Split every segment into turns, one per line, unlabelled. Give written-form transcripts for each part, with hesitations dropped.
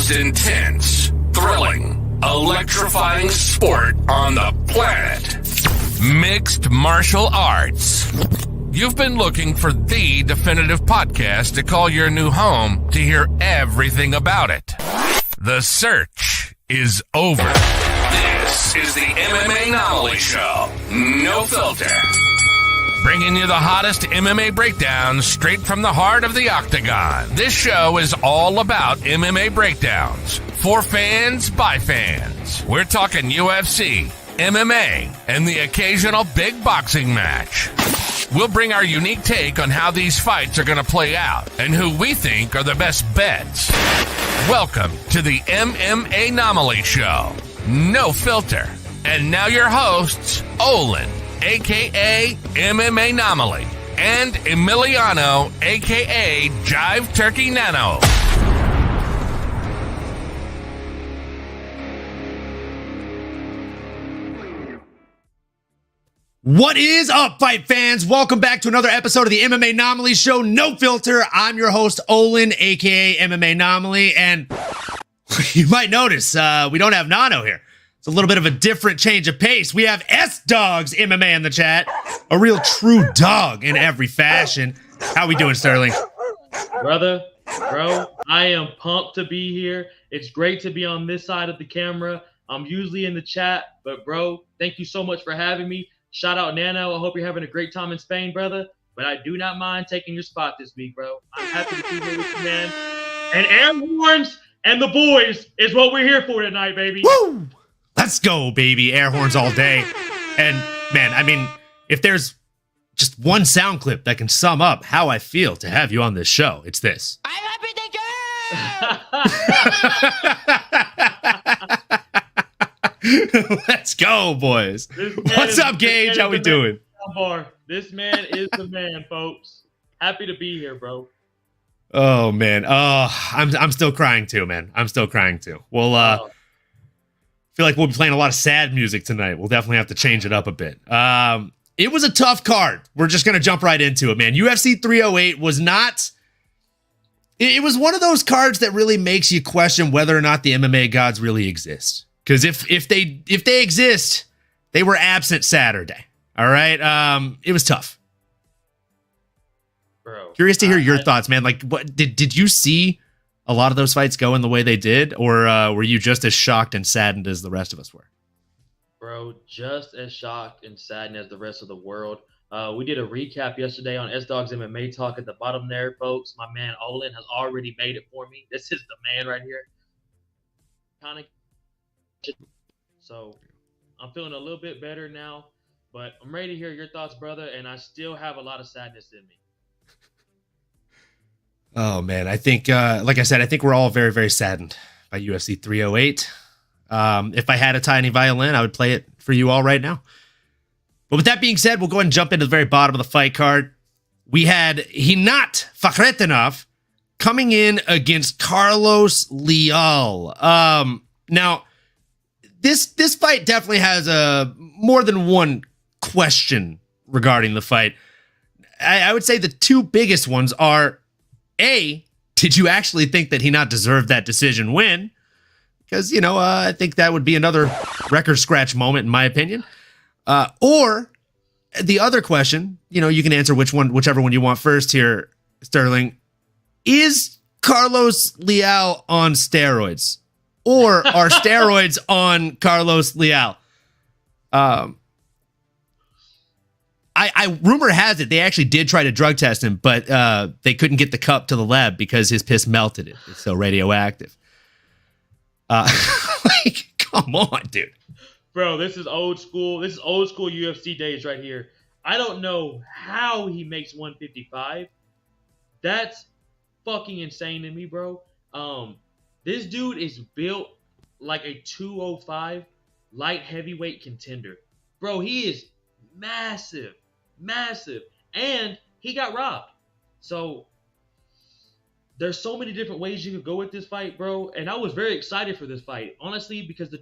most intense, thrilling, electrifying sport on the planet. Mixed martial arts. You've been looking for the definitive podcast to call your new home to hear everything about it. The search is over. This is the MMAnomaly Show. No filter. Bringing you the hottest MMA breakdowns straight from the heart of the octagon. This show is all about MMA breakdowns. For fans, by fans. We're talking UFC, MMA, and the occasional big boxing match. We'll bring our unique take on how these fights are going to play out and who we think are the best bets. Welcome to the MMAnomaly Show. No filter. And now your hosts, Olin, a.k.a. MMAnomaly, and Emiliano, a.k.a. Jive Turkey Nano.
What is up, fight fans? Welcome back to another episode of the MMAnomaly Show, No Filter. I'm your host, Olin, a.k.a. MMAnomaly, and you might notice we don't have Nano here. It's a little bit of a different change of pace. We have S-Dogs MMA in the chat, a real true dog in every fashion. How we doing, Sterling?
Bro, I am pumped to be here. It's great to be on this side of the camera. I'm usually in the chat, but bro, thank you so much for having me. Shout out Nano. I hope you're having a great time in Spain, brother. But I do not mind taking your spot this week, bro. I'm happy to be here with you, man. And air horns and the boys is what we're here for tonight, baby.
Woo! Let's go, baby. Air horns all day. And, man, I mean, if there's just one sound clip that can sum up how I feel to have you on this show, it's this.
I'm happy to go!
Let's go, boys. What's up, Gage? How we doing?
This man is the man, folks. Happy to be here, bro.
Oh, man. Oh, I'm still crying, too, man. I'm still crying, too. Well, feel like we'll be playing a lot of sad music tonight. We'll definitely have to change it up a bit. It was a tough card. We're just going to jump right into it, man. UFC 308 was not... It was one of those cards that really makes you question whether or not the MMA gods really exist. Because if they exist, they were absent Saturday. All right? It was tough.
Bro.
Curious to hear your thoughts, man. Like, what did you see a lot of those fights going the way they did, or were you just as shocked and saddened as the rest of us were?
Bro, just as shocked and saddened as the rest of the world. We did a recap yesterday on S-Dogs MMA Talk at the bottom there, folks. My man Olin has already made it for me. This is the man right here. So I'm feeling a little bit better now, but I'm ready to hear your thoughts, brother, and I still have a lot of sadness in me.
Oh, man. I think, like I said, I think we're all very, very saddened by UFC 308. If I had a tiny violin, I would play it for you all right now. But with that being said, we'll go ahead and jump into the very bottom of the fight card. We had Hinat Fakhretdinov coming in against Carlos Leal. Now, this fight definitely has more than one question regarding the fight. I would say the two biggest ones are, A, did you actually think that Hinat deserved that decision win? Because, I think that would be another record scratch moment, in my opinion. Or the other question, you can answer whichever one you want first here, Sterling. Is Carlos Leal on steroids? Or are steroids on Carlos Leal? I rumor has it they actually did try to drug test him, but they couldn't get the cup to the lab because his piss melted it. It's so radioactive. Like, come on, dude.
Bro, this is old school. This is old school UFC days right here. I don't know how he makes 155. That's fucking insane to me, bro. This dude is built like a 205 light heavyweight contender. Bro, he is massive. And he got robbed. So there's so many different ways you could go with this fight, bro. And I was very excited for this fight, honestly, because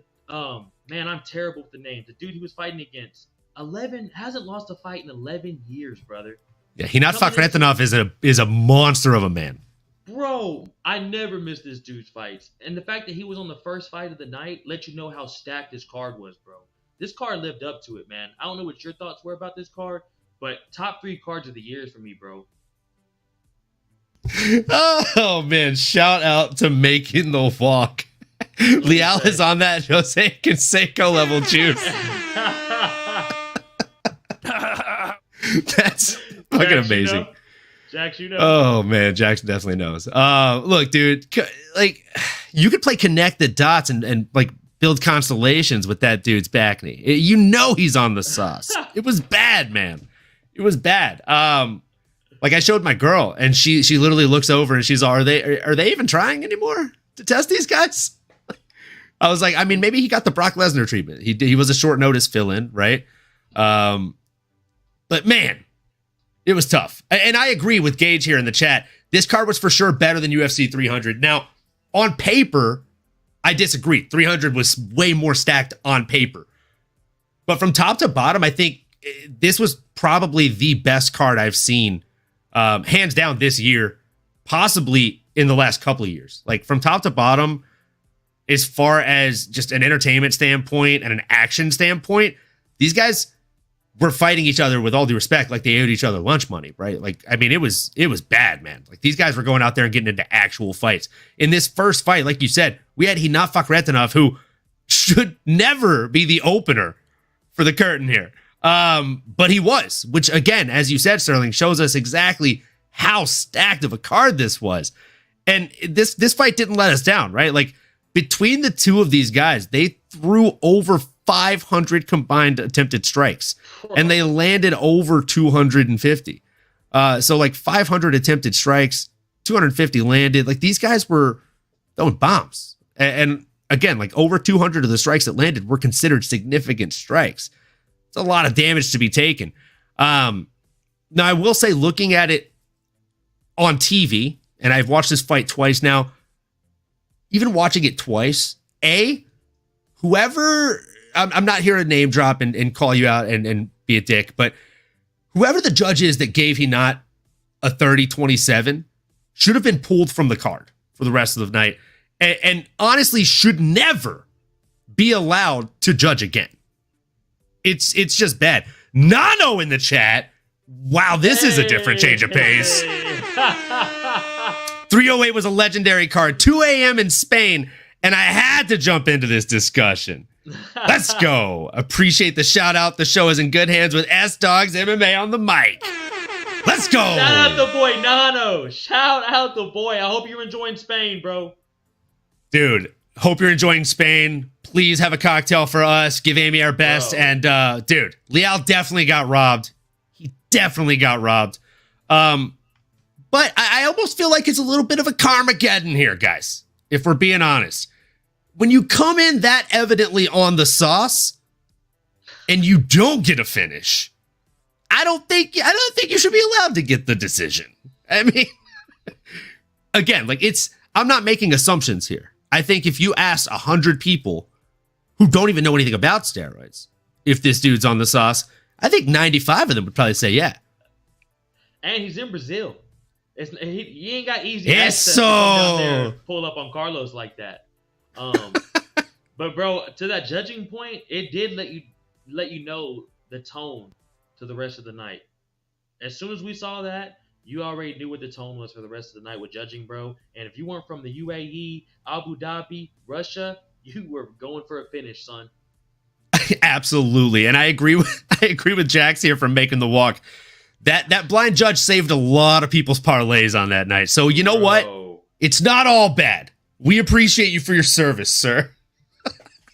man, I'm terrible with the names. The dude he was fighting against, hasn't lost a fight in 11 years, brother.
Yeah, Hinat Fakhretdinov is a monster of a man.
Bro, I never missed this dude's fights. And the fact that he was on the first fight of the night let you know how stacked this card was, bro. This card lived up to it, man. I don't know what your thoughts were about this card, but top 3 cards of the year for me, bro.
Oh man, shout out to making the walk. Leal is on that Jose Canseco level juice. That's fucking amazing.
Jax, you know.
Oh man, Jax definitely knows. Look, dude, like you could play connect the dots and like build constellations with that dude's back knee. You know he's on the sauce. It was bad, man. It was bad. Like I showed my girl, and she literally looks over and she's all, are they even trying anymore to test these guys? I was like, I mean, maybe he got the Brock Lesnar treatment. He was a short notice fill-in, right? But man, it was tough. And I agree with Gage here in the chat. This card was for sure better than UFC 300. Now, on paper, I disagree. 300 was way more stacked on paper. But from top to bottom, I think this was probably the best card I've seen, hands down this year, possibly in the last couple of years. Like from top to bottom, as far as just an entertainment standpoint and an action standpoint, these guys were fighting each other with all due respect, like they owed each other lunch money, right? Like, I mean, it was bad, man. Like these guys were going out there and getting into actual fights. In this first fight, like you said, we had Hinat Fakhretinov, who should never be the opener for the curtain here. But he was, which again, as you said, Sterling, shows us exactly how stacked of a card this was. And this fight didn't let us down, right? Like between the two of these guys, they threw over 500 combined attempted strikes and they landed over 250. So like 500 attempted strikes, 250 landed. Like these guys were throwing bombs. And again, like over 200 of the strikes that landed were considered significant strikes. It's a lot of damage to be taken. Now I will say, looking at it on TV, and I've watched this fight twice now, even watching it twice, whoever, I'm not here to name drop and call you out and be a dick, but whoever the judge is that gave Hinat a 30-27 should have been pulled from the card for the rest of the night, and honestly should never be allowed to judge again. It's just bad. Nano in the chat. Wow, this is a different change of pace. 308 was a legendary card. 2 a.m. in Spain, and I had to jump into this discussion. Let's go. Appreciate the shout out. The show is in good hands with S-Dogs MMA on the mic. Let's go.
Shout out the boy Nano. Shout out the boy. I hope you're enjoying Spain, bro.
Dude, hope you're enjoying Spain. Please have a cocktail for us. Give Amy our best. Bro. And dude, Leal definitely got robbed. He definitely got robbed. But I almost feel like it's a little bit of a Carmageddon here, guys, if we're being honest. When you come in that evidently on the sauce and you don't get a finish, I don't think you should be allowed to get the decision. I mean, again, like I'm not making assumptions here. I think if you ask 100 people who don't even know anything about steroids, if this dude's on the sauce, I think 95 of them would probably say yeah.
And he's in Brazil. He ain't got easy
yes,
access to come down there and pull up on Carlos like that. But bro, to that judging point, it did let you know the tone to the rest of the night. As soon as we saw that, you already knew what the tone was for the rest of the night with judging, bro. And if you weren't from the UAE, Abu Dhabi, Russia, you were going for a finish, son.
Absolutely, and I agree with Jax here from making the walk. That blind judge saved a lot of people's parlays on that night. So you know what? It's not all bad. We appreciate you for your service, sir.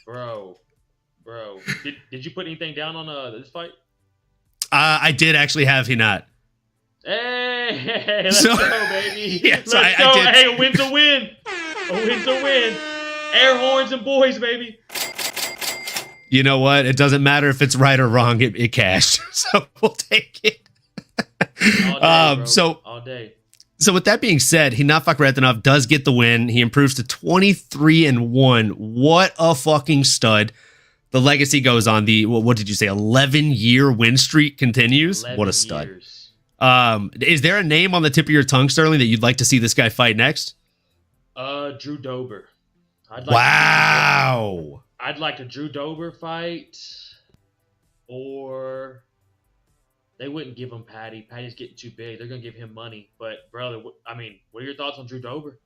Bro. Did you put anything down on this fight?
I did actually have Hinat.
Hey, let's go, baby.
Yeah,
let's go. Hey, a win's a win. A win's a win. Air horns and boys, baby.
You know what? It doesn't matter if it's right or wrong. It cashed. So we'll take it.
All day, bro. All day.
So with that being said, Hinat Fakhretinov does get the win. He improves to 23-1. What a fucking stud. The legacy goes on. The, what did you say, 11-year win streak continues? What a stud. Is there a name on the tip of your tongue, Sterling, that you'd like to see this guy fight next?
Drew Dober.
Wow.
I'd like a Drew Dober fight, or they wouldn't give him Patty. Patty's getting too big. They're gonna give him money. But brother, I mean, what are your thoughts on Drew Dober?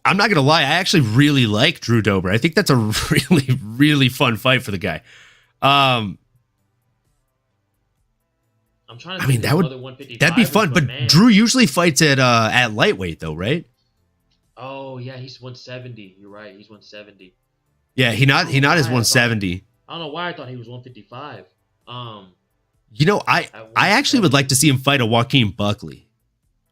I'm not gonna lie, I actually really like Drew Dober. I think that's a really, really fun fight for the guy.
I'm trying to.
I mean, that'd be fun. But
man.
Drew usually fights at lightweight, though, right?
Oh yeah, he's 170. You're right. He's 170.
Yeah, he not is 170.
I don't know why I thought he was 155.
You know, I actually would like to see him fight a Joaquin Buckley,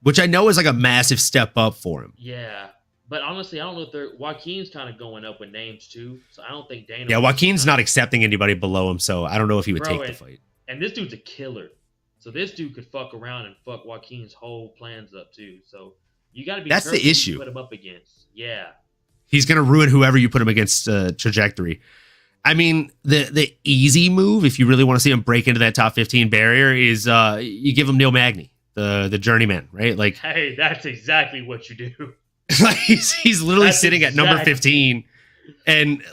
which I know is like a massive step up for him.
Yeah, but honestly, I don't know if Joaquin's kind of going up with names too, so I don't think Dana.
Yeah, Joaquin's not accepting anybody below him, so I don't know if he would take the fight.
And this dude's a killer, so this dude could fuck around and fuck Joaquin's whole plans up too. So you got to be.
That's the issue.
You put him up against. Yeah.
He's going to ruin whoever you put him against trajectory. I mean, the easy move, if you really want to see him break into that top 15 barrier, is you give him Neil Magny, the journeyman, right? Like,
hey, that's exactly what you do.
Like he's literally sitting at number 15, and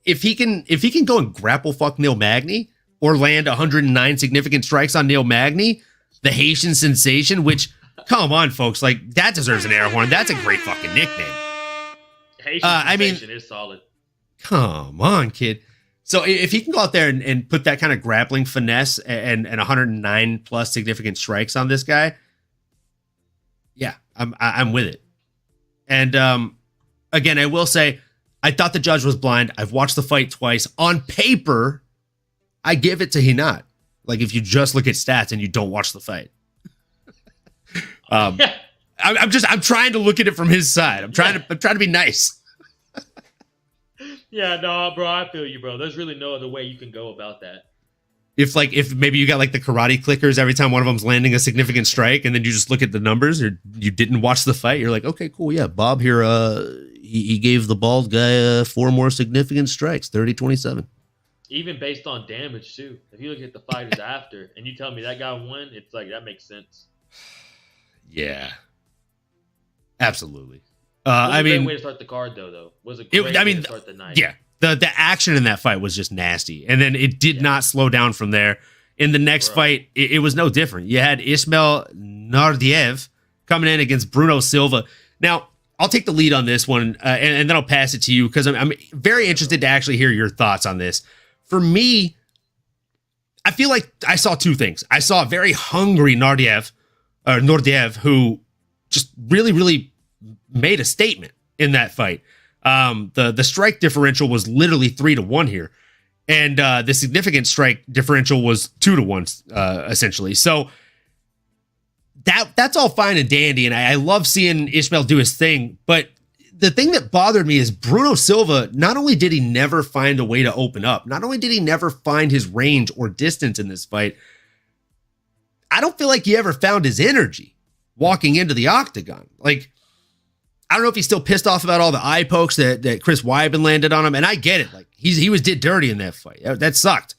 if he can go and grapple fuck Neil Magny or land 109 significant strikes on Neil Magny, the Haitian sensation, which, come on, folks, like that deserves an air horn. That's a great fucking nickname.
Haitian sensation is solid.
Come on, kid. So if he can go out there and put that kind of grappling finesse and 109 plus significant strikes on this guy, yeah, I'm with it. And again, I will say, I thought the judge was blind. I've watched the fight twice. On paper, I give it to Hinat. Like if you just look at stats and you don't watch the fight. I'm trying to look at it from his side. I'm trying to be nice.
Yeah, no, bro, I feel you, bro. There's really no other way you can go about that.
If maybe you got like the karate clickers every time one of them's landing a significant strike, and then you just look at the numbers, or you didn't watch the fight, you're like, okay, cool, yeah, Bob here, he gave the bald guy 4 more significant strikes, 30-27.
Even based on damage too. If you look at the fighters after, and you tell me that guy won, it's like that makes sense.
Yeah, absolutely.
I mean, a great way to start the card, though. Was a great way to start the night.
Yeah, the action in that fight was just nasty, and then it did not slow down from there. In the next fight, it was no different. You had Ismail Nardiev coming in against Bruno Silva. Now, I'll take the lead on this one, and then I'll pass it to you because I'm very interested to actually hear your thoughts on this. For me, I feel like I saw 2 things. I saw a very hungry Nordiev who just really, really made a statement in that fight. The strike differential was literally 3-1 here, and the significant strike differential was 2-1 essentially. So that's all fine and dandy, and I love seeing Ishmael do his thing. But the thing that bothered me is Bruno Silva. Not only did he never find a way to open up, not only did he never find his range or distance in this fight, I don't feel like he ever found his energy walking into the octagon. Like, I don't know if he's still pissed off about all the eye pokes that Chris Weidman landed on him, and I get it. Like he was did dirty in that fight. That sucked.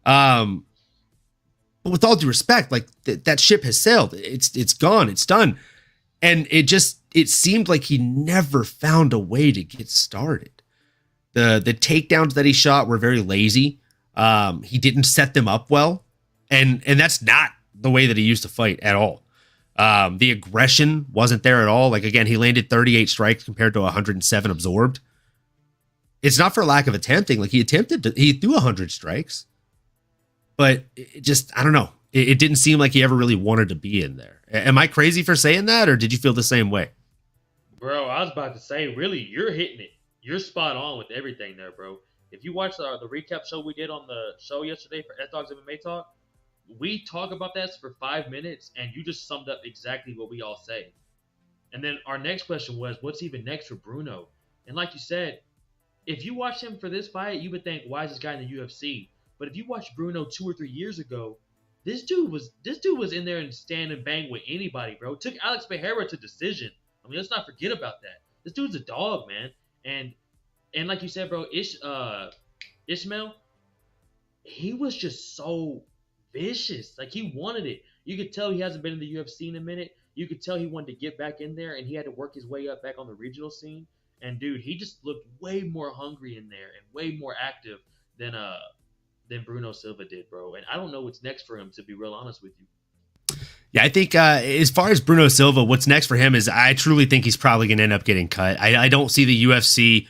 But with all due respect, like that ship has sailed. It's gone. It's done. And it seemed like he never found a way to get started. The takedowns that he shot were very lazy. He didn't set them up well, and that's not the way that he used to fight at all. The aggression wasn't there at all. Like, again, he landed 38 strikes compared to 107 absorbed. It's not for lack of attempting. Like, he threw 100 strikes, but it just, I don't know. It didn't seem like he ever really wanted to be in there. Am I crazy for saying that, or did you feel the same way?
Bro, I was about to say, really, you're hitting it. You're spot on with everything there, bro. If you watch the recap show we did on the show yesterday for Dogs MMA Talk, we talk about that for 5 minutes, and you just summed up exactly what we all say. And then our next question was, what's even next for Bruno? And like you said, if you watch him for this fight, you would think, why is this guy in the UFC? But if you watch Bruno 2 or 3 years ago, this dude was in there and stand and bang with anybody, bro. Took Alex Pereira to decision. I mean, let's not forget about that. This dude's a dog, man. And like you said, bro, Ishmael, he was just so vicious. Like, he wanted it. You could tell he hasn't been in the UFC in a minute. You could tell he wanted to get back in there, and he had to work his way up back on the regional scene. And dude, he just looked way more hungry in there and way more active than Bruno Silva did, bro. And I don't know what's next for him, to be real honest with you.
Yeah, I think as far as Bruno Silva, what's next for him is I truly think he's probably going to end up getting cut. I don't see the UFC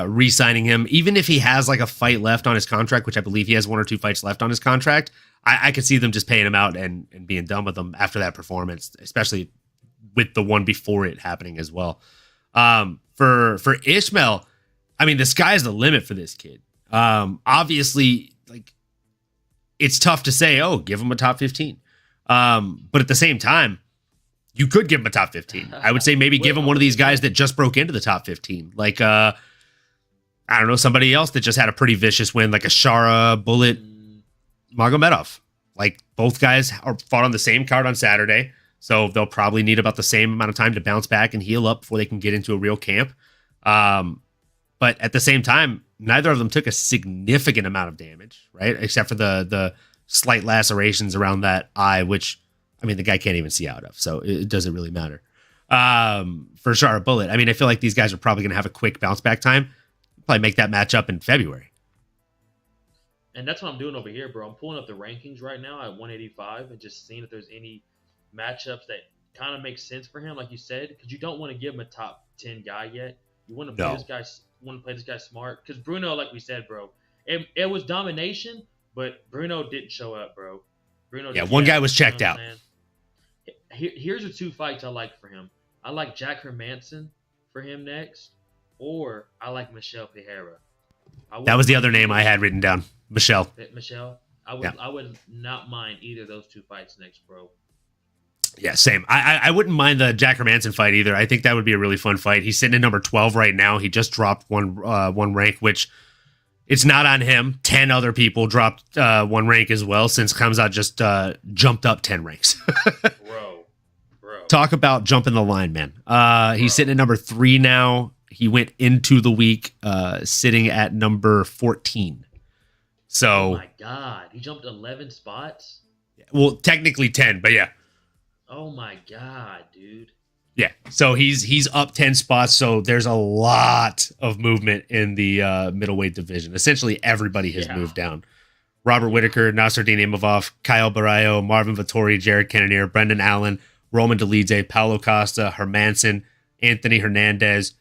re-signing him, even if he has like a fight left on his contract, which I believe he has 1 or 2 fights left on his contract. I could see them just paying him out and being done with him after that performance, especially with the one before it happening as well. For Ishmael, I mean, the sky's the limit for this kid. Obviously, like, it's tough to say, oh, give him a top 15. But at the same time, you could give him a top 15. I would say maybe give him one of these guys that just broke into the top 15. Like, I don't know, somebody else that just had a pretty vicious win, like a Shara Bullet Magomedov. Like, both guys are fought on the same card on Saturday, so they'll probably need about the same amount of time to bounce back and heal up before they can get into a real camp. But at the same time, neither of them took a significant amount of damage, right? Except for the slight lacerations around that eye, which, I mean, the guy can't even see out of, so it doesn't really matter. For Shara Bullet, I mean, I feel like these guys are probably going to have a quick bounce back time. Probably make that match up in February.
And that's what I'm doing over here, bro. I'm pulling up the rankings right now at 185 and just seeing if there's any matchups that kind of make sense for him, like you said, because you don't want to give him a top 10 guy yet. You want to play this guy smart. Because Bruno, like we said, bro, it was domination, but Bruno didn't show up, bro. One
guy was checked out.
Here's the 2 fights I like for him. I like Jack Hermanson for him next, or I like Michel Pereira.
That was the other name I had written down. Michel.
I would not mind either of those 2 fights next, bro.
Yeah, same. I wouldn't mind the Jack Hermanson fight either. I think that would be a really fun fight. He's sitting at number 12 right now. He just dropped one rank, which it's not on him. 10 other people dropped 1 rank as well, since Khamzat just jumped up 10 ranks.
Bro.
Talk about jumping the line, man. He's sitting at number 3 now. He went into the week sitting at number 14. So,
oh my God, he jumped 11 spots?
Well, technically 10, but yeah.
Oh my God, dude.
Yeah, so he's up 10 spots, so there's a lot of movement in the middleweight division. Essentially, everybody has moved down. Robert Whitaker, Nasruddin Imavov, Kyle Barrio, Marvin Vittori, Jared Cannonier, Brendan Allen, Roman Dolidze, Paulo Costa, Hermanson, Anthony Hernandez,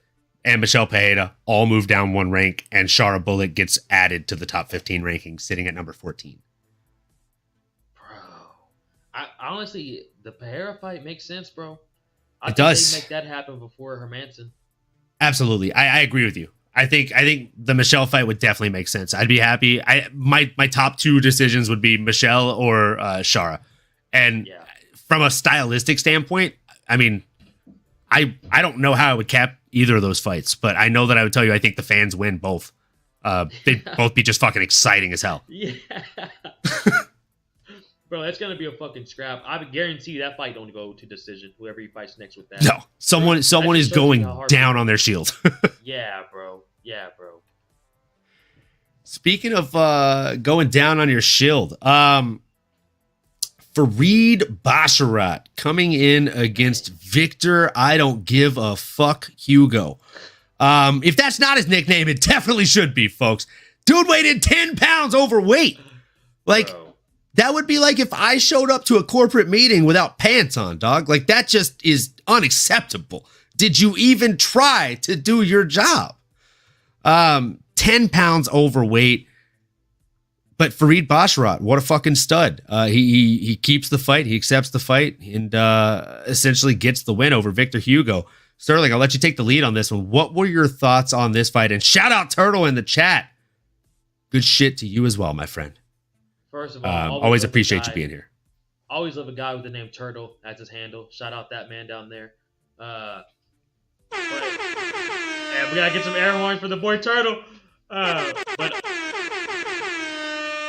and Michel Pereira all moved down 1 rank, and Shara Bullet gets added to the top 15 rankings, sitting at number 14.
Bro, I honestly, the Pereira fight makes sense, bro.
It does.
They make that happen before Hermanson.
Absolutely, I agree with you. I think the Michelle fight would definitely make sense. I'd be happy. My top 2 decisions would be Michelle or Shara, and from a stylistic standpoint, I mean, I don't know how I would cap either of those fights, but I know that I would tell you I think the fans win both. They'd both be just fucking exciting as hell.
Yeah. Bro, that's going to be a fucking scrap. I would guarantee that fight don't go to decision, whoever he fights next with that.
No, someone is going down on their shield.
Yeah, bro.
Speaking of going down on your shield, Fareed Basharat coming in against Victor I don't give a fuck Hugo. If that's not his nickname, it definitely should be, folks. Dude weighed in 10 pounds overweight. Like, bro, that would be like if I showed up to a corporate meeting without pants on, dog. Like, that just is unacceptable. Did you even try to do your job? 10 pounds overweight. But Fareed Basharat, what a fucking stud. He keeps the fight. He accepts the fight and essentially gets the win over Victor Hugo. Sterling, I'll let you take the lead on this one. What were your thoughts on this fight? And shout out Turtle in the chat. Good shit to you as well, my friend.
First of all,
always appreciate you being here.
Always love a guy with the name Turtle. That's his handle. Shout out that man down there. And we gotta get some air horns for the boy Turtle.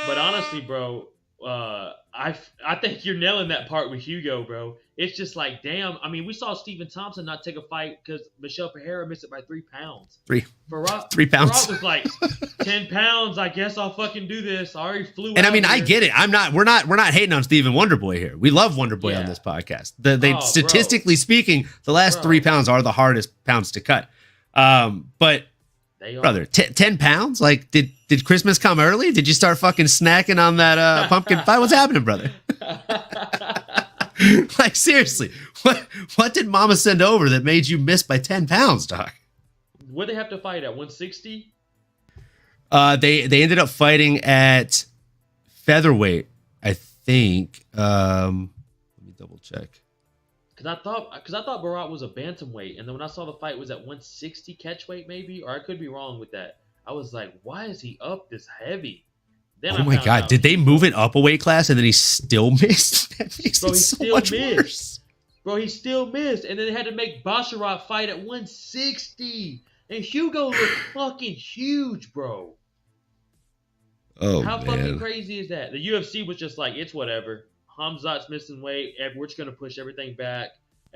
But honestly, bro, I think you're nailing that part with Hugo, bro. It's just like, damn. I mean, we saw Stephen Thompson not take a fight because Michelle Pereira missed it by 3 pounds. 3
pounds.
Farah was like 10 pounds. I guess I'll fucking do this. I already flew.
And I mean,
here.
I get it. We're not hating on Stephen Wonderboy here. We love Wonderboy on this podcast. Statistically speaking, the last 3 pounds are the hardest pounds to cut. But brother, 10 pounds? Like, did Christmas come early? Did you start fucking snacking on that pumpkin pie? What's happening, brother? Like, seriously, what did Mama send over that made you miss by 10 pounds, dog?
What did they have to fight at 160?
They ended up fighting at featherweight, I think. Let me double check.
Because I thought Barat was a bantamweight, and then when I saw the fight was at 160 catchweight, maybe, or I could be wrong with that. I was like, why is he up this heavy? Then
oh my god, did they move it up a weight class and then he still missed? That makes it so much worse.
Bro, he still missed, and then they had to make Basharat fight at 160, and Hugo looked fucking huge, bro.
Oh,
how
man.
fucking crazy is that? The UFC was just like, it's whatever. Hamzat's missing weight. We're just gonna push everything back.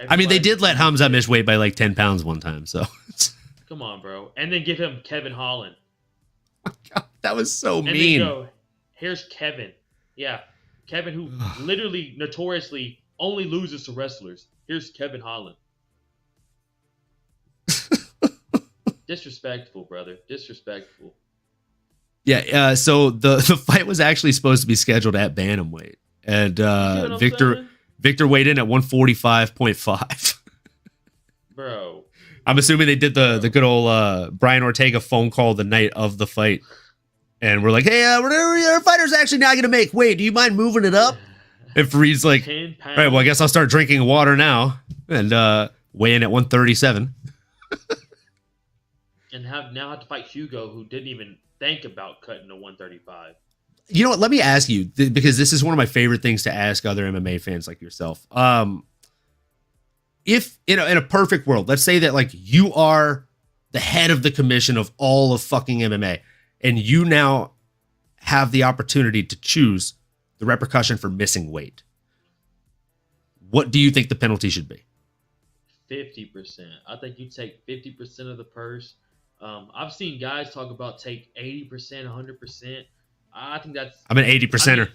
I mean, they did let Hamzat miss weight by like 10 pounds one time, so.
Come on, bro. And then give him Kevin Holland.
God, that was so
and
mean.
Then go, here's Kevin. Yeah, Kevin, who literally notoriously only loses to wrestlers. Here's Kevin Holland. Disrespectful, brother. Disrespectful.
Yeah, so the fight was actually supposed to be scheduled at bantamweight. And Victor weighed in at 145.5.
Bro.
I'm assuming they did the good old Brian Ortega phone call the night of the fight. And we're like, hey, our fighter's actually not going to make weight. Do you mind moving it up? And Fareed's like, all right, well, I guess I'll start drinking water now. And weigh in at 137.
And now have to fight Hugo, who didn't even think about cutting to 135.
You know what? Let me ask you, because this is one of my favorite things to ask other MMA fans like yourself. If in a perfect world, let's say that like you are the head of the commission of all of fucking MMA, and you now have the opportunity to choose the repercussion for missing weight, what do you think the penalty should be?
50%. I think you take 50% of the purse. I've seen guys talk about take 80%, 100%. I think that's...
I'm an 80%er.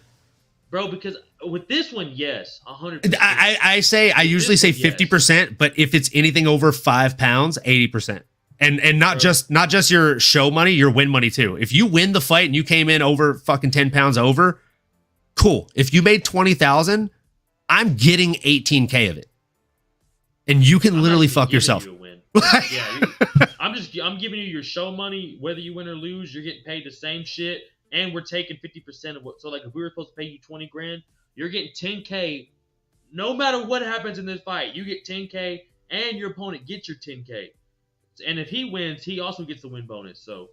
Bro, because with this one, yes, 100%.
I usually say 50%, yes. But if it's anything over 5 pounds, 80%. And not just your show money, your win money too. If you win the fight and you came in over fucking 10 pounds over, cool. If you made 20,000, I'm getting 18K of it. And you can literally fuck yourself.
I'm giving you your show money, whether you win or lose, you're getting paid the same shit. And we're taking 50% of what. So, like, if we were supposed to pay you 20 grand, you're getting 10K. No matter what happens in this fight, you get 10K, and your opponent gets your 10K. And if he wins, he also gets the win bonus. So,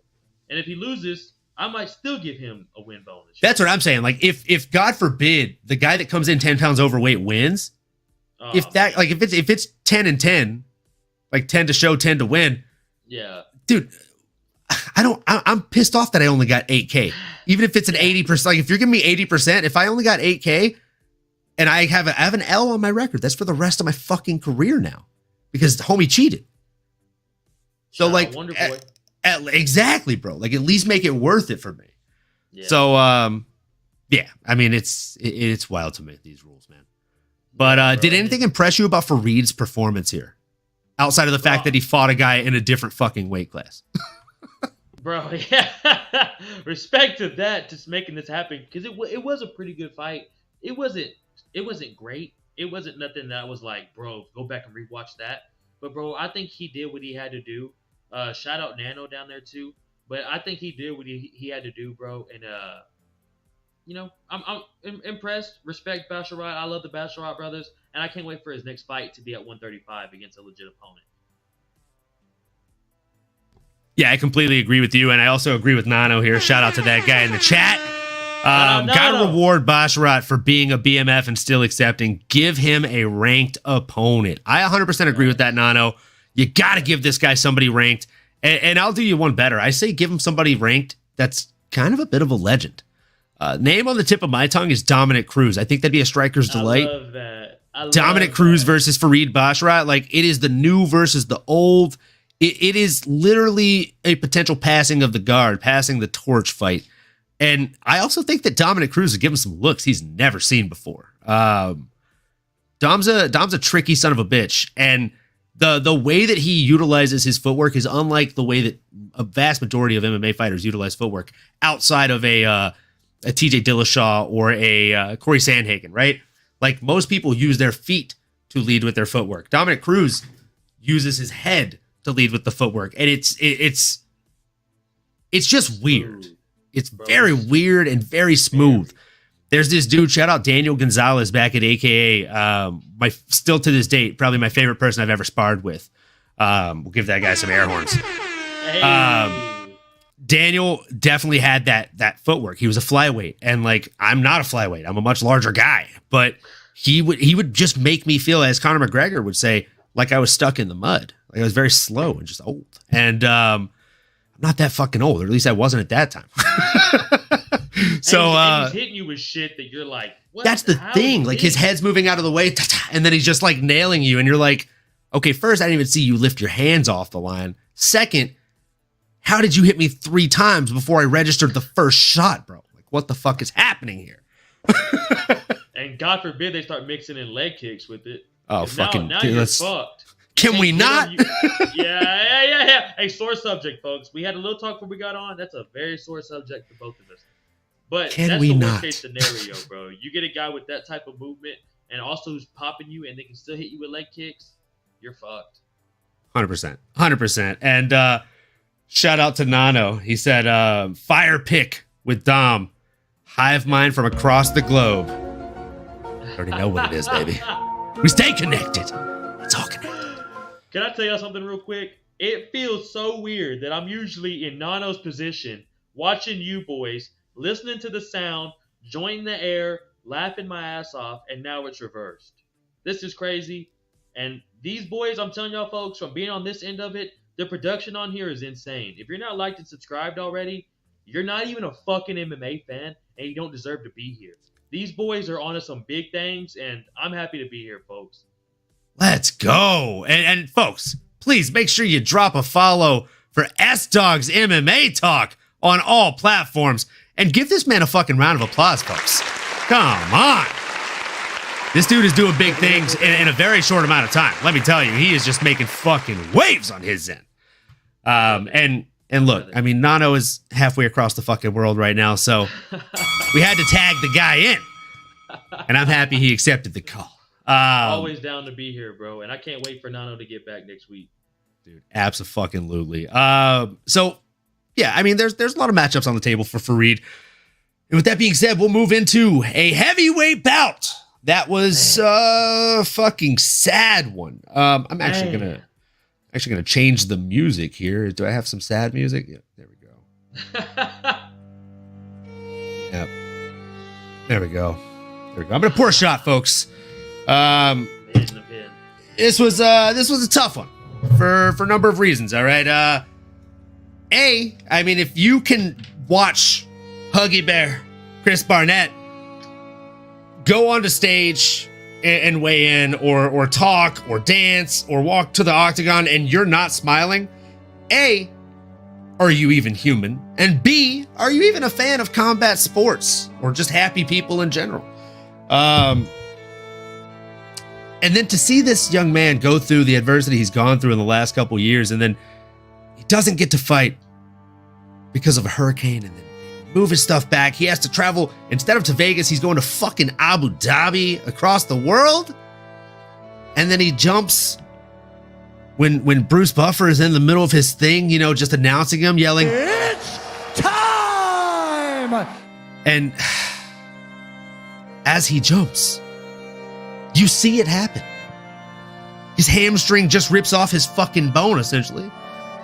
and if he loses, I might still give him a win bonus.
That's what I'm saying. Like, if God forbid the guy that comes in 10 pounds overweight wins, if it's 10 and 10, like 10 to show, 10 to win.
Yeah,
dude. I'm pissed off that I only got 8K. Even if it's an 80%, like if you're giving me 80%, if I only got 8K and I have an L on my record, that's for the rest of my fucking career now because the homie cheated. So like, exactly, bro. Like at least make it worth it for me. Yeah. So, yeah, I mean, it's wild to me, these rules, man. But did anything impress you about Fareed's performance here? Outside of the fact that he fought a guy in a different fucking weight class.
Bro, yeah. Respect to that, just making this happen. Because it was a pretty good fight. It wasn't great. It wasn't nothing that I was like, bro, go back and rewatch that. But, bro, I think he did what he had to do. Shout out Nano down there, too. But I think he did what he had to do, bro. And, you know, I'm impressed. Respect Basharat. I love the Basharat brothers. And I can't wait for his next fight to be at 135 against a legit opponent.
Yeah, I completely agree with you. And I also agree with Nano here. Shout out to that guy in the chat. Gotta reward Basharat for being a BMF and still accepting. Give him a ranked opponent. I 100% agree with that, Nano. You gotta give this guy somebody ranked. And I'll do you one better. I say give him somebody ranked that's kind of a bit of a legend. Name on the tip of my tongue is Dominic Cruz. I think that'd be a striker's delight.
I love that.
Dominic Cruz versus Farid Basharat. Like, it is the new versus the old. It is literally a potential passing of the guard, passing the torch fight. And I also think that Dominic Cruz would give him some looks he's never seen before. Dom's a tricky son of a bitch. And the way that he utilizes his footwork is unlike the way that a vast majority of MMA fighters utilize footwork outside of a TJ Dillashaw or a Corey Sandhagen, right? Like, most people use their feet to lead with their footwork. Dominic Cruz uses his head to lead with the footwork, and it's just weird. It's very weird and very smooth. There's this dude, shout out Daniel Gonzalez back at AKA, still to this date, probably my favorite person I've ever sparred with. We'll give that guy some air horns.
Hey.
Daniel definitely had that footwork. He was a flyweight, and like, I'm not a flyweight. I'm a much larger guy, but he would just make me feel, as Conor McGregor would say, like I was stuck in the mud. Like, I was very slow and just old. And I'm not that fucking old, or at least I wasn't at that time. So
and he's hitting you with shit that you're like, what?
That's the thing. Like, his head's moving out of the way, and then he's just like nailing you, and you're like, okay, first, I didn't even see you lift your hands off the line. Second, how did you hit me 3 times before I registered the first shot, bro? Like, what the fuck is happening here?
And God forbid they start mixing in leg kicks with it.
Oh, fucking
now
dude,
you're fucked.
Can we not?
Yeah. Hey, sore subject, folks. We had a little talk before we got on. That's a very sore subject for both of us. But that's the worst case scenario, bro. You get a guy with that type of movement and also who's popping you and they can still hit you with leg kicks, you're fucked.
100%. And shout out to Nano. He said, fire pick with Dom. Hive mind from across the globe. I already know what it is, baby. We stay connected. It's all connected.
Can I tell you something real quick? It feels so weird that I'm usually in Nano's position, watching you boys, listening to the sound, joining the air, laughing my ass off, and now it's reversed. This is crazy. And these boys, I'm telling y'all folks, from being on this end of it, the production on here is insane. If you're not liked and subscribed already, you're not even a fucking MMA fan, and you don't deserve to be here. These boys are on to some big things, and I'm happy to be here, folks.
Let's go. And folks, please make sure you drop a follow for S-Dog's MMA Talk on all platforms. And give this man a fucking round of applause, folks. Come on. This dude is doing big things in a very short amount of time. Let me tell you, he is just making fucking waves on his end. And look, I mean, Nano is halfway across the fucking world right now, so we had to tag the guy in. And I'm happy he accepted the call.
Always down to be here, bro. And I can't wait for Nano to get back next week.
Dude, abso-fucking-lutely. So, yeah, I mean, there's a lot of matchups on the table for Farid. And with that being said, we'll move into a heavyweight bout. That was a fucking sad one. I'm actually gonna change the music here. Do I have some sad music? Yeah, there we go. Yep. There we go. I'm gonna pour a shot, folks. This was a tough one for a number of reasons. All right. I mean, if you can watch Huggy Bear, Chris Barnett, go onto stage and weigh in, or talk, or dance, or walk to the octagon, and you're not smiling, A, are you even human? And B, are you even a fan of combat sports, or just happy people in general? And then to see this young man go through the adversity he's gone through in the last couple years, and then he doesn't get to fight because of a hurricane, and then move his stuff back. He has to travel, instead of to Vegas, he's going to fucking Abu Dhabi, across the world. And then he jumps when Bruce Buffer is in the middle of his thing, you know, just announcing him, yelling, "It's time!" And as he jumps, you see it happen. His hamstring just rips off his fucking bone, essentially.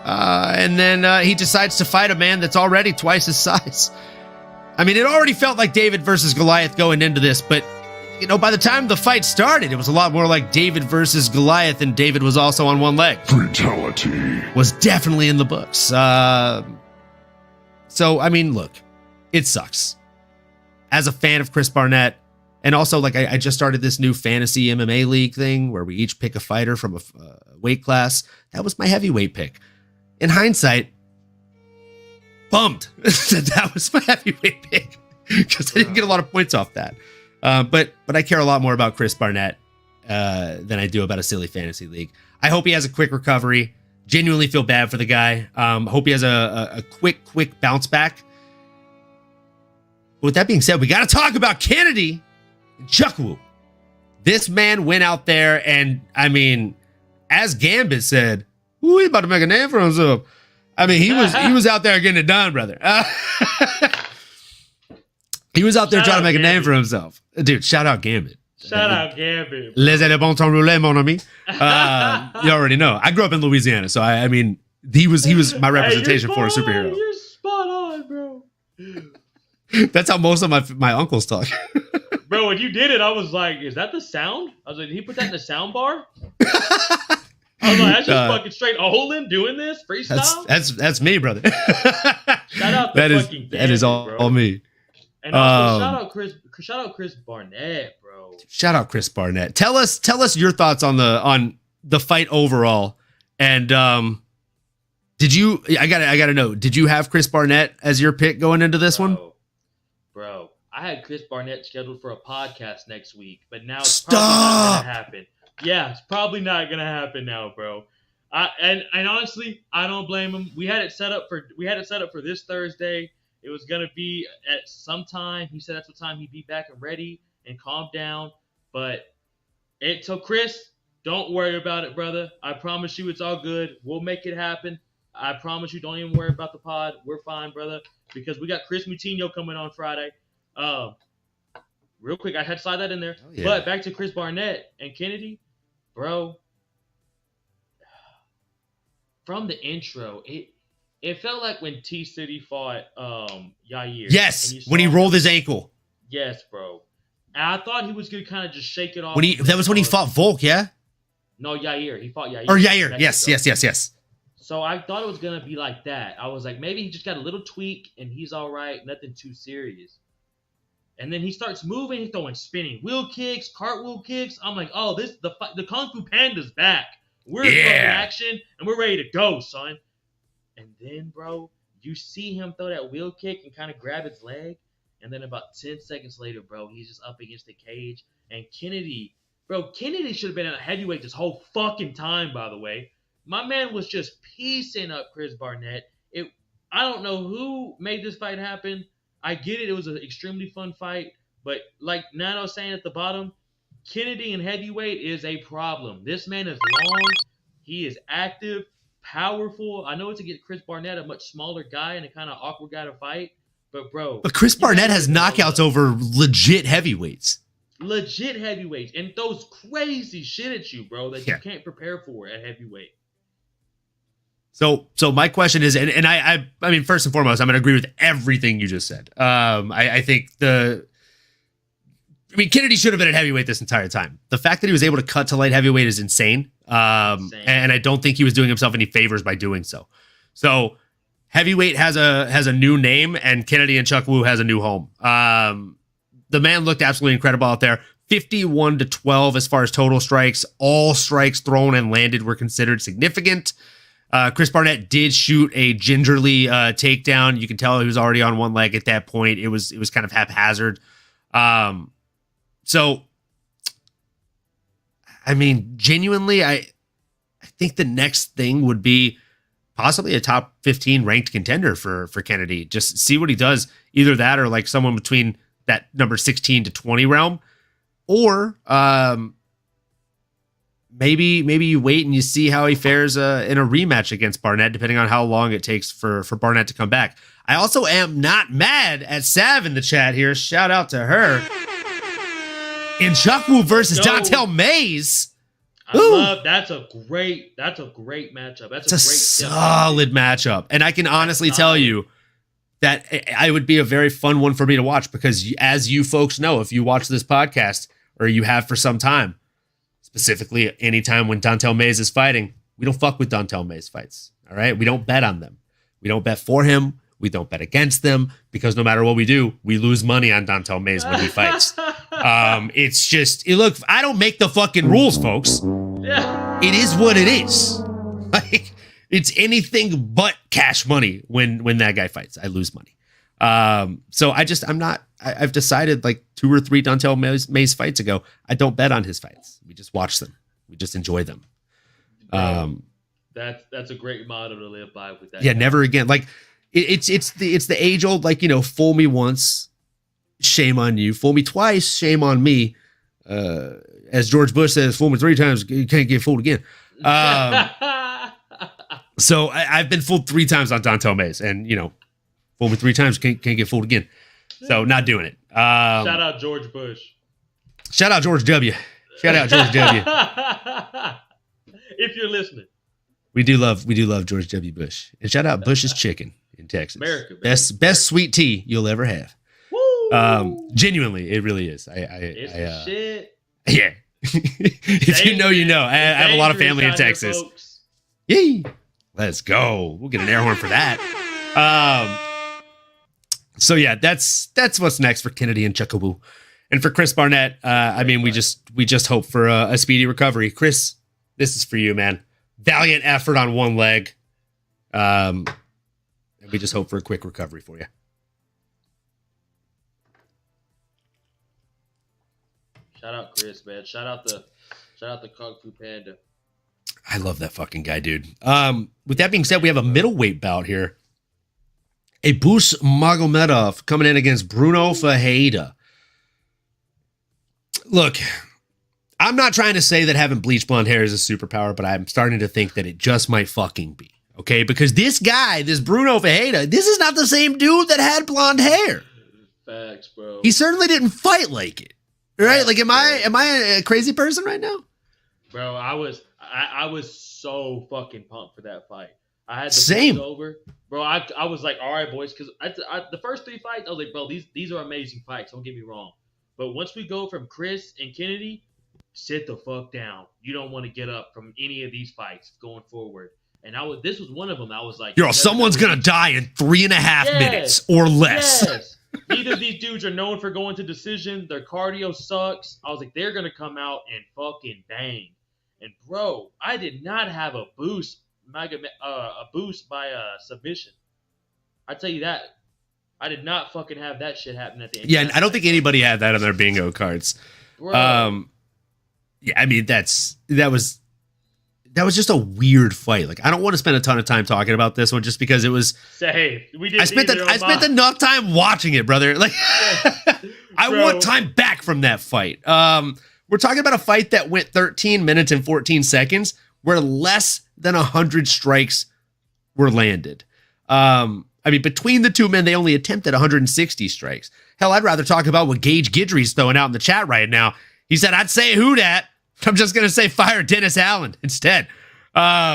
And then he decides to fight a man that's already twice his size. I mean, it already felt like David versus Goliath going into this, but, you know, by the time the fight started, it was a lot more like David versus Goliath, and David was also on one leg.
Fatality.
Was definitely in the books. So, I mean, look, it sucks. as a fan of Chris Barnett, and also like I just started this new fantasy MMA league thing where we each pick a fighter from a weight class. That was my heavyweight pick. In hindsight, bummed that was my heavyweight pick because I didn't get a lot of points off that. But I care a lot more about Chris Barnett than I do about a silly fantasy league. I hope he has a quick recovery. Genuinely feel bad for the guy. Hope he has a quick bounce back. But with that being said, we got to talk about Kennedy and Chukwue. This man went out there and, I mean, as Gambit said, ooh, he's about to make a name for himself. I mean, he was out there getting it done, brother. He was out there trying to make a name for himself. Dude, shout out Gambit.
Shout out Gambit.
Les éléphants sont roulés, mon ami. You already know. I grew up in Louisiana, so I mean, he was my representation for a superhero.
You're spot on, bro.
That's how most of my uncles talk.
Bro, when you did it, I was like, is that the sound? I was like, did he put that in the sound bar? I was like, that's just fucking straight Olin doing this freestyle.
That's me, brother.
Shout out to fucking
that is all me.
And also shout out Chris Barnett, bro.
Shout out Chris Barnett. Tell us your thoughts on the fight overall. And did you? I gotta know. Did you have Chris Barnett as your pick going into this one?
Bro, I had Chris Barnett scheduled for a podcast next week, but now it's probably not gonna happen. Yeah, it's probably not gonna happen now, bro. And honestly, I don't blame him. We had it set up for this Thursday. It was gonna be at some time. He said that's what time he'd be back and ready and calm down. But so Chris, don't worry about it, brother. I promise you it's all good. We'll make it happen. I promise you, don't even worry about the pod. We're fine, brother, because we got Chris Moutinho coming on Friday. Real quick, I had to slide that in there. Yeah. But back to Chris Barnett and Kennedy, bro. From the intro, it felt like when T City fought Yair.
Yes, when he rolled his ankle.
Yes, bro. And I thought he was gonna kind of just shake it off.
That was when he fought Volk, yeah?
No, Yair. He fought Yair.
Or Yair. Yes.
So I thought it was gonna be like that. I was like, maybe he just got a little tweak and he's all right, nothing too serious. And then he starts moving, he's throwing spinning wheel kicks, cartwheel kicks. I'm like, oh, the Kung Fu Panda's back. We're in fucking action and we're ready to go, son. And then, bro, you see him throw that wheel kick and kind of grab his leg. And then about 10 seconds later, bro, he's just up against the cage. And Kennedy should have been at a heavyweight this whole fucking time, by the way. My man was just piecing up Chris Barnett. I don't know who made this fight happen. I get it. It was an extremely fun fight. But like Nano was saying at the bottom, Kennedy in heavyweight is a problem. This man is long. He is active, powerful. I know it's against Chris Barnett, a much smaller guy and a kind of awkward guy to fight. But, bro.
But Chris Barnett has knockouts over legit heavyweights.
Legit heavyweights. And throws crazy shit at you, bro, that you can't prepare for at heavyweight.
So my question is, and I mean, first and foremost, I'm going to agree with everything you just said. I think Kennedy should have been at heavyweight this entire time. The fact that he was able to cut to light heavyweight is insane. And I don't think he was doing himself any favors by doing so. So heavyweight has a new name, and Kennedy and Chukwue has a new home. The man looked absolutely incredible out there. 51-12 as far as total strikes. All strikes thrown and landed were considered significant. Chris Barnett did shoot a gingerly takedown. You can tell he was already on one leg at that point. It was kind of haphazard. So, I mean, genuinely, I think the next thing would be possibly a top 15 ranked contender for Kennedy. Just see what he does. Either that or like someone between that number 16 to 20 realm. Or maybe you wait and you see how he fares in a rematch against Barnett, depending on how long it takes for Barnett to come back. I also am not mad at Sav in the chat here. Shout out to her. In Chukwue versus Dontel Mays.
That's a great matchup. That's a
solid matchup. And I can honestly tell you that it would be a very fun one for me to watch because, as you folks know, if you watch this podcast or you have for some time, specifically anytime when Dontel Mays is fighting, we don't fuck with Dontel Mays fights. All right. We don't bet on them. We don't bet for him. We don't bet against them because no matter what we do, we lose money on Dontel Mays when he fights. It's just, look, I don't make the fucking rules, folks.
Yeah.
It is what it is. Like, it's anything but cash money when that guy fights. I lose money. So I've decided like 2 or 3 Dontel Mays fights ago, I don't bet on his fights. We just watch them. We just enjoy them.
That's a great motto to live by with that.
Yeah, never again. Like it's the age old, like, fool me once, shame on you. Fool me twice, shame on me. As George Bush says, fool me 3 times, you can't get fooled again. So I've been fooled 3 times on Dontel Mays, and fool me 3 times, can't get fooled again. So not doing it.
Shout out George Bush.
Shout out George W. Shout out George W.
If you're listening.
We do love George W. Bush. And shout out Bush's Chicken in Texas.
America, baby.
Best sweet tea you'll ever have.
Woo!
Genuinely, it really is.
It's the shit.
Yeah. If you know, you know. I have a lot of family in Texas. Yay! Let's go. We'll get an air horn for that. So yeah, that's what's next for Kennedy and Chuckaboo. And for Chris Barnett, we just hope for a speedy recovery. Chris, this is for you, man. Valiant effort on one leg. And we just hope for a quick recovery for you.
Shout out Chris, man. Shout out the Kung Fu Panda.
I love that fucking guy, dude. With that being said, we have a middleweight bout here. Abus Magomedov coming in against Bruno Ferreira. Look, I'm not trying to say that having bleach blonde hair is a superpower, but I'm starting to think that it just might fucking be. Okay? Because this guy, this Bruno Ferreira, this is not the same dude that had blonde hair.
Facts, bro.
He certainly didn't fight like it. Right? Like, am I a crazy person right now?
Bro, I was so fucking pumped for that fight. I had the
Same
over, bro. I was like, all right, boys, because the first 3 fights, I was like, bro, these are amazing fights. Don't get me wrong, but once we go from Chris and Kennedy, sit the fuck down. You don't want to get up from any of these fights going forward. And this was one of them. I was like,
someone's gonna die in 3.5 minutes or less.
Yes. Neither of these dudes are known for going to decision. Their cardio sucks. I was like, they're gonna come out and fucking bang. And bro, I did not have a boost by submission. I tell you that. I did not fucking have that shit happen at the end.
Yeah, and I don't think anybody had that on their bingo cards.
Bro.
Yeah, I mean that was just a weird fight. Like, I don't want to spend a ton of time talking about this one just because it was.
Say,
I spent enough time watching it, brother. Like, I want time back from that fight. We're talking about a fight that went 13 minutes and 14 seconds, where less than 100 strikes were landed. Between the two men, they only attempted 160 strikes. Hell, I'd rather talk about what Gage Guidry's throwing out in the chat right now. He said, "I'd say who dat. I'm just going to say fire Dennis Allen instead." Boy,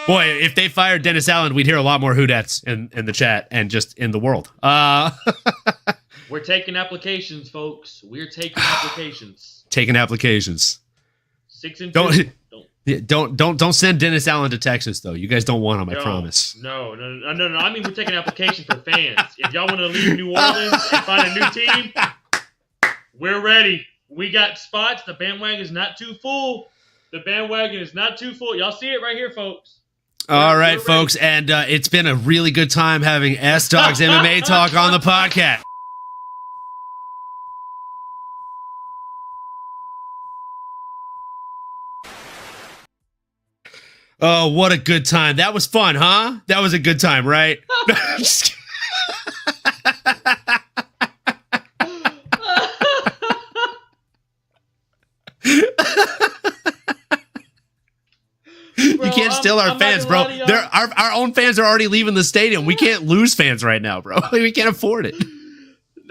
if they fired Dennis Allen, we'd hear a lot more who dats in the chat and just in the world.
We're taking applications, folks. We're taking applications.
Taking applications.
6 and 2.
Don't send Dennis Allen to Texas, though. You guys don't want him, I promise.
No. I mean, we're taking applications for fans. If y'all want to leave New Orleans and find a new team, we're ready. We got spots. The bandwagon is not too full. Y'all see it right here, folks.
All right, folks. And it's been a really good time having S-Dogs MMA Talk on the podcast. Oh, what a good time. That was fun, huh? That was a good time, right? Just you can't steal our fans, bro. Our own fans are already leaving the stadium. We can't lose fans right now, bro. We can't afford it.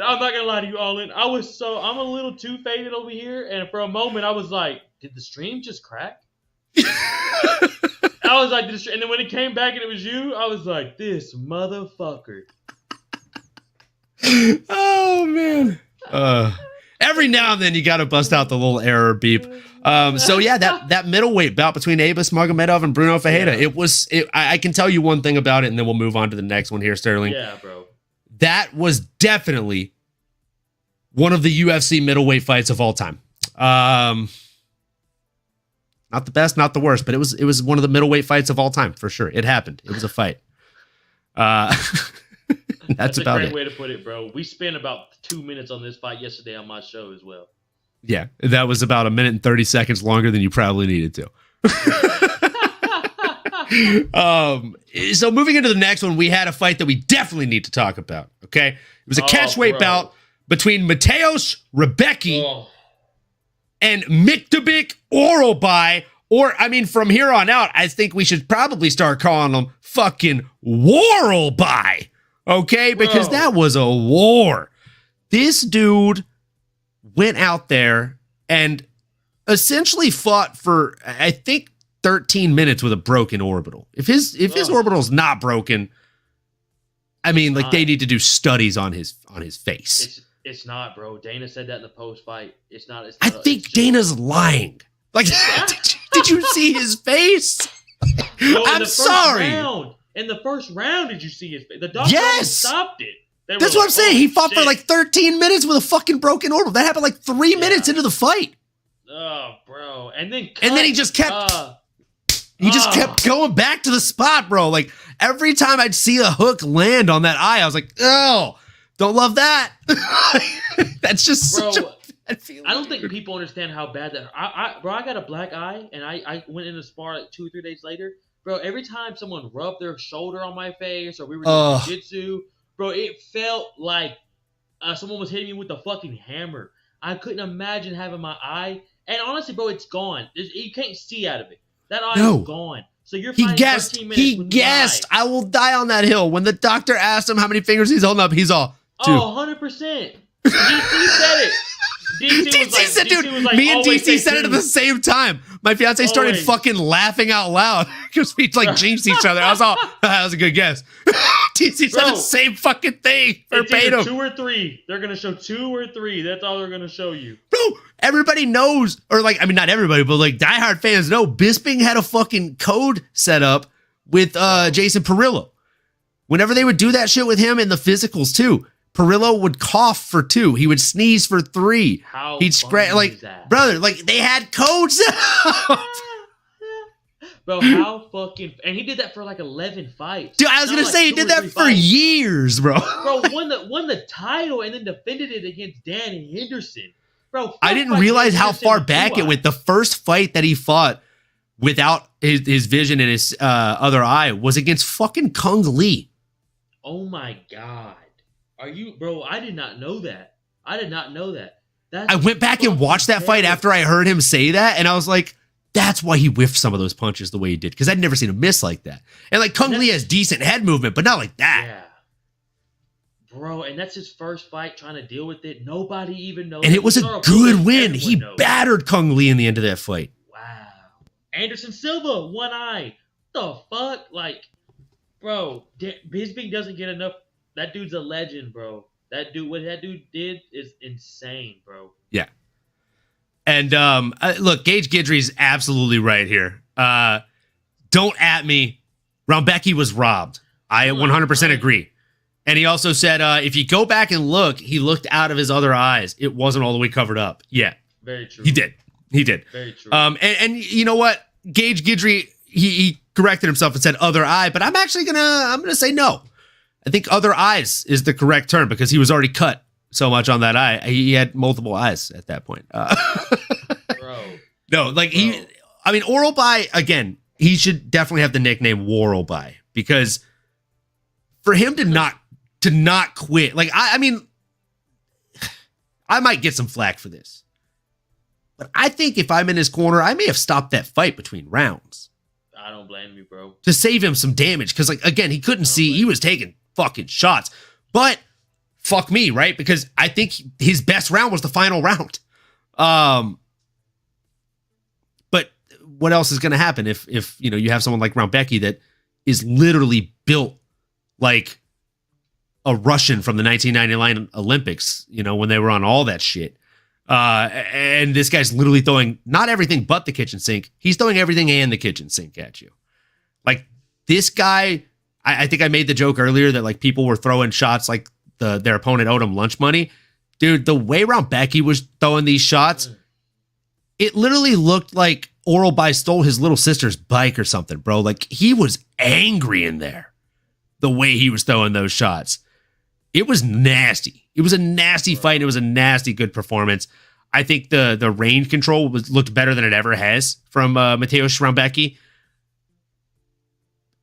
I'm not gonna lie to you, Olin. I'm a little too faded over here, and for a moment I was like, did the stream just crack? I was like, and then when it came back and it was you, I was like, this motherfucker.
Oh man. Every now and then you got to bust out the little error beep. So yeah, that middleweight bout between Abus Magomedov and Bruno Ferreira, I can tell you one thing about it, and then we'll move on to the next one here, Sterling.
Yeah, bro.
That was definitely one of the UFC middleweight fights of all time. Not the best, not the worst, but it was one of the middleweight fights of all time for sure. It happened. It was a fight. That's about
a great
it.
way to put it, bro. We spent about 2 minutes on this fight yesterday on my show as well.
Yeah, that was about 1 minute and 30 seconds longer than you probably needed to. So moving into the next one, we had a fight that we definitely need to talk about. Okay, it was a catchweight bout between Mateusz Rebecki and Miktabik Orolbai, or I mean, from here on out, I think we should probably start calling them fucking Warolbai. Okay, because that was a war. This dude went out there and essentially fought for, I think, 13 minutes with a broken orbital. If his orbital's not broken, I mean, like they need to do studies on his face.
It's not, bro. Dana said that in the post fight. It's not.
I think Dana's lying. Like, did you see his face?
Bro,
I'm sorry.
In the first round, did you see his face? The doctor stopped it.
That's what I'm saying. He fought for like 13 minutes with a fucking broken orbital. That happened like 3 minutes into the fight.
Oh, bro. And then
he just kept kept going back to the spot, bro. Like every time I'd see a hook land on that eye, I was like, oh, don't love that. That's just such a bad feeling.
I don't think people understand how bad that. I got a black eye, and I went in the spar like 2 or 3 days later, bro. Every time someone rubbed their shoulder on my face, or we were doing jiu-jitsu, bro, it felt like someone was hitting me with a fucking hammer. I couldn't imagine having my eye, and honestly, bro, it's gone. You can't see out of it. That eye is gone. So you're fighting 13 minutes.
He guessed. I will die on that hill. When the doctor asked him how many fingers he's holding up, he's all 2.
100%. DC said it.
DC said, dude, me and DC said it at the same time. My fiance started fucking laughing out loud because we like jinxed each other. I was all, that was a good guess. DC said the same fucking thing verbatim.
2 or 3. They're going to show 2 or 3. That's all they're going to show you.
Bro, everybody knows, or like, I mean, not everybody, but like diehard fans know Bisping had a fucking code set up with Jason Perillo. Whenever they would do that shit with him in the physicals too, Perillo would cough for 2. He would sneeze for 3. He'd scratch, like, brother, like they had codes.
Bro, how fucking, and he did that for like 11 fights.
Dude, I was gonna say he did that for years, bro.
Bro, won the title and then defended it against Dan Henderson. Bro,
I didn't realize how far back it went. The first fight that he fought without his vision in his other eye was against fucking Kung Lee.
Oh my god. Are you, bro? I did not know that. I
went back and watched that fight after I heard him say that, and I was like, that's why he whiffed some of those punches the way he did, because I'd never seen him miss like that. And like Kung Lee has decent head movement, but not like that.
Yeah. Bro, and that's his first fight trying to deal with it. Nobody even knows.
And it was a good win. He battered Kung Lee in the end of that fight.
Wow. Anderson Silva, 1 eye. What the fuck? Like, bro, Bisping doesn't get enough. That dude's a legend, bro. What that dude did is insane, bro.
Yeah. And look, Gage Guidry's absolutely right here. Don't at me. Rebecki was robbed. I 100% agree. And he also said, if you go back and look, he looked out of his other eyes. It wasn't all the way covered up. Yeah.
Very true.
He did.
Very true.
And you know what? Gage Guidry, he corrected himself and said other eye, but I'm actually gonna say no. I think other eyes is the correct term because he was already cut so much on that eye. He had multiple eyes at that point.
Bro.
No, like Orolbai, again, he should definitely have the nickname Warolbai because for him to not quit, like, I mean, I might get some flack for this, but I think if I'm in his corner, I may have stopped that fight between rounds.
I don't blame you, bro.
To save him some damage. Because, like, again, he couldn't see. He was taking fucking shots. But fuck me, right? Because I think his best round was the final round. But what else is going to happen if you have someone like Rebecki that is literally built like a Russian from the 1999 Olympics, when they were on all that shit. And this guy's literally throwing not everything but the kitchen sink. He's throwing everything and the kitchen sink at you. Like this guy, I think I made the joke earlier that like people were throwing shots like their opponent owed him lunch money. Dude, the way around Becky was throwing these shots, it literally looked like Oral By stole his little sister's bike or something, bro. Like he was angry in there. The way he was throwing those shots. It was nasty. It was a nasty fight. And it was a nasty good performance. I think the range control looked better than it ever has from Mateusz Rambecki.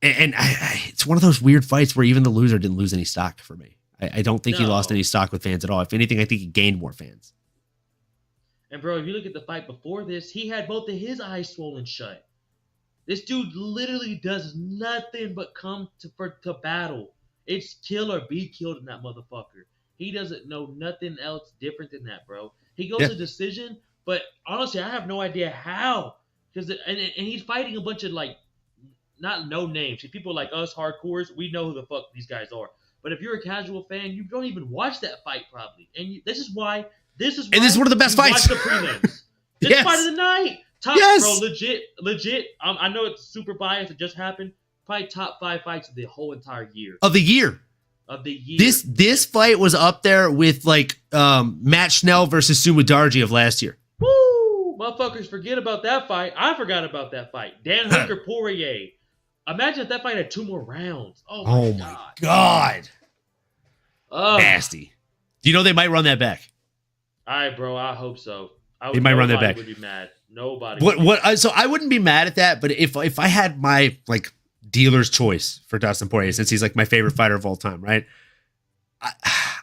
And it's one of those weird fights where even the loser didn't lose any stock for me. I don't think he lost any stock with fans at all. If anything, I think he gained more fans.
And bro, if you look at the fight before this, he had both of his eyes swollen shut. This dude literally does nothing but come to battle. It's kill or be killed in that motherfucker. He doesn't know nothing else different than that, bro. He goes to decision, but honestly, I have no idea how. And he's fighting a bunch of like, not no names. People like us hardcores, we know who the fuck these guys are. But if you're a casual fan, you don't even watch that fight probably. And this is why. This is one of the best fights. Watch the prelims. This fight of the night. Top, bro, legit. I know it's super biased. It just happened. Probably top 5 fights of the whole entire year.
Of the year. This fight was up there with like Matt Schnell versus Sumudarji of last year.
Woo! Motherfuckers forget about that fight. I forgot about that fight. Dan Hooker Poirier. Imagine if that fight had 2 more rounds. Oh my god.
Nasty. Do you know they might run that back?
All right, bro. I hope so.
They might run that back.
Would be mad. Nobody.
So I wouldn't be mad at that, but if I had my like dealer's choice for Dustin Poirier, since he's like my favorite fighter of all time, right?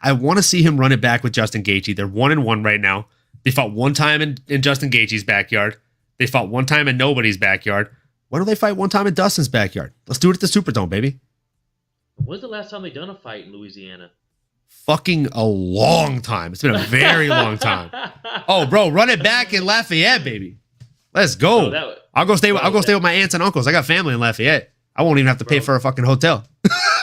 I want to see him run it back with Justin Gaethje. They're 1-1 right now. They fought one time in Justin Gaethje's backyard. They fought one time in nobody's backyard. Why don't they fight one time in Dustin's backyard? Let's do it at the Superdome, baby.
When's the last time they done a fight in Louisiana?
Fucking a long time. It's been a very long time. Oh, bro, run it back in Lafayette, baby. Let's go. Bro, I'll go stay with my aunts and uncles. I got family in Lafayette. I won't even have to pay for a fucking hotel.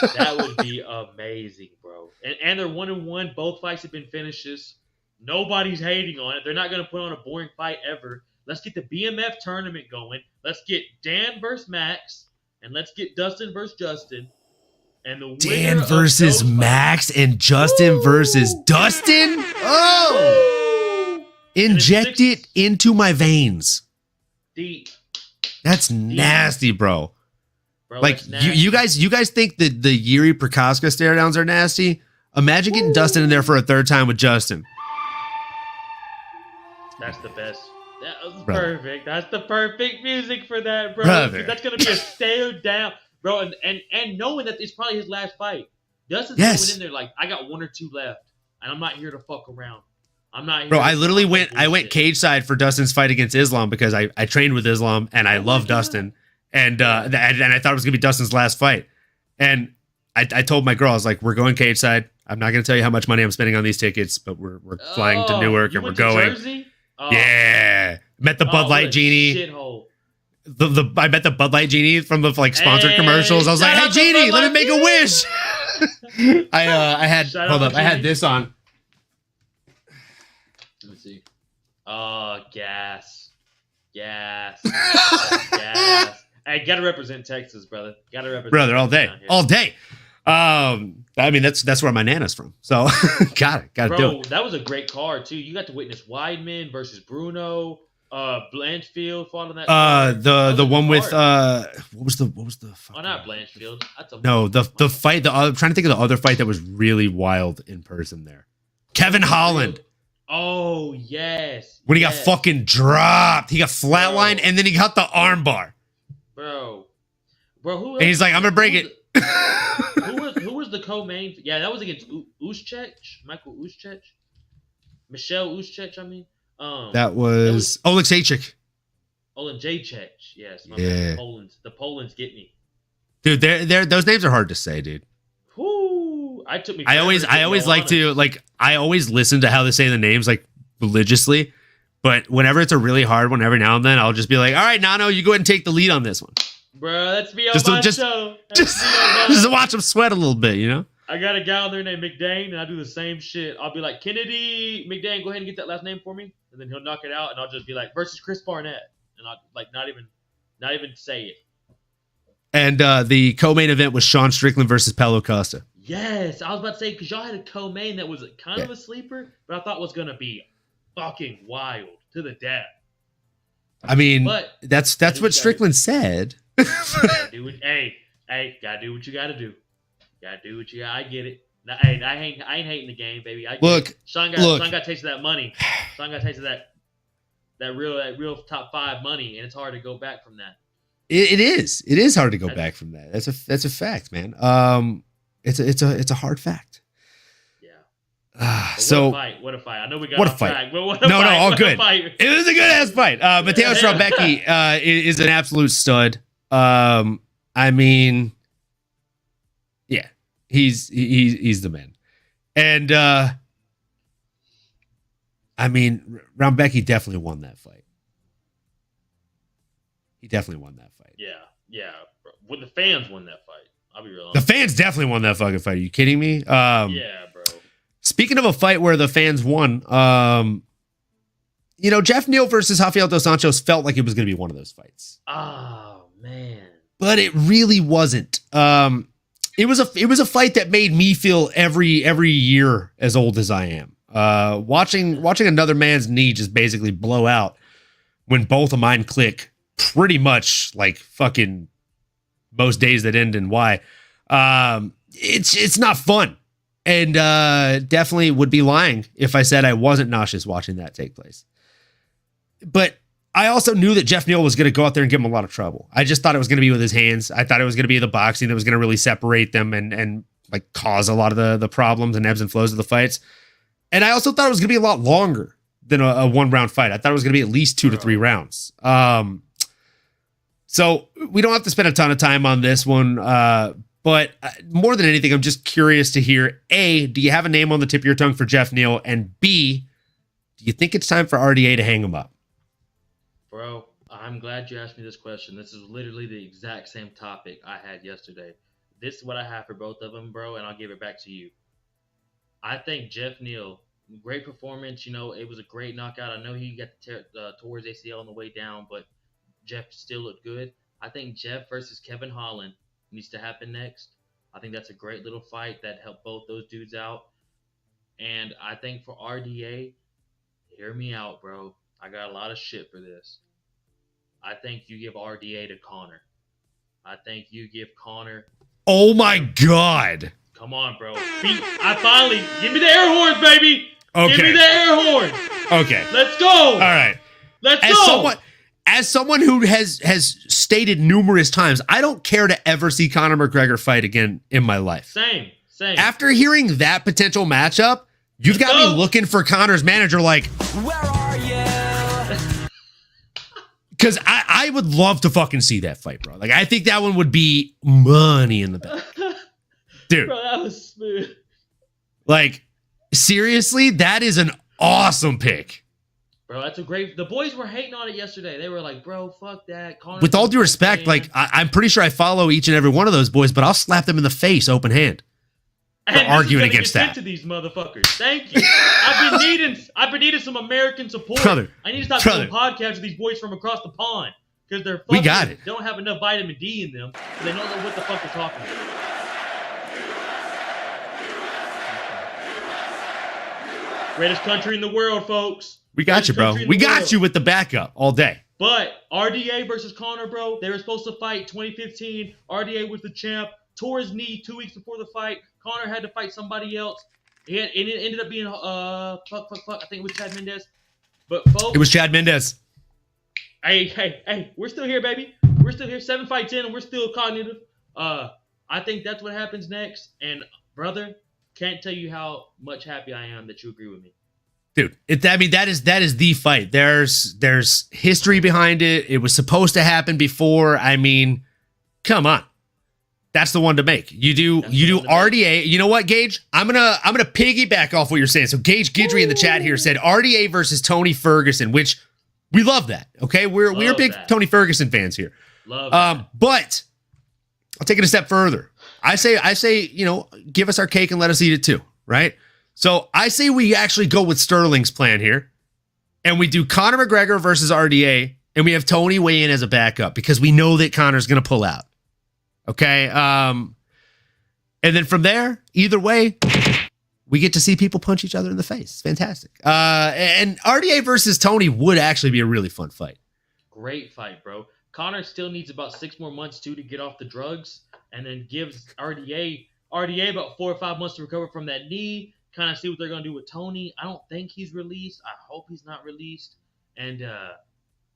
That would be amazing, bro. And they're 1-1. Both fights have been finishes. Nobody's hating on it. They're not going to put on a boring fight ever. Let's get the BMF tournament going. Let's get Dan versus Max. And let's get Dustin versus Justin. And the
Dan versus Max and Justin versus Dustin? Oh! Inject it into my veins.
Deep.
That's nasty, bro. Like you guys think that the Yuri Prokaska stare downs are nasty? Imagine getting Dustin in there for a third time with Justin.
That's the best. That was perfect. That's the perfect music for that, bro. That's gonna be a stare down, bro. And knowing that it's probably his last fight, Dustin's going in there like, I got 1 or 2 left, and I'm not here to fuck around. I'm not here.
Bro, I literally went cage side for Dustin's fight against Islam because I trained with Islam and I love Dustin. And I thought it was gonna be Dustin's last fight. And I told my girl, I was like, we're going cage side. I'm not gonna tell you how much money I'm spending on these tickets, but we're flying to Newark and we're going.
Jersey? Oh.
Yeah. Met the Bud Light genie.
Shithole.
I met the Bud Light genie from the like sponsored commercials. I was like, hey genie, let me make a wish. I had this on.
Let me see. Oh, gas. Hey, gotta represent Texas, brother. Gotta represent,
brother, all day. I mean, that's where my nana's from. So gotta do it.
That was a great card too. You got to witness Weidman versus Bruno. Blanchfield fought on that.
The one with what was the
oh, not Blanchfield.
The fight. I'm trying to think of the other fight that was really wild in person there. Kevin Holland.
Oh yes.
When he got fucking dropped, he got flatlined and then he got the armbar.
Bro, who else?
And he's like, I'm gonna break it.
Who was the co-main? Yeah, that was against Michael Uschech. Michelle Uschech, I mean.
That was Oleksiejczyk.
Oleksiejczyk, yes.
Yeah.
The Poland's get me.
Dude, those names are hard to say, dude.
Whoo!
I always listen to how they say the names like religiously, but whenever it's a really hard one, every now and then I'll just be like, all right, Nano, you go ahead and take the lead on this one.
Bro, let's be on my show.
Just watch him sweat a little bit, you know?
I got a guy on there named McDane, and I do the same shit. I'll be like, Kennedy McDane, go ahead and get that last name for me, and then he'll knock it out, and I'll just be like, versus Chris Barnett, and I'll like not even say it.
And the co-main event was Sean Strickland versus Paulo Costa.
Yes, I was about to say, because y'all had a co-main that was kind of a sleeper, but I thought was gonna be fucking wild to the death.
I mean,
but
that's what Strickland said.
Gotta do what you gotta do. Gotta do what you got. I get it. Now, hey, I ain't hating the game, baby.
Look,
Sean got a taste of that money. Sean got a taste of that real top 5 money, and it's hard to go back from that.
It is hard to go back from that. That's a fact, man. It's a hard fact.
Yeah.
So
what a fight! I know we got
what a
off
fight.
track, but what
no,
a fight,
all
what
good.
A fight.
It was a good ass fight. Mateo Strelbecki is an absolute stud. I mean, yeah, he's the man. And I mean, Rambecki definitely won that fight. He definitely won that fight.
Yeah. When the fans won that fight, I'll be real.
The fans definitely won that fucking fight. Are you kidding me?
Yeah, bro.
Speaking of a fight where the fans won, Jeff Neal versus Rafael dos Anjos felt like it was going to be one of those fights.
Oh man.
But it really wasn't. It was a fight that made me feel every year as old as I am. Watching another man's knee just basically blow out when both of mine click pretty much like fucking most days that end in Y. It's not fun. And definitely would be lying if I said I wasn't nauseous watching that take place. But I also knew that Jeff Neal was going to go out there and give him a lot of trouble. I just thought it was going to be with his hands. I thought it was going to be the boxing that was going to really separate them and like cause a lot of the problems and ebbs and flows of the fights. And I also thought it was going to be a lot longer than a 1-round fight. I thought it was going to be at least 2 to 3 rounds. So we don't have to spend a ton of time on this one. But more than anything, I'm just curious to hear, A, do you have a name on the tip of your tongue for Jeff Neal? And B, do you think it's time for RDA to hang him up?
Bro, I'm glad you asked me this question. This is literally the exact same topic I had yesterday. This is what I have for both of them, bro, and I'll give it back to you. I think Jeff Neal, great performance. It was a great knockout. I know he got tore his ACL on the way down, but Jeff still looked good. I think Jeff versus Kevin Holland needs to happen next. I think that's a great little fight that helped both those dudes out. And I think for RDA, hear me out, bro. I got a lot of shit for this. I think you give RDA to Connor. I think you give Connor.
Oh my God.
Come on, bro. Give me the air horns, baby.
Okay.
Give me the air horns.
Okay.
Let's go.
All right.
Let's go.
As someone who has stated numerous times, I don't care to ever see Conor McGregor fight again in my life.
Same.
After hearing that potential matchup, you've got me looking for Conor's manager like, where are you? Because I would love to fucking see that fight, bro. Like, I think that one would be money in the bank. Dude.
Bro, that was smooth.
Like, seriously, that is an awesome pick.
Bro, that's a great... The boys were hating on it yesterday. They were like, bro, fuck that. Connor's
with all due respect, like, I'm pretty sure I follow each and every one of those boys, but I'll slap them in the face open hand for arguing against that.
To these motherfuckers. Thank you. I've been needing some American support.
Brother,
I need to stop doing podcasts with these boys from across the pond because they're fucking,
we got it.
Don't have enough vitamin D in them, so they don't know what the fuck they're talking about. Greatest country in the world, folks.
We got you, bro. We got you with the backup all day.
But RDA versus Conor, bro, they were supposed to fight 2015. RDA was the champ. Tore his knee 2 weeks before the fight. Conor had to fight somebody else. It ended up being I think it was Chad Mendez. But folks,
it was Chad Mendez.
Hey, we're still here, baby. We're still here. 7 fights in, and we're still cognitive. I think that's what happens next. And brother, can't tell you how much happy I am that you agree with me.
Dude, that is the fight. There's history behind it. It was supposed to happen before. I mean, come on. That's the one to make. You do RDA. You know what, Gage? I'm gonna piggyback off what you're saying. So Gage Guidry in the chat here said RDA versus Tony Ferguson, which we love that. Okay, we're big
that.
Tony Ferguson fans here.
Love that.
But I'll take it a step further. I say, give us our cake and let us eat it too, right? So I say we actually go with Sterling's plan here, and we do Conor McGregor versus RDA, and we have Tony weigh in as a backup because we know that Conor's going to pull out. Okay? And then from there, either way, we get to see people punch each other in the face. It's fantastic. And RDA versus Tony would actually be a really fun fight.
Great fight, bro. Conor still needs about 6 more months, too, to get off the drugs, and then gives RDA about 4 or 5 months to recover from that knee, kind of see what they're going to do with Tony. I don't think he's released. I hope he's not released. And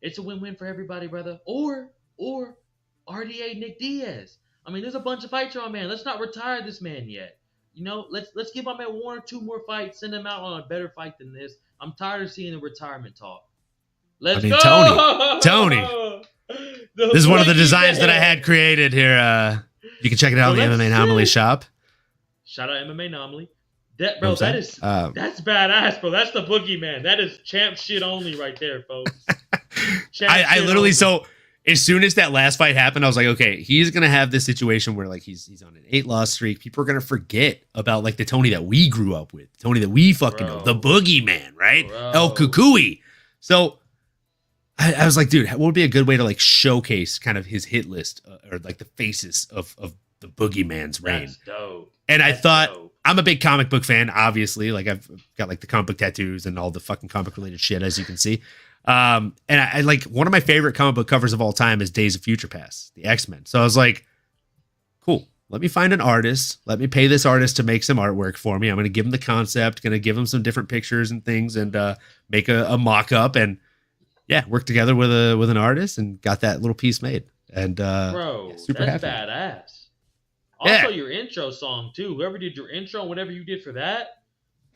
it's a win-win for everybody, brother. Or RDA Nick Diaz. I mean, there's a bunch of fights on, man. Let's not retire this man yet. Let's give my man 1 or 2 more fights, send him out on a better fight than this. I'm tired of seeing the retirement talk. Let's go!
Tony. This is one of the designs that I had created here. You can check it out on the MMAnomaly shop.
Shout out MMAnomaly. That's badass, bro. That's the boogeyman. That is champ shit only right there, folks.
I literally, so as soon as that last fight happened, I was like, okay, he's going to have this situation where like he's on an 8-loss streak. People are going to forget about like the Tony that we grew up with, Tony that we fucking know, the boogeyman, right?
Bro.
El Kukui. So I was like, dude, what would be a good way to like showcase kind of his hit list or like the faces of the boogeyman's reign?
That's dope.
And I thought, I'm a big comic book fan, obviously. Like I've got like the comic book tattoos and all the fucking comic related shit, as you can see. And I like one of my favorite comic book covers of all time is Days of Future Past, the X-Men. So I was like, cool, let me find an artist. Let me pay this artist to make some artwork for me. I'm going to give him the concept, going to give him some different pictures and things and make a mock-up and work together with an artist and got that little piece made. And
bro,
super
that's
happy.
badass. Also, your intro song too. Whoever did your intro and whatever you did for that,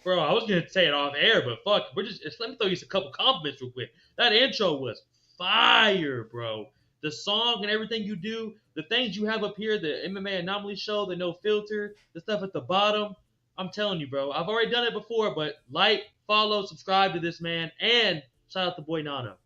bro. I was gonna say it off air, but fuck, let me throw you a couple compliments real quick. That intro was fire, bro. The song and everything you do, the things you have up here, the MMAnomaly Show, the no filter, the stuff at the bottom. I'm telling you, bro. I've already done it before, but like, follow, subscribe to this man, and shout out the boy Nano.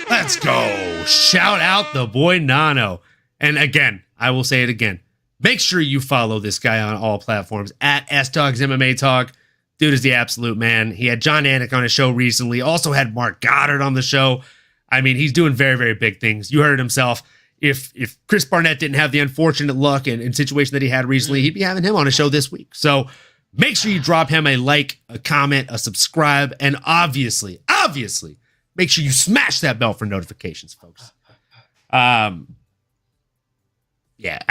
Let's go. Shout out the boy Nano. And again, I will say it again. Make sure you follow this guy on all platforms at S-Dogs MMA Talk. Dude is the absolute man. He had John Anik on his show recently. Also had Mark Goddard on the show. I mean, he's doing very, very big things. You heard it himself. If Chris Barnett didn't have the unfortunate luck and situation that he had recently, he'd be having him on a show this week. So make sure you drop him a like, a comment, a subscribe, and obviously, make sure you smash that bell for notifications, folks. I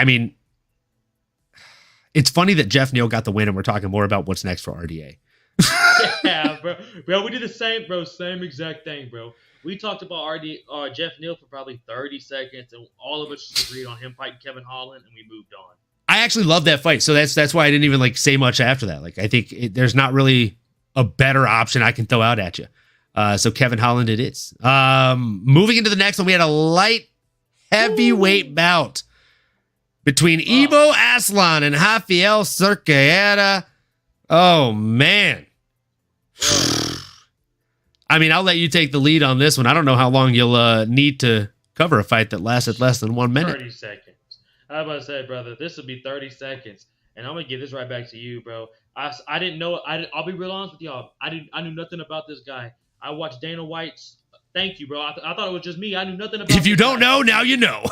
mean, it's funny that Jeff Neal got the win, and we're talking more about what's next for RDA.
Yeah, bro, we did the same exact thing, bro. We talked about Jeff Neal for probably 30 seconds, and all of us just agreed on him fighting Kevin Holland, and we moved on.
I actually love that fight, so that's why I didn't even like say much after that. Like, I think there's not really a better option I can throw out at you. So Kevin Holland it is. Moving into the next one, we had a light heavyweight bout between Ibo Aslan and Rafael Cerqueira. Oh, man. I mean, I'll let you take the lead on this one. I don't know how long you'll need to cover a fight that lasted less than 1 minute.
30 seconds. I was about to say, brother, this will be 30 seconds. And I'm going to give this right back to you, bro. I didn't know. I'll be real honest with y'all. I knew nothing about this guy. I watched Dana White's. Thank you, bro. I thought it was just me. I knew nothing about.
If you don't know, now you know.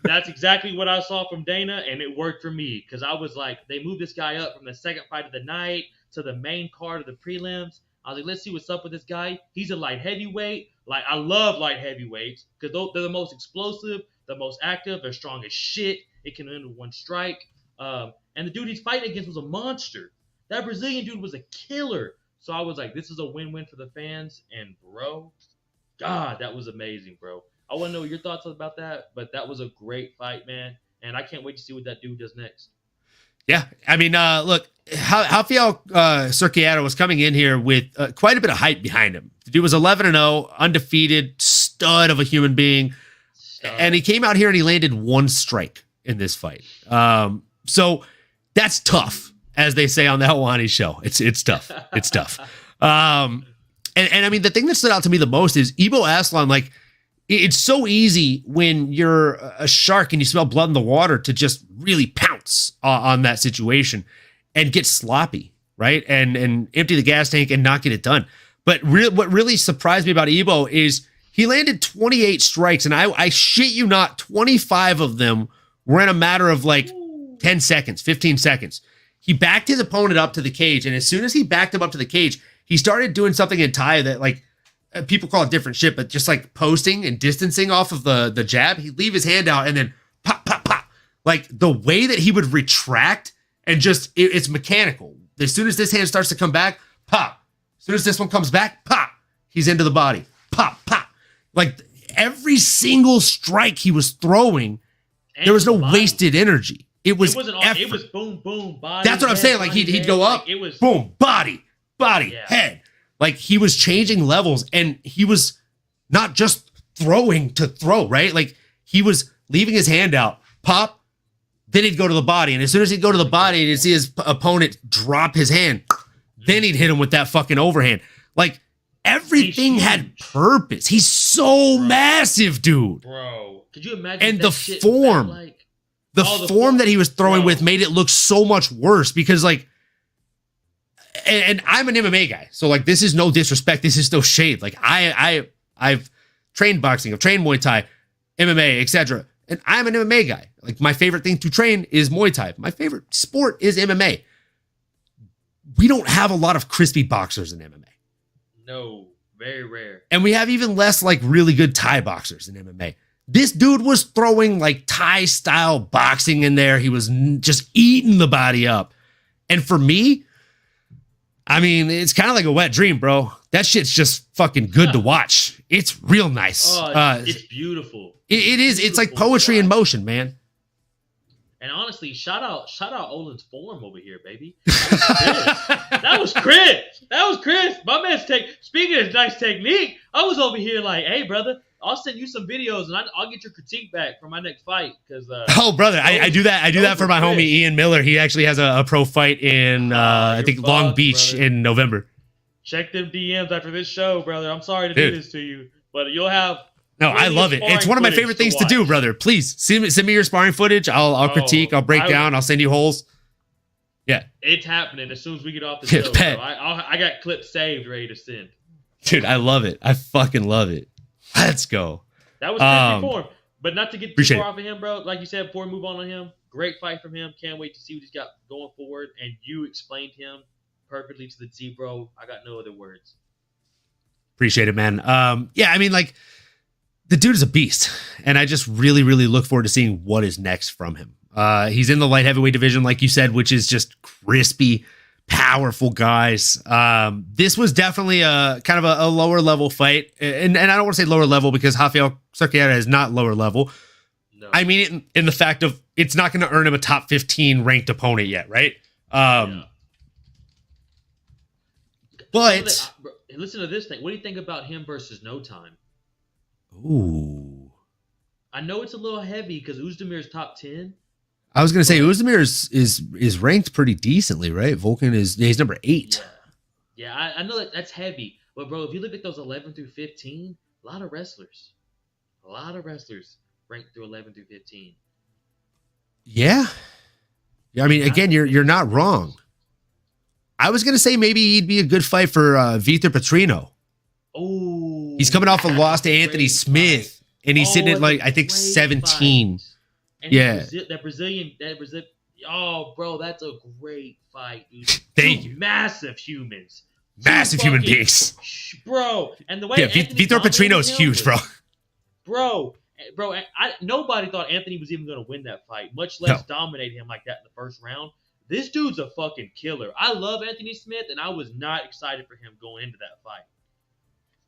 That's exactly what I saw from Dana, and it worked for me because I was like, they moved this guy up from the second fight of the night to the main card of the prelims. I was like, let's see what's up with this guy. He's a light heavyweight. Like, I love light heavyweights because they're the most explosive, the most active, they're strong as shit. It can end with one strike. And the dude he's fighting against was a monster. That Brazilian dude was a killer. So I was like, this is a win-win for the fans. And, bro, God, that was amazing, bro. I want to know your thoughts about that, but that was a great fight, man. And I can't wait to see what that dude does next.
Yeah, I mean, look, Rafael Cerqueira was coming in here with quite a bit of hype behind him. The dude was 11-0, undefeated, stud of a human being. And he came out here and he landed 1 strike in this fight. So that's tough, as they say on the Helwani show. It's tough. It's tough. And I mean, the thing that stood out to me the most is Ibo Aslan, like, it's so easy when you're a shark and you smell blood in the water to just really pounce on that situation and get sloppy, right? And empty the gas tank and not get it done. But what really surprised me about Ebo is he landed 28 strikes, and I shit you not, 25 of them were in a matter of like 10 seconds, 15 seconds. He backed his opponent up to the cage, and as soon as he backed him up to the cage, he started doing something in Thai that like people call it different shit, but just like posting and distancing off of the jab. He'd leave his hand out and then pop, pop, pop. Like the way that he would retract and just, it's mechanical. As soon as this hand starts to come back, pop. As soon as this one comes back, pop. He's into the body. Pop, pop. Like every single strike he was throwing, and there was no wasted energy. It was effort.
It was boom, boom, body.
That's what I'm saying. Like he'd go up, it was boom, body, head. Like he was changing levels, and he was not just throwing to throw, right? Like he was leaving his hand out, pop, then he'd go to the body. And as soon as he'd go to the body and he'd see his opponent drop his hand, then he'd hit him with that fucking overhand. Like everything had purpose. He's so massive, dude.
Bro, could you imagine?
And the form, the form that he was throwing with made it look so much worse because like, and I'm an MMA guy, so like this is no disrespect, this is no shade. Like I've trained boxing, I've trained Muay Thai, MMA, etc. And I'm an MMA guy. Like my favorite thing to train is Muay Thai. My favorite sport is MMA. We don't have a lot of crispy boxers in MMA.
No, very rare.
And we have even less like really good Thai boxers in MMA. This dude was throwing like Thai style boxing in there. He was just eating the body up. And for me, I mean, it's kind of like a wet dream, bro. That shit's just fucking good to watch. It's real nice.
Oh, it's beautiful.
It is. It's like poetry in motion, man.
And honestly, shout out Olin's form over here, baby. That was crisp. That was crisp. My man's speaking of nice technique, I was over here like, hey, brother, I'll send you some videos and I'll get your critique back for my next fight. Because oh,
brother, I do that. I do that for my homie Ian Miller. He actually has a pro fight in I think Long Beach in November.
Check them DMs after this show, brother. I'm sorry to do this to you, but you'll have.
No, I love it. It's one of my favorite things to do, brother. Please send me your sparring footage. I'll critique. I'll break down. I'll send you holes. Yeah,
it's happening as soon as we get off the show. Bro. I got clips saved, ready to send.
Dude, I love it. I fucking love it. Let's go.
That was good form, but not to get too far off of him, bro. Like you said before, we move on him. Great fight from him. Can't wait to see what he's got going forward. And you explained him perfectly to the T, bro. I got no other words.
Appreciate it, man. Yeah, I mean, like, the dude is a beast, and I just really, really look forward to seeing what is next from him. He's in the light heavyweight division, like you said, which is just crispy, powerful guys. This was definitely a kind of a lower level fight, and I don't want to say lower level because Rafael Cerqueira is not lower level. No. I mean it in the fact of it's not going to earn him a top 15 ranked opponent yet, right? But
listen to this thing. What do you think about him versus No Time?
Ooh,
I know it's a little heavy because Uzdemir's top 10.
I was gonna say Uzdemir is ranked pretty decently, right? Volkan he's number 8.
Yeah, I know that's heavy, but bro, if you look at those 11 through 15, a lot of wrestlers ranked through 11 through 15.
Yeah. I mean, again, you're not wrong. I was gonna say maybe he'd be a good fight for Vitor Petrino.
Oh,
he's coming off a loss to Anthony Smith, and he's sitting at like I think 17.
And that Brazilian. Oh, bro, that's a great fight, dude.
Thank you.
Massive humans.
Massive human beings.
Bro, and the way
Vitor Petrino is huge, bro.
Bro, nobody thought Anthony was even going to win that fight, much less dominate him like that in the first round. This dude's a fucking killer. I love Anthony Smith, and I was not excited for him going into that fight.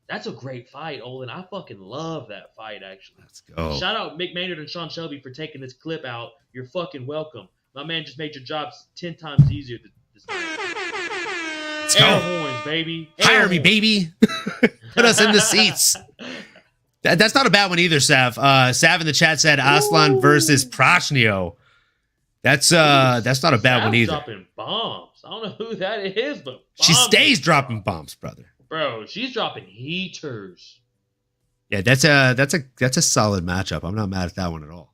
That's a great fight, Olin. I fucking love that fight, actually.
Let's go.
Shout out Mick Maynard and Sean Shelby for taking this clip out. You're fucking welcome. My man just made your jobs 10 times easier this time.
Let's
Air
go.
horns, baby.
Hire me, baby. Put us in the seats. That's not a bad one either, Sav. Sav in the chat said Aslan versus Prachnio. That's not a bad one either.
Dropping bombs. I don't know who that is, but
she stays dropping bombs, brother.
Bro, she's dropping heaters.
Yeah, that's a solid matchup. I'm not mad at that one at all.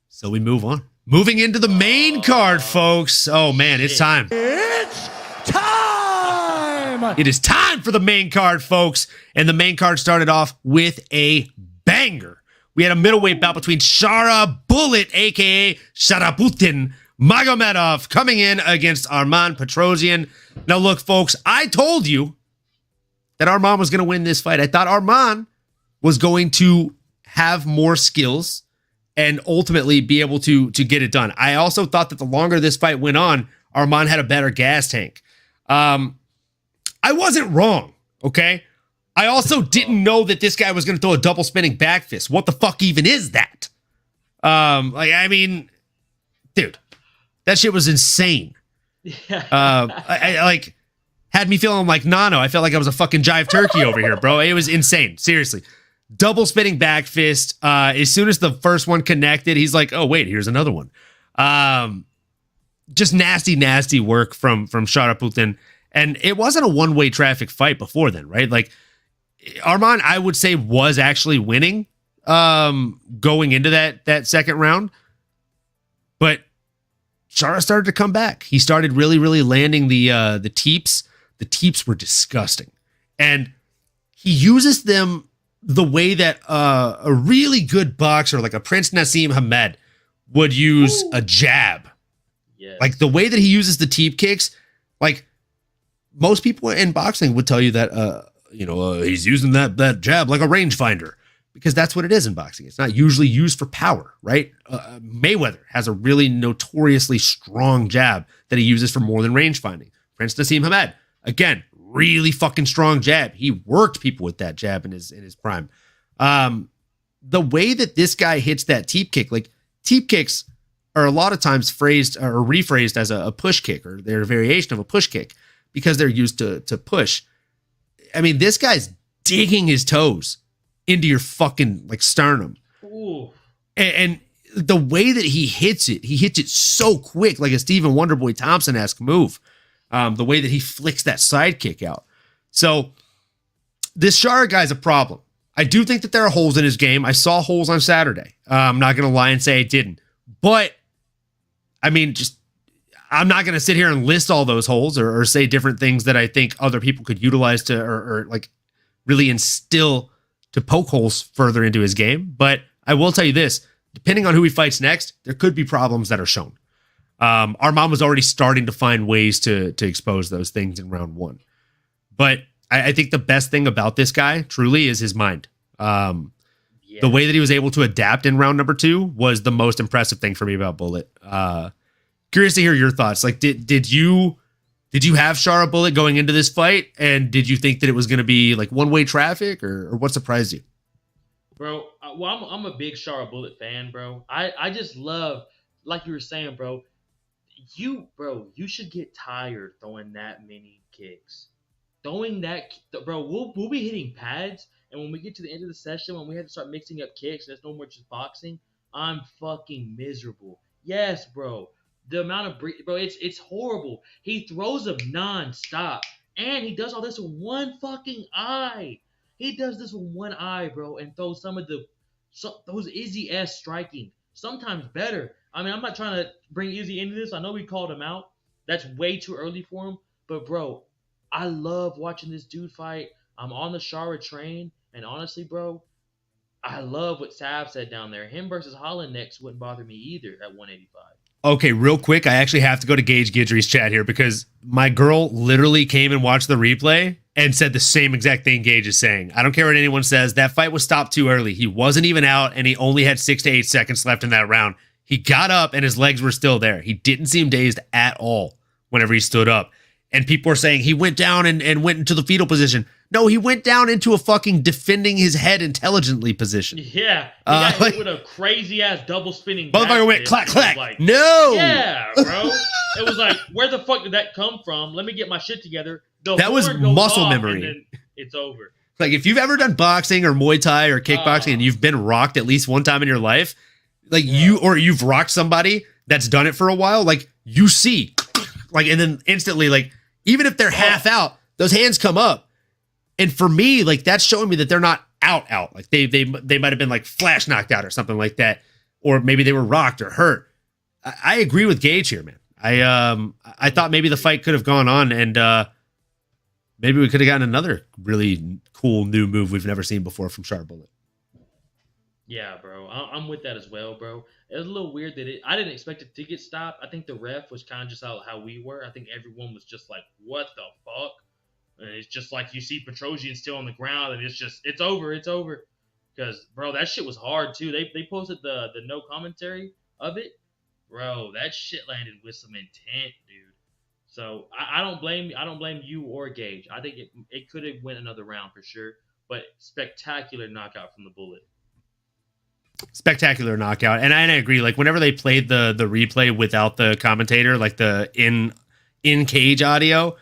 So we move on. Moving into the main card, folks. Oh man, it's time.
It's time!
It is time for the main card, folks. And the main card started off with a banger. We had a middleweight bout between Shara Bullet, aka Sharaputin Magomedov, coming in against Arman Petrosian. Now look, folks, I told you that Arman was going to win this fight. I thought Arman was going to have more skills and ultimately be able to get it done. I also thought that the longer this fight went on, Arman had a better gas tank. I wasn't wrong, okay? I also didn't know that this guy was going to throw a double spinning back fist. What the fuck even is that? I mean, dude, that shit was insane.
Yeah.
I had me feeling like Nano. I felt like I was a fucking jive turkey over here, bro. It was insane. Seriously. Double spinning back fist. As soon as the first one connected, he's like, oh, wait, here's another one. Just nasty work from Sharaputin. And it wasn't a one-way traffic fight before then, right? Like, Arman, I would say, was actually winning going into that second round. But Shara started to come back. He started really landing the teeps. The teeps were disgusting. And he uses them the way that a really good boxer like a Prince Nassim Hamed would use a jab.
Yes.
Like the way that he uses the teep kicks, like most people in boxing would tell you that he's using that jab like a rangefinder, because that's what it is in boxing. It's not usually used for power, right? Mayweather has a really notoriously strong jab that he uses for more than range finding. Prince Nassim Hamed, again, really fucking strong jab. He worked people with that jab in his prime. The way that this guy hits that teep kick, like teep kicks are a lot of times phrased or rephrased as a push kick, or they're a variation of a push kick because they're used to push. I mean, this guy's digging his toes into your fucking like sternum.
Ooh.
And the way that he hits it so quick, like a Stephen Wonderboy Thompson-esque move. The way that he flicks that side kick out. So this Shara guy's a problem. I do think that there are holes in his game. I saw holes on Saturday. I'm not going to lie and say I didn't. But, I mean, I'm not going to sit here and list all those holes or say different things that I think other people could utilize to or like really instill to poke holes further into his game. But I will tell you this, depending on who he fights next, there could be problems that are shown. Arman was already starting to find ways to expose those things in round one. But I think the best thing about this guy truly is his mind. The way that he was able to adapt in round number 2 was the most impressive thing for me about Bullet. Curious to hear your thoughts. Like, did you have Shara Bullet going into this fight? And did you think that it was going to be like one-way traffic, or what surprised you?
Bro, well, I'm a big Shara Bullet fan, bro. I just love, like you were saying, bro, you should get tired throwing that many kicks. Throwing that, bro, we'll be hitting pads, and when we get to the end of the session, when we have to start mixing up kicks, there's no more just boxing, I'm fucking miserable. Yes, bro. The amount of bro, it's horrible. He throws them non-stop, and he does all this with one fucking eye. He does this with one eye, bro, and throws those Izzy-esque striking. Sometimes better. I mean, I'm not trying to bring Izzy into this. I know we called him out. That's way too early for him. But, bro, I love watching this dude fight. I'm on the Shara train. And honestly, bro, I love what Sav said down there. Him versus Holland next wouldn't bother me either at 185.
Okay, real quick, I actually have to go to Gage Guidry's chat here because my girl literally came and watched the replay and said the same exact thing Gage is saying. I don't care what anyone says. That fight was stopped too early. He wasn't even out, and he only had 6 to 8 seconds left in that round. He got up, and his legs were still there. He didn't seem dazed at all whenever he stood up. And people are saying he went down and went into the fetal position. No, he went down into a fucking defending his head intelligently position.
Yeah. He got hit with a crazy-ass double spinning
motherfucker went
fist.
clack, clack.
Like,
no!
Yeah, bro. It was like, where the fuck did that come from? Let me get my shit together.
That was muscle memory.
And then it's over.
Like, if you've ever done boxing or Muay Thai or kickboxing and you've been rocked at least one time in your life, like you've rocked somebody that's done it for a while, like you see, like, and then instantly, like, even if they're half out, those hands come up. And for me, like that's showing me that they're not out. Like they might have been like flash knocked out or something like that, or maybe they were rocked or hurt. I agree with Gage here, man. I thought maybe the fight could have gone on, and maybe we could have gotten another really cool new move we've never seen before from Sharp Bullet.
Yeah, bro. I'm with that as well, bro. It was a little weird that I didn't expect it to get stopped. I think the ref was kind of just how we were. I think everyone was just like, what the fuck? And it's just like you see Petrosian still on the ground, and it's over. Because, bro, that shit was hard, too. They posted the no commentary of it. Bro, that shit landed with some intent, dude. So I don't blame you or Gage. I think it could have went another round for sure. But spectacular knockout from the Bullet.
Spectacular knockout. And I agree. Like whenever they played the replay without the commentator, like the in cage audio,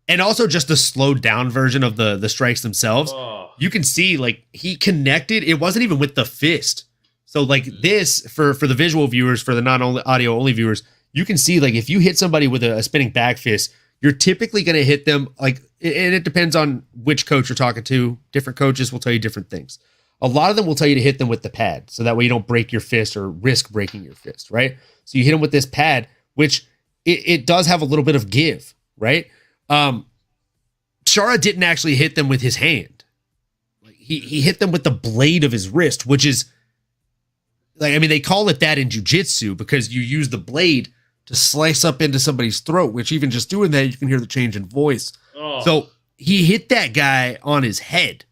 and also just the slowed down version of the strikes themselves, you can see like he connected. It wasn't even with the fist. So like this for the visual viewers, for the non-audio only viewers, you can see like if you hit somebody with a spinning back fist, you're typically going to hit them like, and it depends on which coach you're talking to. Different coaches will tell you different things. A lot of them will tell you to hit them with the pad, so that way you don't break your fist or risk breaking your fist, right? So you hit them with this pad, which it does have a little bit of give, right? Shara didn't actually hit them with his hand. Like he hit them with the blade of his wrist, which is like, I mean, they call it that in jiu-jitsu because you use the blade to slice up into somebody's throat, which even just doing that, you can hear the change in voice.
Oh.
So he hit that guy on his head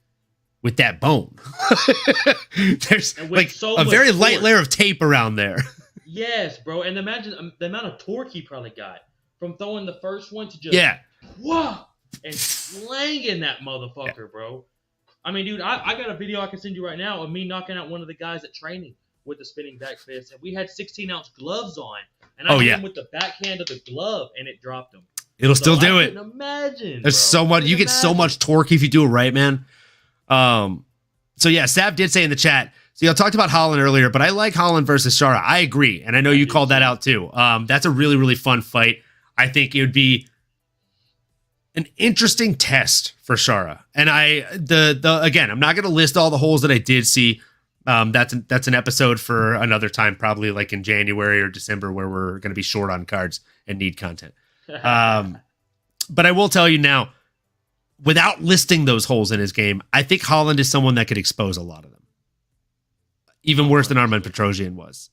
with that bone. There's like
so
a very
much
light
torque.
layer of tape around there.
Yes, bro. And imagine the amount of torque he probably got from throwing the first one to just whoa, and slanging that motherfucker, bro. I mean, dude, I got a video I can send you right now of me knocking out one of the guys at training with the spinning back fist, and we had 16-ounce gloves on, and I hit him with the backhand of the glove, and it dropped him.
It'll still do it.
Imagine.
There's so much. You get so much torque if you do it right, man. So yeah, Sav did say in the chat. So y'all talked about Holland earlier, but I like Holland versus Shara. I agree, and I know you called that out too. That's a really, really fun fight. I think it would be an interesting test for Shara. And again, I'm not going to list all the holes that I did see. That's an episode for another time, probably like in January or December, where we're going to be short on cards and need content. But I will tell you now, without listing those holes in his game, I think Holland is someone that could expose a lot of them. Even worse than Arman Petrosian was.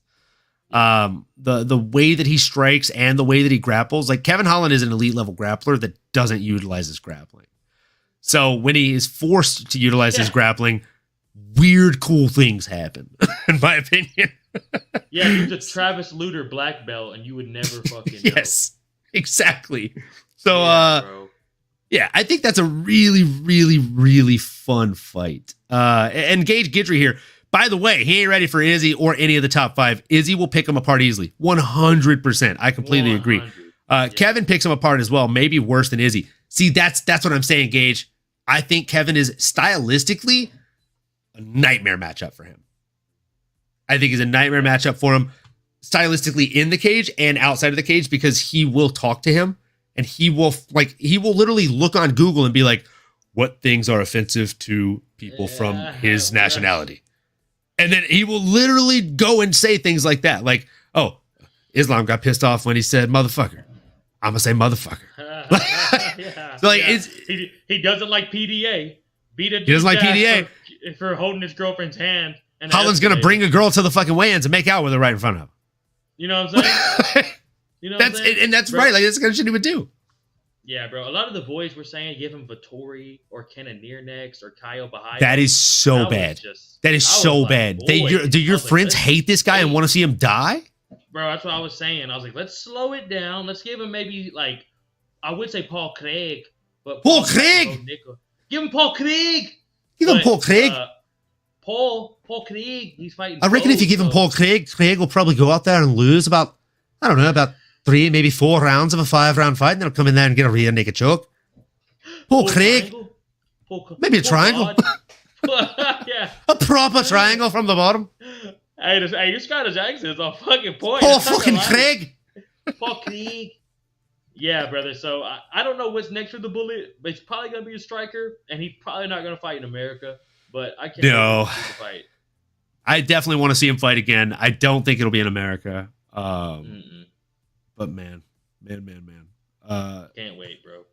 The way that he strikes and the way that he grapples, like Kevin Holland is an elite level grappler that doesn't utilize his grappling. So when he is forced to utilize his grappling, weird, cool things happen, in my opinion.
Yeah, he's a Travis Lutter black belt, and you would never fucking know.
Yes, exactly. So,
bro.
Yeah, I think that's a really, really, really fun fight. And Gage Guidry here, by the way, he ain't ready for Izzy or any of the top five. Izzy will pick him apart easily. 100%. I completely agree. Kevin picks him apart as well, maybe worse than Izzy. See, that's what I'm saying, Gage. I think Kevin is stylistically a nightmare matchup for him. I think he's a nightmare matchup for him stylistically in the cage and outside of the cage, because he will talk to him. And he will literally look on Google and be like, what things are offensive to people from his nationality? And then he will literally go and say things like that. Like, oh, Islam got pissed off when he said motherfucker. I'm going to say motherfucker. So like,
he doesn't like PDA.
He doesn't like PDA.
For holding his girlfend's hand. And
Holland's going to bring a girl to the fucking weigh-ins and make out with her right in front of him.
You know what I'm saying? You know
that's right. Like, that's the kind of shit he would do.
Yeah, bro. A lot of the boys were saying give him Vittori or Cannonier next or Kyle Bahia.
That is so bad. That is so bad. Do your friends hate this guy and want to see him die?
Bro, that's what I was saying. I was like, let's slow it down. Let's give him maybe, like, I would say Paul Craig. But
Paul Craig?
Give him Paul Craig.
Give him Paul Craig.
Paul Craig. He's fighting.
I reckon if you give him Paul Craig, Craig will probably go out there and lose about 3, maybe 4 rounds of a 5-round fight, and then he'll come in there and get a rear naked choke. Paul Craig. Maybe a triangle.
Yeah.
A proper triangle from the bottom.
Hey, this guy, his accent is on fucking point.
Paul fucking Craig.
Paul Craig. Yeah, brother. So I don't know what's next for the Bullet, but it's probably gonna be a striker, and he's probably not gonna fight in America. But I can't
No.
wait to see the fight.
I definitely want to see him fight again. I don't think it'll be in America. But man.
Can't wait, bro.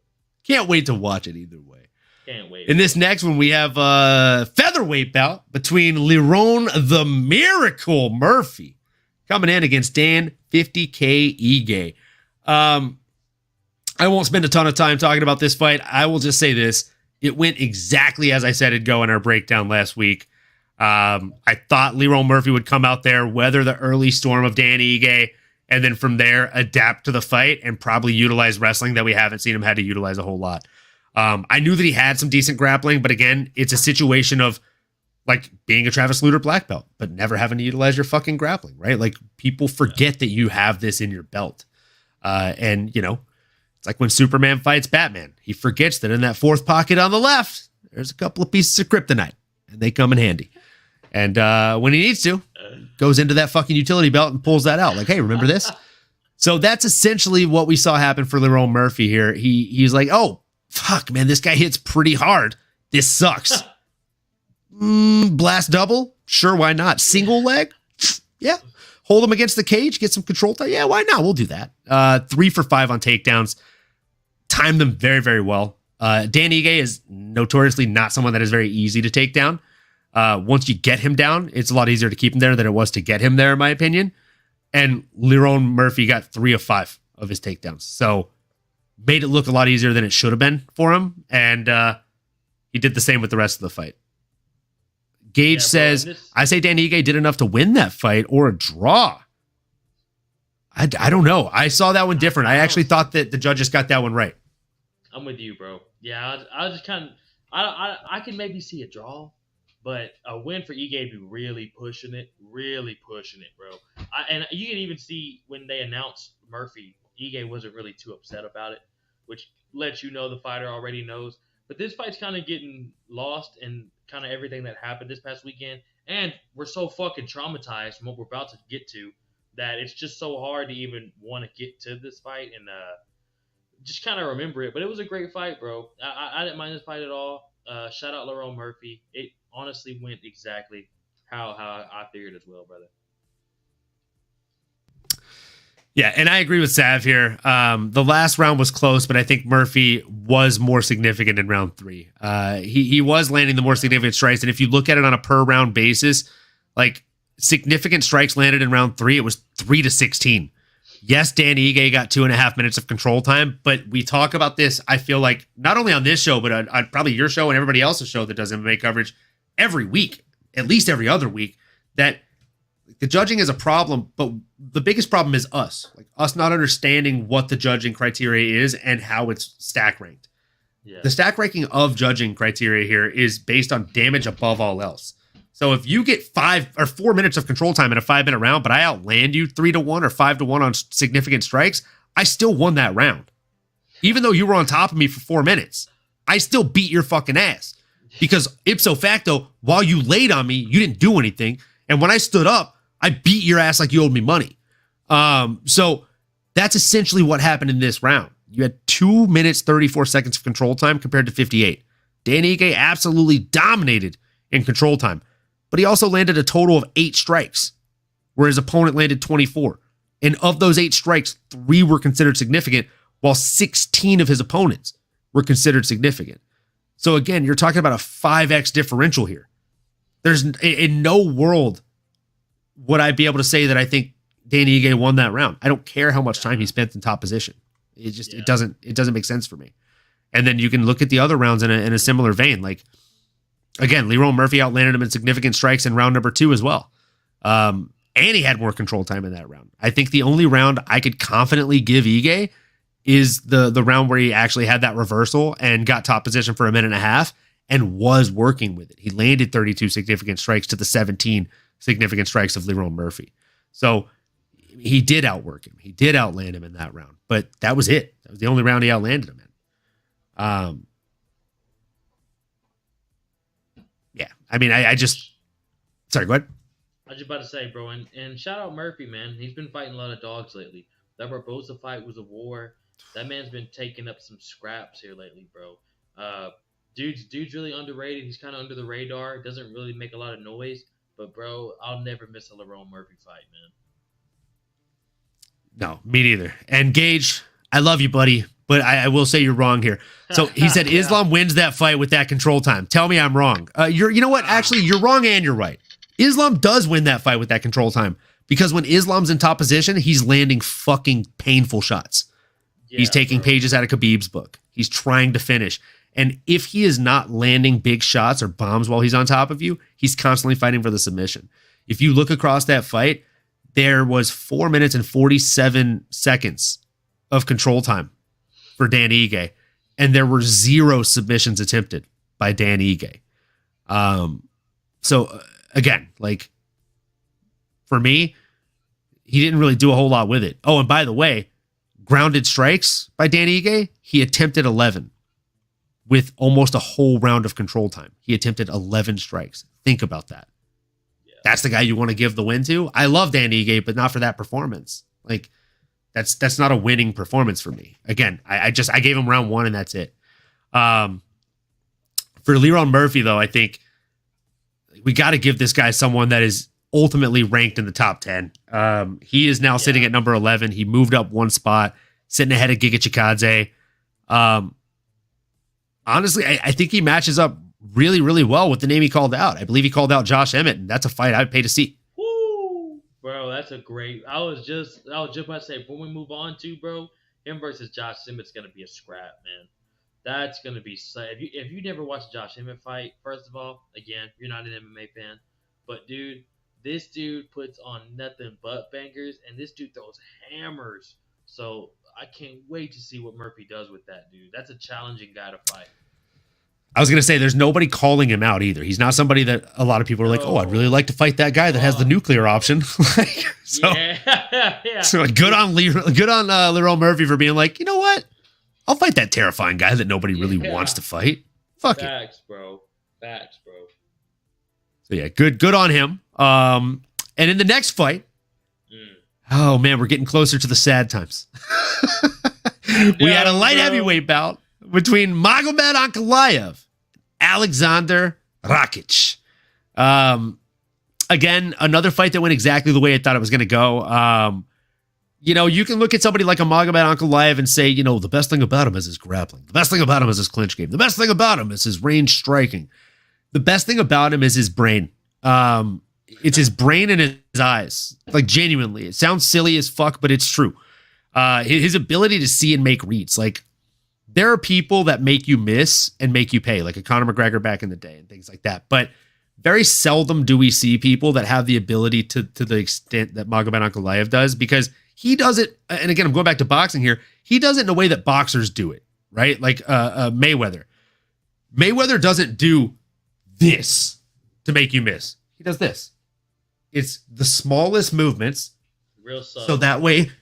Can't wait to watch it either way.
Can't wait.
In this next one, we have a featherweight bout between Liron the Miracle Murphy coming in against Dan 50K Ige. I won't spend a ton of time talking about this fight. I will just say this. It went exactly as I said it'd go in our breakdown last week. I thought Liron Murphy would come out there, weather the early storm of Dan Ige, and then from there adapt to the fight and probably utilize wrestling that we haven't seen him had to utilize a whole lot. I knew that he had some decent grappling, but again, it's a situation of like being a Travis Lutter black belt, but never having to utilize your fucking grappling, right? Like people forget that you have this in your belt. And you know, it's like when Superman fights Batman. He forgets that in that fourth pocket on the left, there's a couple of pieces of kryptonite and they come in handy. And when he needs to, goes into that fucking utility belt and pulls that out. Like, hey, remember this? So that's essentially what we saw happen for Liron Murphy here. He's like, oh, fuck, man, this guy hits pretty hard. This sucks. Blast double? Sure, why not? Single leg? Yeah. Hold him against the cage, get some control time? Yeah, why not? We'll do that. 3 for 5 on takedowns. Timed them very, very well. Dan Ige is notoriously not someone that is very easy to take down. Once you get him down, it's a lot easier to keep him there than it was to get him there, in my opinion. And Liron Murphy got 3 of 5 of his takedowns. So made it look a lot easier than it should have been for him. And he did the same with the rest of the fight. Gage says, I say Dan Ige did enough to win that fight or a draw. I don't know. I saw that one different. I actually thought that the judges got that one right.
I'm with you, bro. Yeah, I was just kind of I can maybe see a draw, but a win for Ige be really pushing it, bro. And you can even see when they announced Murphy, Ige wasn't really too upset about it, which lets you know the fighter already knows. But this fight's kind of getting lost in kind of everything that happened this past weekend, and we're so fucking traumatized from what we're about to get to that it's just so hard to even want to get to this fight and just kind of remember it. But it was a great fight, bro. I didn't mind this fight at all. Shout out Liron Murphy. It honestly went exactly how I figured as well, brother.
Yeah, and I agree with Sav here. The last round was close, but I think Murphy was more significant in round 3. He was landing the more significant strikes, and if you look at it on a per round basis, like significant strikes landed in round 3, it was 3-16. Yes, Dan Ige got 2.5 minutes of control time, but we talk about this, I feel like, not only on this show, but on probably your show and everybody else's show that does MMA coverage every week, at least every other week, that the judging is a problem, but the biggest problem is us not understanding what the judging criteria is and how it's stack ranked. Yeah. The stack ranking of judging criteria here is based on damage above all else. So if you get 5 or 4 minutes of control time in a 5-minute round, but I outland you 3-1 or 5-1 on significant strikes, I still won that round. Even though you were on top of me for 4 minutes, I still beat your fucking ass because ipso facto, while you laid on me, you didn't do anything. And when I stood up, I beat your ass like you owed me money. So that's essentially what happened in this round. You had 2 minutes, 34 seconds of control time compared to 58. Dan Ige absolutely dominated in control time, but he also landed a total of 8 strikes, where his opponent landed 24. And of those 8 strikes, 3 were considered significant, while 16 of his opponents were considered significant. So again, you're talking about a 5x differential here. There's in no world would I be able to say that I think Dan Ige won that round. I don't care how much time he spent in top position. It doesn't make sense for me. And then you can look at the other rounds in a similar vein. Like, again, Liron Murphy outlanded him in significant strikes in round number 2 as well. And he had more control time in that round. I think the only round I could confidently give Ige is the round where he actually had that reversal and got top position for 1.5 minutes and was working with it. He landed 32 significant strikes to the 17 significant strikes of Liron Murphy. So he did outwork him. He did outland him in that round, but that was it. That was the only round he outlanded him in. Yeah. I mean, I just, sorry, go ahead.
I was just about to say, bro, and shout out Murphy, man. He's been fighting a lot of dogs lately. That Barboza fight was a war. That man's been taking up some scraps here lately, bro. Dude's really underrated. He's kind of under the radar. Doesn't really make a lot of noise. But, bro, I'll never miss a Lerone Murphy fight, man.
No, me neither. And Gage, I love you, buddy, but I will say you're wrong here. So he said Islam wins that fight with that control time. Tell me I'm wrong. You know what? Actually, you're wrong and you're right. Islam does win that fight with that control time because when Islam's in top position, he's landing fucking painful shots. Yeah, he's taking pages out of Khabib's book. He's trying to finish. And if he is not landing big shots or bombs while he's on top of you, he's constantly fighting for the submission. If you look across that fight, there was 4 minutes and 47 seconds of control time for Dan Ige, and there were 0 submissions attempted by Dan Ige. So again, like for me, he didn't really do a whole lot with it. Oh, and by the way, grounded strikes by Dan Ige, he attempted 11 with almost a whole round of control time. He attempted 11 strikes. Think about that. That's the guy you want to give the win to. I love Dan Ige, but not for that performance. Like that's not a winning performance for me. Again, I gave him round 1 and that's it. For Lerone Murphy though, I think we got to give this guy someone that is ultimately ranked in the top 10. He is now sitting at number 11. He moved up 1 spot, sitting ahead of Giga Chikadze. Honestly, I think he matches up really, really well with the name he called out. I believe he called out Josh Emmett, and that's a fight I'd pay to see.
Woo! Bro, that's a great. I was just about to say, when we move on to, bro, him versus Josh Emmett's going to be a scrap, man. That's going to be, if you never watched a Josh Emmett fight, first of all, again, you're not an MMA fan, but dude, this dude puts on nothing but bangers, and this dude throws hammers. So I can't wait to see what Murphy does with that, dude. That's a challenging guy to fight.
I was going to say, there's nobody calling him out either. He's not somebody that a lot of people are like, oh, I'd really like to fight that guy that has the nuclear option. So like, good on Lerone Murphy for being like, you know what? I'll fight that terrifying guy that nobody really wants to fight. Fuck it.
Facts, bro.
So yeah, good on him. And in the next fight, oh man, we're getting closer to the sad times. We had a light heavyweight bout between Magomed Ankalaev, Alexander Rakic. Again, another fight that went exactly the way I thought it was going to go. You can look at somebody like a Magomed Ankalaev and say, the best thing about him is his grappling. The best thing about him is his clinch game. The best thing about him is his range striking. The best thing about him is his brain. It's his brain and his eyes. Like, genuinely. It sounds silly as fuck, but it's true. His ability to see and make reads. Like, there are people that make you miss and make you pay, like a Conor McGregor back in the day and things like that. But very seldom do we see people that have the ability to the extent that Magomed Ankalaev does, because he does it. And again, I'm going back to boxing here. He does it in a way that boxers do it, right? Like Mayweather. Mayweather doesn't do this to make you miss. He does this. It's the smallest movements.
Real subtle.
So that way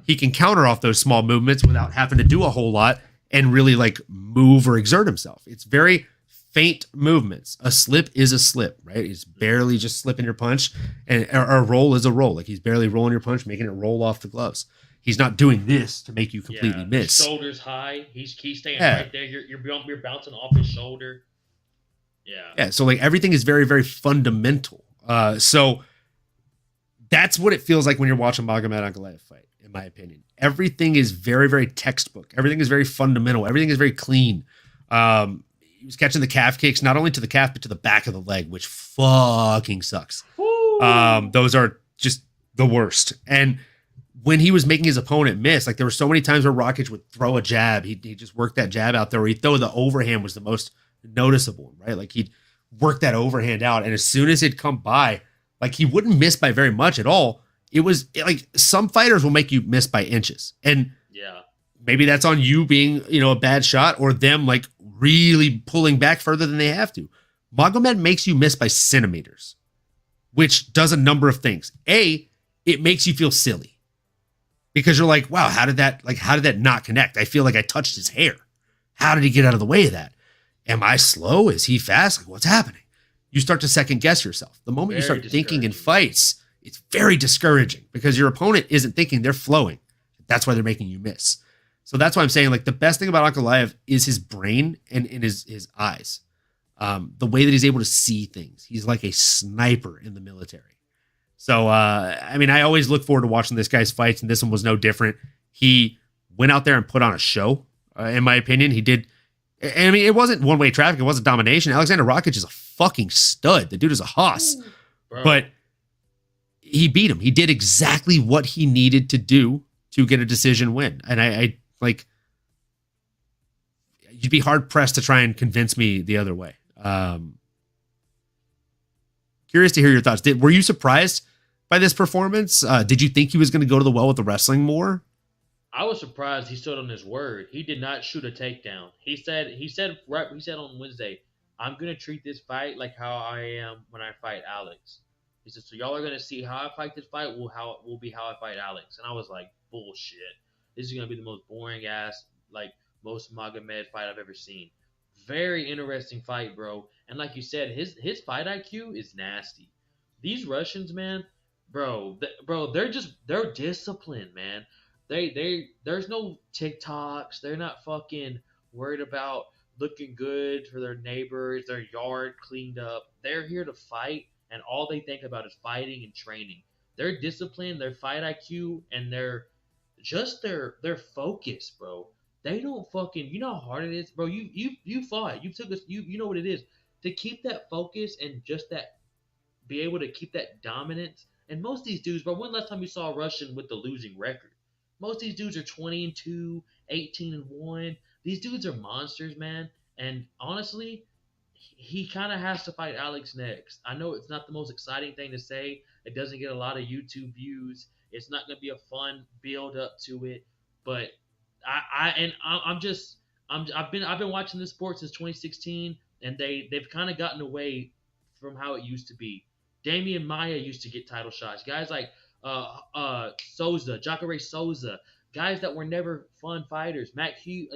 he can counter off those small movements without having to do a whole lot and really like move or exert himself. It's very faint movements. A slip is a slip, right? It's barely just slipping your punch, and a roll is a roll. Like, he's barely rolling your punch, making it roll off the gloves. He's not doing this to make you completely miss.
His shoulders high. He's staying right there. You're bouncing off his shoulder. Yeah. So like everything is very, very fundamental. So that's what it feels like when you're watching Magomed Ankalaev fight, in my opinion. Everything is very, very textbook. Everything is very fundamental. Everything is very clean. He was catching the calf kicks, not only to the calf, but to the back of the leg, which fucking sucks. Those are just the worst. And when he was making his opponent miss, like, there were so many times where Rakic would throw a jab. He just worked that jab out there, or he'd throw the overhand was the most noticeable, right? Like, he'd work that overhand out. And as soon as it'd come by, like, he wouldn't miss by very much at all. It was like, some fighters will make you miss by inches. And maybe that's on you being, a bad shot, or them like really pulling back further than they have to. Magomed makes you miss by centimeters, which does a number of things. A, it makes you feel silly because you're like, wow, how did that not connect? I feel like I touched his hair. How did he get out of the way of that? Am I slow? Is he fast? Like, what's happening? You start to second guess yourself. The moment you start thinking in fights, it's very discouraging because your opponent isn't thinking, they're flowing. That's why they're making you miss.
So that's why I'm saying, like, the best thing about Ankalaev is his brain and his eyes. The way that he's able to see things. He's like a sniper in the military. So, I mean, I always look forward to watching this guy's fights, and this one was no different. He went out there and put on a show, in my opinion. He did. I mean, it wasn't one-way traffic. It wasn't domination. Alexander Rakic is a fucking stud. The dude is a hoss.
Bro.
But he beat him. He did exactly what he needed to do to get a decision win. And I like, you'd be hard pressed to try and convince me the other way. Curious to hear your thoughts. Were you surprised by this performance? Did you think he was going to go to the well with the wrestling more?
I was surprised he stood on his word. He did not shoot a takedown. He said on Wednesday, I'm going to treat this fight like how I am when I fight Alex. He said, so y'all are going to see how I fight this fight will be how I fight Alex. And I was like, bullshit. This is going to be the most boring ass, like, most Magomed fight I've ever seen. Very interesting fight, bro. And like you said, his fight IQ is nasty. These Russians, man, they're disciplined, man. There's no TikToks. They're not fucking worried about looking good for their neighbors, their yard cleaned up. They're here to fight, and all they think about is fighting and training. Their discipline, their fight IQ, and their focus, bro. They don't fucking, you know how hard it is, bro. You fought. You know what it is to keep that focus and just that, be able to keep that dominance. And most of these dudes, bro, when last time you saw a Russian with the losing record? Most of these dudes are 20-2, 18-1. These dudes are monsters, man. And honestly, he kind of has to fight Alex next. I know it's not the most exciting thing to say. It doesn't get a lot of YouTube views. It's not going to be a fun build up to it. But I've been watching this sport since 2016, and they've kind of gotten away from how it used to be. Damian Maia used to get title shots. Guys like Souza, Jacare Souza, guys that were never fun fighters. Matt Hughes,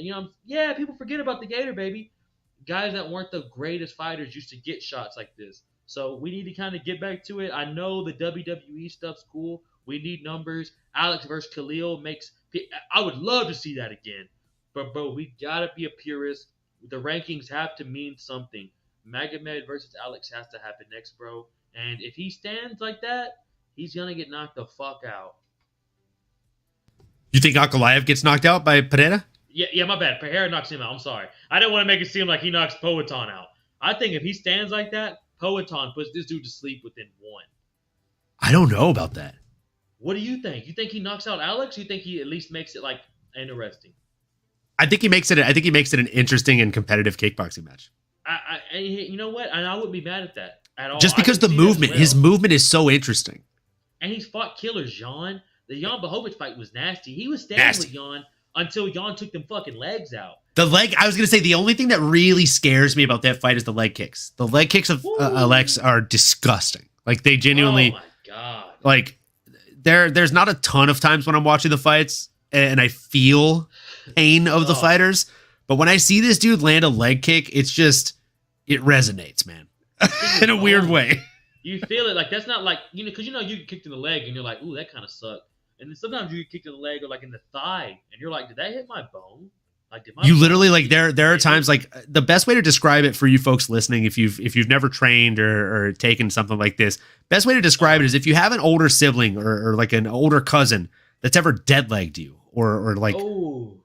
people forget about the Gator, baby. Guys that weren't the greatest fighters used to get shots like this. So we need to kind of get back to it. I know the WWE stuff's cool. We need numbers. Alex versus Khalil I would love to see that again. But, bro, we got to be a purist. The rankings have to mean something. Magomed versus Alex has to happen next, bro. And if he stands like that, he's going to get knocked the fuck out.
You think Ankalaev gets knocked out by Pereira?
Yeah, my bad. Pereira knocks him out. I'm sorry. I didn't want to make it seem like he knocks Poatan out. I think if he stands like that, Poatan puts this dude to sleep within one.
I don't know about that.
What do you think? You think he knocks out Alex? Or you think he at least makes it like interesting?
I think he makes it an interesting and competitive kickboxing match.
You know what? And I wouldn't be mad at that at all.
Just because the movement, his movement is so interesting.
And he's fought killers, Jan. The Jan Blachowicz fight was nasty. He was standing with Jan until Jan took them fucking legs out.
I was going to say, the only thing that really scares me about that fight is the leg kicks. The leg kicks of Alex are disgusting. Like, they genuinely...
Oh, my God.
Like, there's not a ton of times when I'm watching the fights and I feel pain of the fighters. But when I see this dude land a leg kick, it resonates, man. In a weird way.
You feel it. Like, that's not like, because you get kicked in the leg and you're like, ooh, that kind of sucked. And then sometimes you get kicked in the leg or like in the thigh and you're like, did that hit my bone? Like, you
literally, like, there are times, like, the best way to describe it for you folks listening, if you've never trained or taken something like this, best way to describe it is if you have an older sibling or like an older cousin that's ever dead legged you or like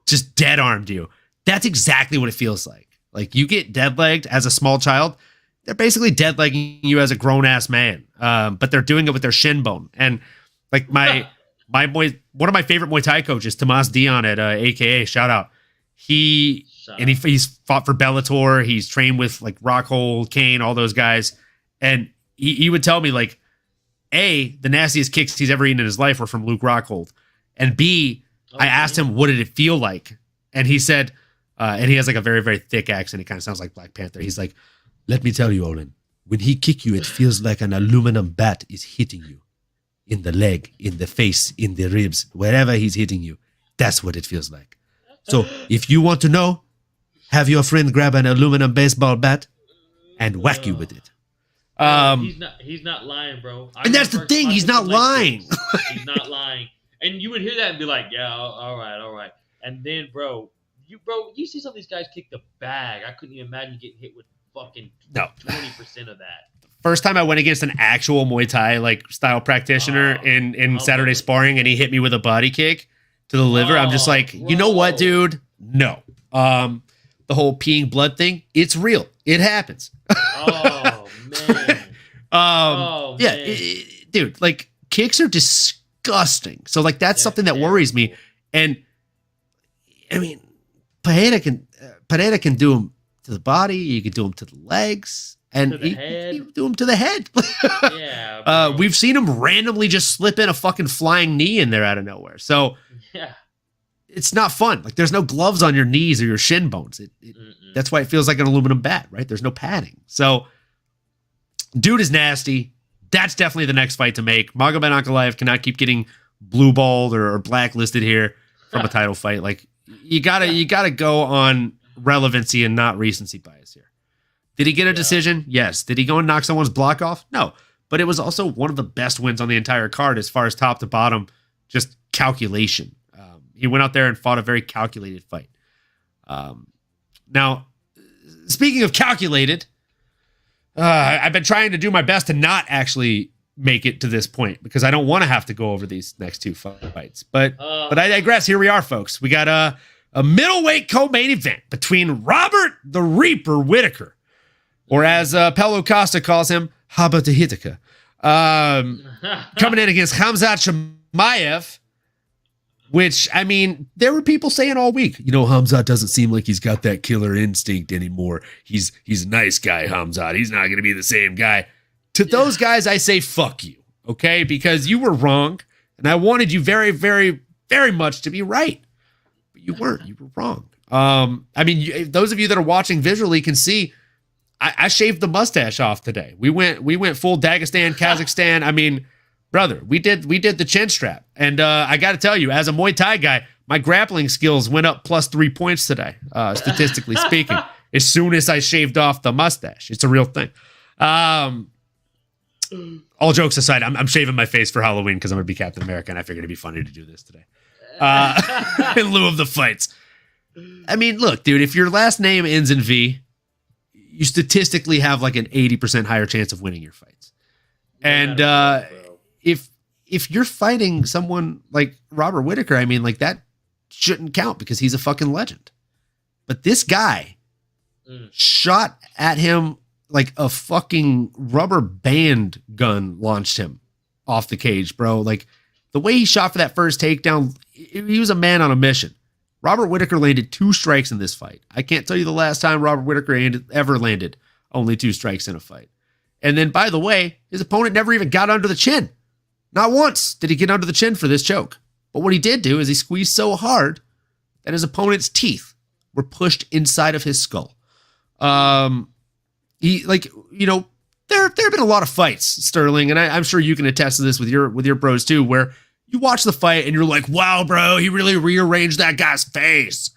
just dead armed you. That's exactly what it feels like. Like, you get dead legged as a small child, they're basically dead legging you as a grown ass man. But they're doing it with their shin bone. And like one of my favorite Muay Thai coaches, Tomas Dion at AKA, shout out. He's fought for Bellator. He's trained with like Rockhold, Kane, all those guys. And he would tell me, like, A, the nastiest kicks he's ever eaten in his life were from Luke Rockhold. And B, I asked him, what did it feel like? And he said, and he has like a very, very thick accent. It kind of sounds like Black Panther. He's like, let me tell you, Olin, when he kick you, it feels like an aluminum bat is hitting you in the leg, in the face, in the ribs, wherever he's hitting you. That's what it feels like. So if you want to know, have your friend grab an aluminum baseball bat and whack you with it.
He's not lying, bro.
And that's the thing. He's not lying.
He's not lying. And you would hear that and be like, yeah, all right. And then, bro, you see some of these guys kick the bag. I couldn't even imagine getting hit with fucking 20% of that.
First time I went against an actual Muay Thai like style practitioner in Saturday sparring, and he hit me with a body kick to the liver. I'm just like, you know what, dude? No. The whole peeing blood thing, it's real. It happens.
Oh man.
Yeah, dude, like kicks are disgusting. So like that's something that worries me. And I mean, Pereira can do them to the body. You can do them to the legs, and you do them to the head.
Yeah.
We've seen him randomly just slip in a fucking flying knee in there out of nowhere. So
yeah,
it's not fun. Like there's no gloves on your knees or your shin bones. That's why it feels like an aluminum bat, right? There's no padding. So dude is nasty. That's definitely the next fight to make. Magomed Ankalaev cannot keep getting blue balled or blacklisted here from a title fight. Like you gotta go on relevancy and not recency bias here. Did he get a decision? Yes. Did he go and knock someone's block off? No. But it was also one of the best wins on the entire card as far as top to bottom, just calculation. He went out there and fought a very calculated fight. Now, speaking of calculated, I've been trying to do my best to not actually make it to this point because I don't want to have to go over these next two fights. But I digress. Here we are, folks. We got a middleweight co-main event between Robert the Reaper Whittaker, or as Paulo Costa calls him, Haba de Hitaka, coming in against Khamzat Chimaev, which, I mean, there were people saying all week, you know, Khamzat doesn't seem like he's got that killer instinct anymore. He's a nice guy, Khamzat. He's not going to be the same guy. To those guys, I say, fuck you, okay? Because you were wrong, and I wanted you very, very, very much to be right. But you weren't. You were wrong. I mean, those of you that are watching visually can see I shaved the mustache off today. We went full Dagestan, Kazakhstan. I mean, brother, we did the chin strap. And I got to tell you, as a Muay Thai guy, my grappling skills went up plus 3 points today, statistically speaking, as soon as I shaved off the mustache. It's a real thing. All jokes aside, I'm shaving my face for Halloween because I'm going to be Captain America, and I figured it'd be funny to do this today. In lieu of the fights. I mean, look, dude, if your last name ends in V, you statistically have like an 80% higher chance of winning your fights. And if you're fighting someone like Robert Whittaker, I mean, like that shouldn't count because he's a fucking legend. But this guy shot at him like a fucking rubber band gun launched him off the cage, bro. Like the way he shot for that first takedown, he was a man on a mission. Robert Whittaker landed 2 strikes in this fight. I can't tell you the last time Robert Whittaker ever landed only 2 strikes in a fight. And then, by the way, his opponent never even got under the chin. Not once did he get under the chin for this choke. But what he did do is he squeezed so hard that his opponent's teeth were pushed inside of his skull. He, like, you know, there have been a lot of fights, Sterling, and I'm sure you can attest to this with your bros too, where you watch the fight and you're like, wow, bro, he really rearranged that guy's face.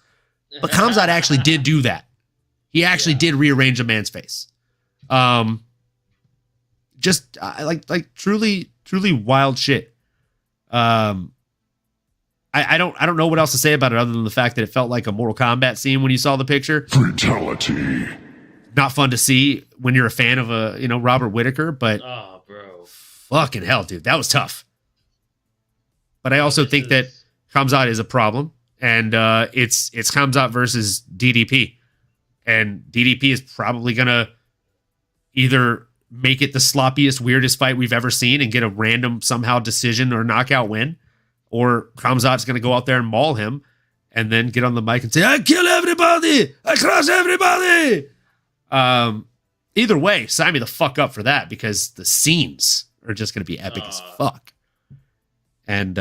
But Khamzat actually did do that. He actually did rearrange a man's face. Just like truly wild shit. I don't know what else to say about it other than the fact that it felt like a Mortal Kombat scene when you saw the picture.
Fatality.
Not fun to see when you're a fan of Robert Whittaker, but
oh, bro,
fucking hell, dude, that was tough. But I also think that Khamzat is a problem, and it's Khamzat versus DDP, and DDP is probably gonna either make it the sloppiest, weirdest fight we've ever seen and get a random somehow decision or knockout win, or Khamzat's gonna go out there and maul him, and then get on the mic and say, "I kill everybody, I crush everybody." Either way, sign me the fuck up for that because the scenes are just gonna be epic as fuck. And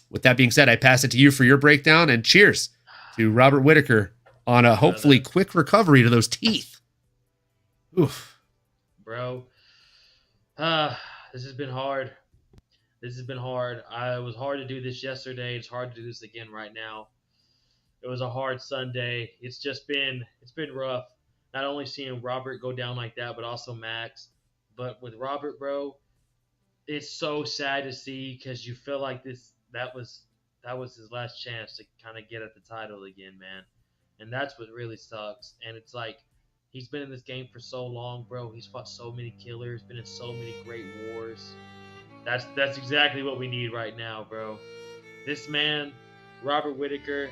with that being said, I pass it to you for your breakdown, and cheers to Robert Whittaker on a hopefully quick recovery to those teeth. Oof.
Bro, this has been hard. It was hard to do this yesterday. It's hard to do this again right now. It was a hard Sunday. It's been rough. Not only seeing Robert go down like that, but also Max. But with Robert, bro, it's so sad to see because you feel like that was that was his last chance to kind of get at the title again, man. And that's what really sucks. And it's like he's been in this game for so long, bro. He's fought so many killers, been in so many great wars. That's exactly what we need right now, bro. This man, Robert Whittaker,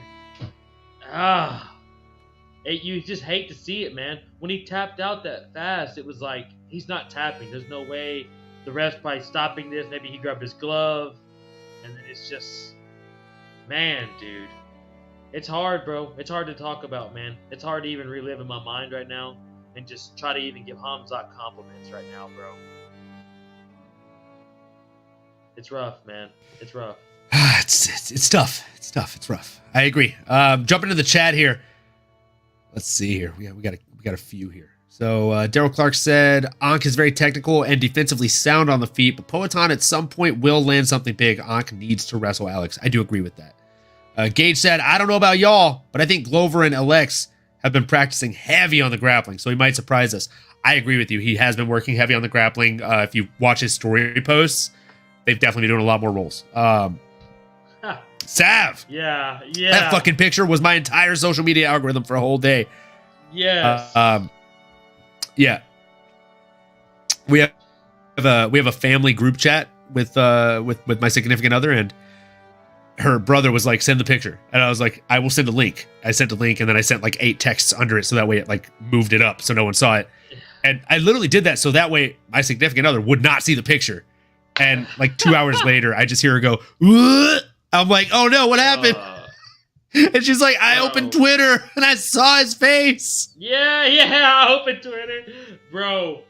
you just hate to see it, man. When he tapped out that fast, it was like he's not tapping. There's no way the ref's probably stopping this. Maybe he grabbed his glove, and then it's just, man, dude. It's hard, bro. It's hard to talk about, man. It's hard to even relive in my mind right now and just try to even give Hamzat compliments right now, bro. It's rough, man. It's rough.
It's tough. It's tough. It's rough. I agree. Jump into the chat here. Let's see here. We got a few here. So Daryl Clark said Ankh is very technical and defensively sound on the feet, but Poatan at some point will land something big. Ankh needs to wrestle Alex. I do agree with that. Gage said, I don't know about y'all, but I think Glover and Alex have been practicing heavy on the grappling, so he might surprise us. I agree with you. He has been working heavy on the grappling. If you watch his story posts, they've definitely been doing a lot more rolls. Sav.
Yeah.
That fucking picture was my entire social media algorithm for a whole day.
Yes.
Yeah. We have a family group chat with my significant other, and her brother was like, send the picture. And I was like, I will send a link. I sent a link, and then I sent like 8 texts under it so that way it like moved it up so no one saw it. And I literally did that so that way my significant other would not see the picture. And like 2 hours later, I just hear her go, "Ugh." I'm like, oh no, what happened? And she's like, I opened Twitter and I saw his face.
Yeah, I opened Twitter. Bro.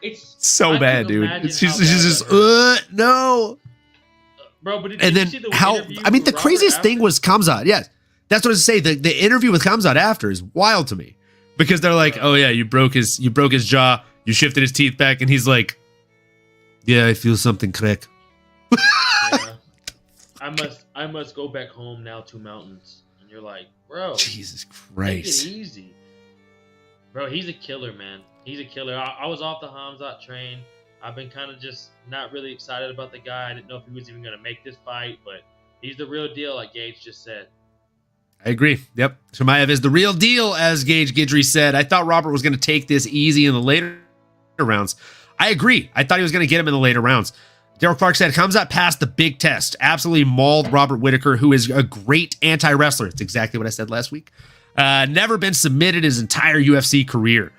It's
so bad, dude. She's just, no.
Bro, but
and then the craziest thing was Khamzat. Yes. That's what I was saying. The interview with Khamzat after is wild to me. Because they're like, oh yeah, you broke his jaw, you shifted his teeth back, and he's like, yeah, I feel something crack.
Yeah. I must go back home now to mountains. And you're like, bro,
Jesus
take
Christ.
it easy. Bro, he's a killer, man. He's a killer. I was off the Hamzat train. I've been kind of just not really excited about the guy. I didn't know if he was even going to make this fight, but he's the real deal, like Gage just said.
I agree. Yep. Chimaev is the real deal, as Gage Guidry said. I thought Robert was going to take this easy in the later rounds. I agree. I thought he was going to get him in the later rounds. Daryl Clark said, Khamzat passed the big test. Absolutely mauled Robert Whittaker, who is a great anti-wrestler. It's exactly what I said last week. Never been submitted his entire UFC career.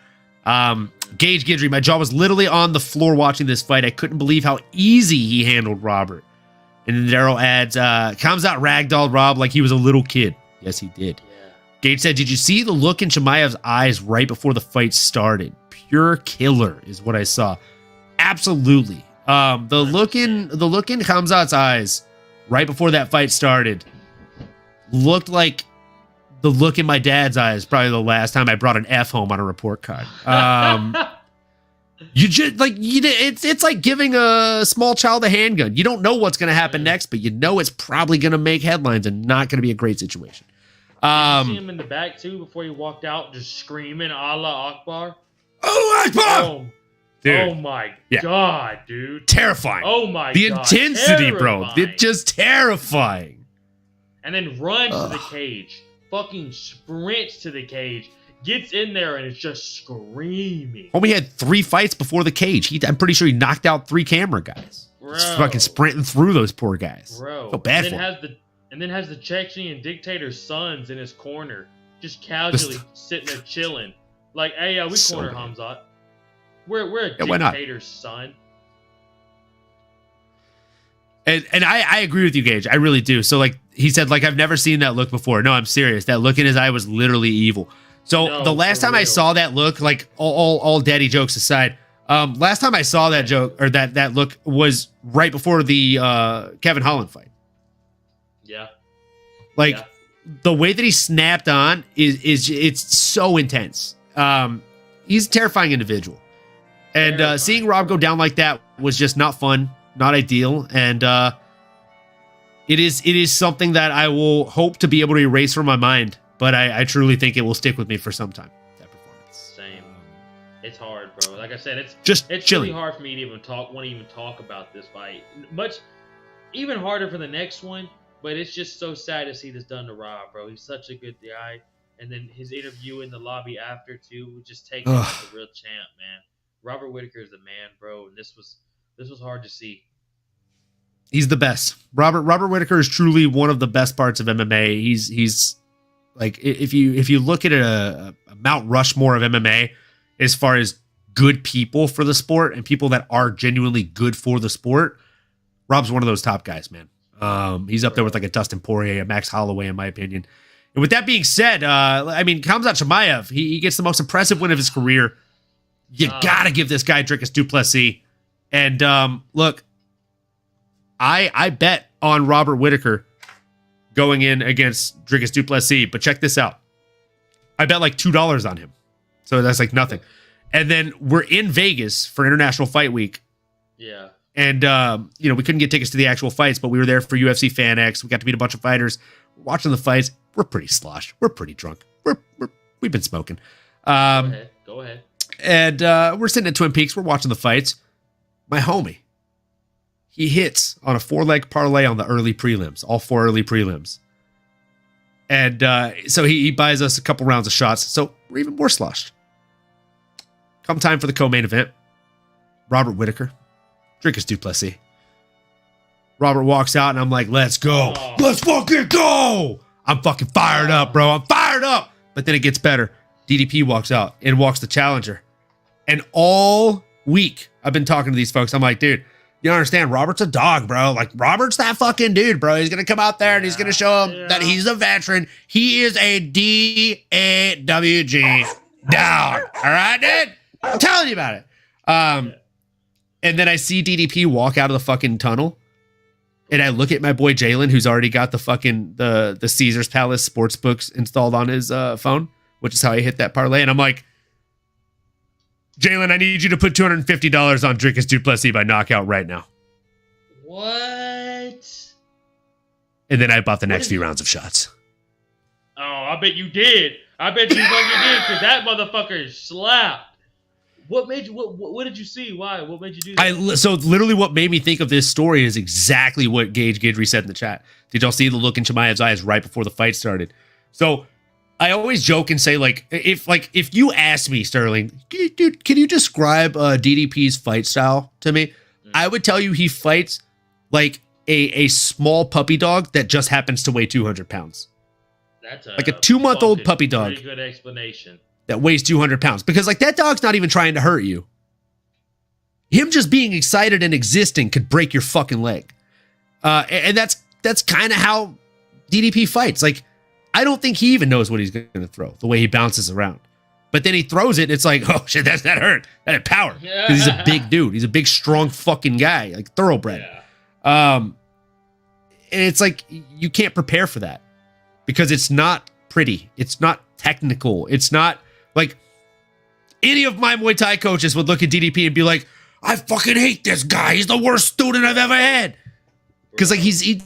Gage Guidry, my jaw was literally on the floor watching this fight. I couldn't believe how easy he handled Robert. And then Daryl adds, Khamzat ragdolled Rob like he was a little kid. Yes, he did.
Yeah.
Gage said, did you see the look in Chimaev's eyes right before the fight started? Pure killer is what I saw. Absolutely. The look in Khamzat's eyes right before that fight started looked like the look in my dad's eyes probably the last time I brought an F home on a report card. You just like it's like giving a small child a handgun. You don't know what's going to happen next, but you know it's probably going to make headlines and not going to be a great situation.
Did you see him in the back too before he walked out, just screaming Allah Akbar?
Oh Akbar!
Dude. Oh my God, dude!
Terrifying.
Oh my
the
God,
intensity,
terrifying.
bro. It's just terrifying.
And then runs to the cage, fucking sprints to the cage. Gets in there and is just screaming.
Homie had 3 fights before the cage. I'm pretty sure he knocked out 3 camera guys.
Bro.
Just fucking sprinting through those poor guys.
Bro.
Feel bad for him.
And then has the Chechen dictator's sons in his corner, just casually sitting there chilling. Like, hey, we corner Khamzat. We're a dictator's son.
And I agree with you, Gage. I really do. So like he said, like I've never seen that look before. No, I'm serious. That look in his eye was literally evil. So the last time I saw that look, like all daddy jokes aside, last time I saw that joke or that look was right before the Kevin Holland fight.
Yeah.
Like the way that he snapped on is it's so intense. He's a terrifying individual. And seeing Rob go down like that was just not fun, not ideal. And it is something that I will hope to be able to erase from my mind. But I truly think it will stick with me for some time. That performance.
Same. It's hard, bro. Like I said, it's
just
really hard for me to want to even talk about this fight. even harder for the next one. But it's just so sad to see this done to Rob, bro. He's such a good guy. And then his interview in the lobby after, too, was just taking him as a real champ, man. Robert Whittaker is the man, bro. And this was hard to see.
He's the best. Robert Whittaker is truly one of the best parts of MMA. He's like, if you look at a Mount Rushmore of MMA, as far as good people for the sport and people that are genuinely good for the sport, Rob's one of those top guys, man. He's up there with like a Dustin Poirier, a Max Holloway, in my opinion. And with that being said, I mean, Khamzat Chimaev, he gets the most impressive win of his career. You gotta give this guy Dricus du Plessis. And look, I bet on Robert Whittaker going in against Dricus du Plessis, but check this out. I bet like $2 on him. So that's like nothing. And then we're in Vegas for International Fight Week.
Yeah. And,
we couldn't get tickets to the actual fights, but we were there for UFC Fan X. We got to meet a bunch of fighters. We're watching the fights. We're pretty sloshed. We're pretty drunk. We've been smoking.
Go ahead.
And we're sitting at Twin Peaks. We're watching the fights. My homie, he hits on a 4-leg parlay on the early prelims, all 4 early prelims. And so he buys us a couple rounds of shots. So we're even more sloshed. Come time for the co-main event. Robert Whittaker, Dricus du Plessis. Robert walks out and I'm like, let's go.
Oh.
Let's fucking go. I'm fucking fired up, bro. I'm fired up. But then it gets better. DDP walks out and walks the challenger. And all week I've been talking to these folks. I'm like, dude, you don't understand. Robert's a dog, bro. Like, Robert's that fucking dude, bro. He's going to come out there and he's going to show him that he's a veteran. He is a DAWG dog. All right, dude? I'm telling you about it. And then I see DDP walk out of the fucking tunnel. And I look at my boy Jalen, who's already got the fucking the Caesars Palace sports books installed on his phone, which is how he hit that parlay. And I'm like, Jalen, I need you to put $250 on Dricus du Plessis by knockout right now.
What?
And then I bought the next few rounds of shots.
Oh, I bet you did. I bet you fucking did, because that motherfucker slapped. What made you? What did you see? Why? What made you do that?
So literally, what made me think of this story is exactly what Gage Guidry said in the chat. Did y'all see the look in Chimaev's eyes right before the fight started? So I always joke and say, if you ask me, Sterling, dude, can you describe DDP's fight style to me? I would tell you he fights like a small puppy dog that just happens to weigh 200 pounds.
That's
like a 2-month-old puppy dog.
Pretty good explanation.
That weighs 200 pounds. Because like that dog's not even trying to hurt you. Him just being excited and existing could break your fucking leg. And that's kind of how DDP fights. Like, I don't think he even knows what he's going to throw, the way he bounces around. But then he throws it, it's like, oh shit, that hurt. That had power. Because he's a big dude. He's a big, strong fucking guy, like thoroughbred.
Yeah.
And it's like, you can't prepare for that. Because it's not pretty. It's not technical. It's not like any of my Muay Thai coaches would look at DDP and be like, I fucking hate this guy. He's the worst student I've ever had. Because like he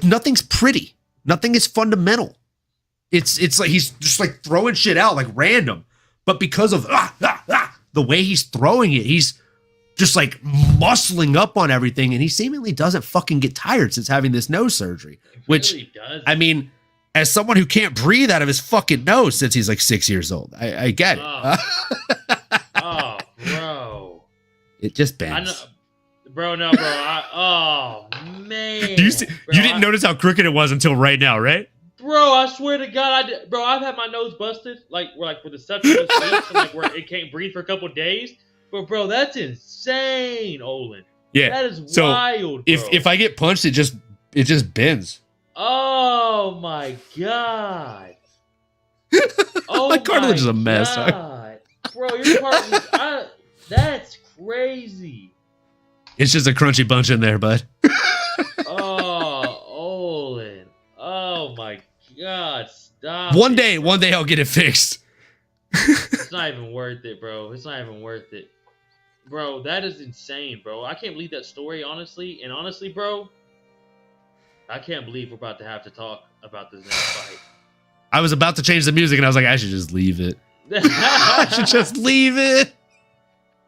nothing's pretty. Nothing is fundamental. It's like he's just like throwing shit out like random. But because of the way he's throwing it, he's just like muscling up on everything. And he seemingly doesn't fucking get tired since having this nose surgery. Which,
really does.
I mean, as someone who can't breathe out of his fucking nose since he's like 6 years old, I get it.
Oh, bro.
It just bends.
I know, bro, no, bro. Oh, man.
You didn't notice how crooked it was until right now, right?
Bro, I swear to God, I did. Bro, I've had my nose busted, like with the septic leaks, and like where it can't breathe for a couple days. But bro, that's insane, Olin.
Yeah,
that is wild. Bro.
If I get punched, it just bends.
Oh my God. Oh
my cartilage is a mess.
God. Bro, your cartilage, that's crazy.
It's just a crunchy bunch in there, bud.
Oh, Olin. Oh my God, stop.
One day I'll get it fixed.
It's not even worth it, bro. It's not even worth it. Bro, that is insane, bro. I can't believe that story, honestly. And honestly, bro, I can't believe we're about to have to talk about this next fight.
I was about to change the music, and I was like, I should just leave it. I should just leave it.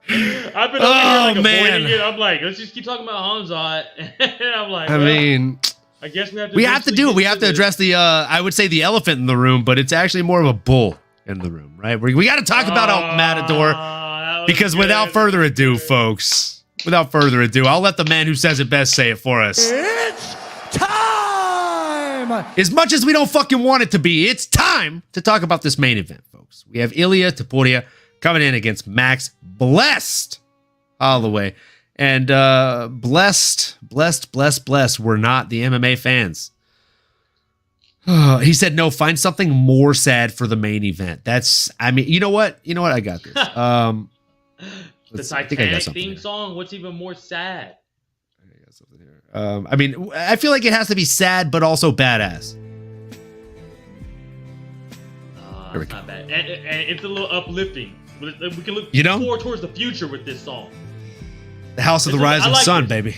I've been over here like avoiding it. I'm like, let's just keep talking about Hamzat. And I'm like,
I mean,
I guess we have to.
We have to do it. We have to address the, I would say the elephant in the room, but it's actually more of a bull in the room, right? We got to talk about Matador because without further ado, folks, without further ado, I'll let the man who says it best say it for us.
It's time!
As much as we don't fucking want it to be, it's time to talk about this main event, folks. We have Ilia Topuria coming in against Max Blessed Holloway. And blessed were not the MMA fans. He said, no, find something more sad for the main event. That's, I mean, you know what? I got this.
The Titanic theme song, what's even more sad?
I got something here. I mean, I feel like it has to be sad, but also badass.
It's not bad. And it's a little uplifting. We can look forward towards the future with this song.
The House of the Rising Sun, baby.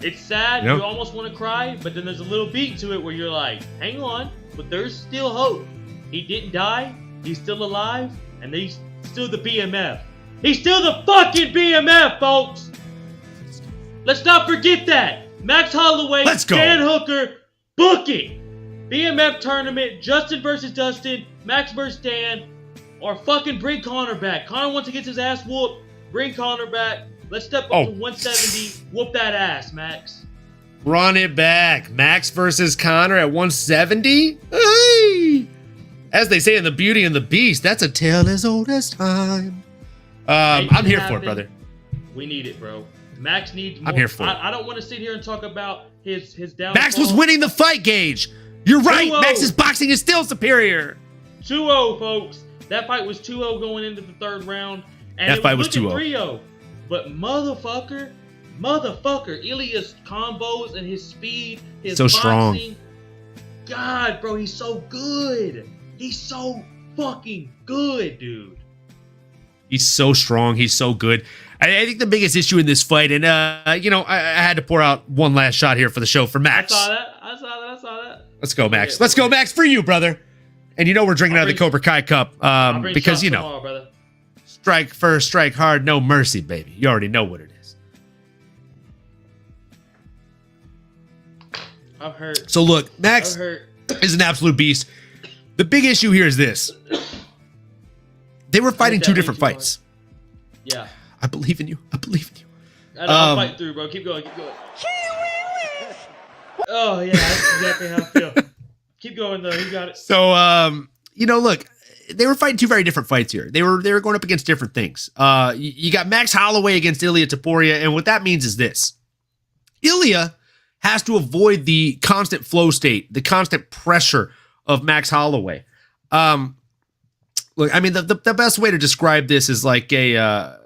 It's sad. You almost want to cry, but then there's a little beat to it where you're like, hang on, but there's still hope. He didn't die. He's still alive, and he's still the BMF. He's still the fucking BMF, folks. Let's not forget that. Max Holloway, Dan Hooker, booking. BMF tournament, Justin versus Dustin, Max versus Dan, or fucking bring Connor back. Connor wants to get his ass whooped. Bring Connor back. Let's step up to 170. Whoop that ass, Max.
Run it back. Max versus Connor at 170? Hey! As they say in The Beauty and the Beast, that's a tale as old as time. I'm here for it, brother.
We need it, bro. Max needs more.
I'm here for it.
I don't want to sit here and talk about his downfall.
Max was winning the fight, Gage. You're right.
2-0.
Max's boxing is still superior.
2-0, folks. That fight was 2-0 going into the third round. And
that fight was
2-0. 3-0. But motherfucker, Ilia's combos and his speed, his
so
boxing.
Strong.
God, bro, he's so good. He's so fucking good, dude.
He's so strong. He's so good. I think the biggest issue in this fight, and I had to pour out one last shot here for the show for Max.
I saw that.
Let's go, Max. Let's go, Max, for you, brother. And we're drinking out of the Cobra Kai cup because
tomorrow, brother.
Strike first, strike hard, no mercy, baby. You already know what it is.
I'm hurt.
So look, Max is an absolute beast. The big issue here is this. They were fighting two different fights.
Yeah.
I believe in you. I know,
I'll fight through, bro. Keep going. Oh, yeah, that's exactly how I feel. Keep going, though. You got it.
So, look, they were fighting two very different fights here. They were going up against different things. You got Max Holloway against Ilia Topuria, and what that means is this. Ilia has to avoid the constant flow state, the constant pressure of Max Holloway. Look, I mean, the best way to describe this is like a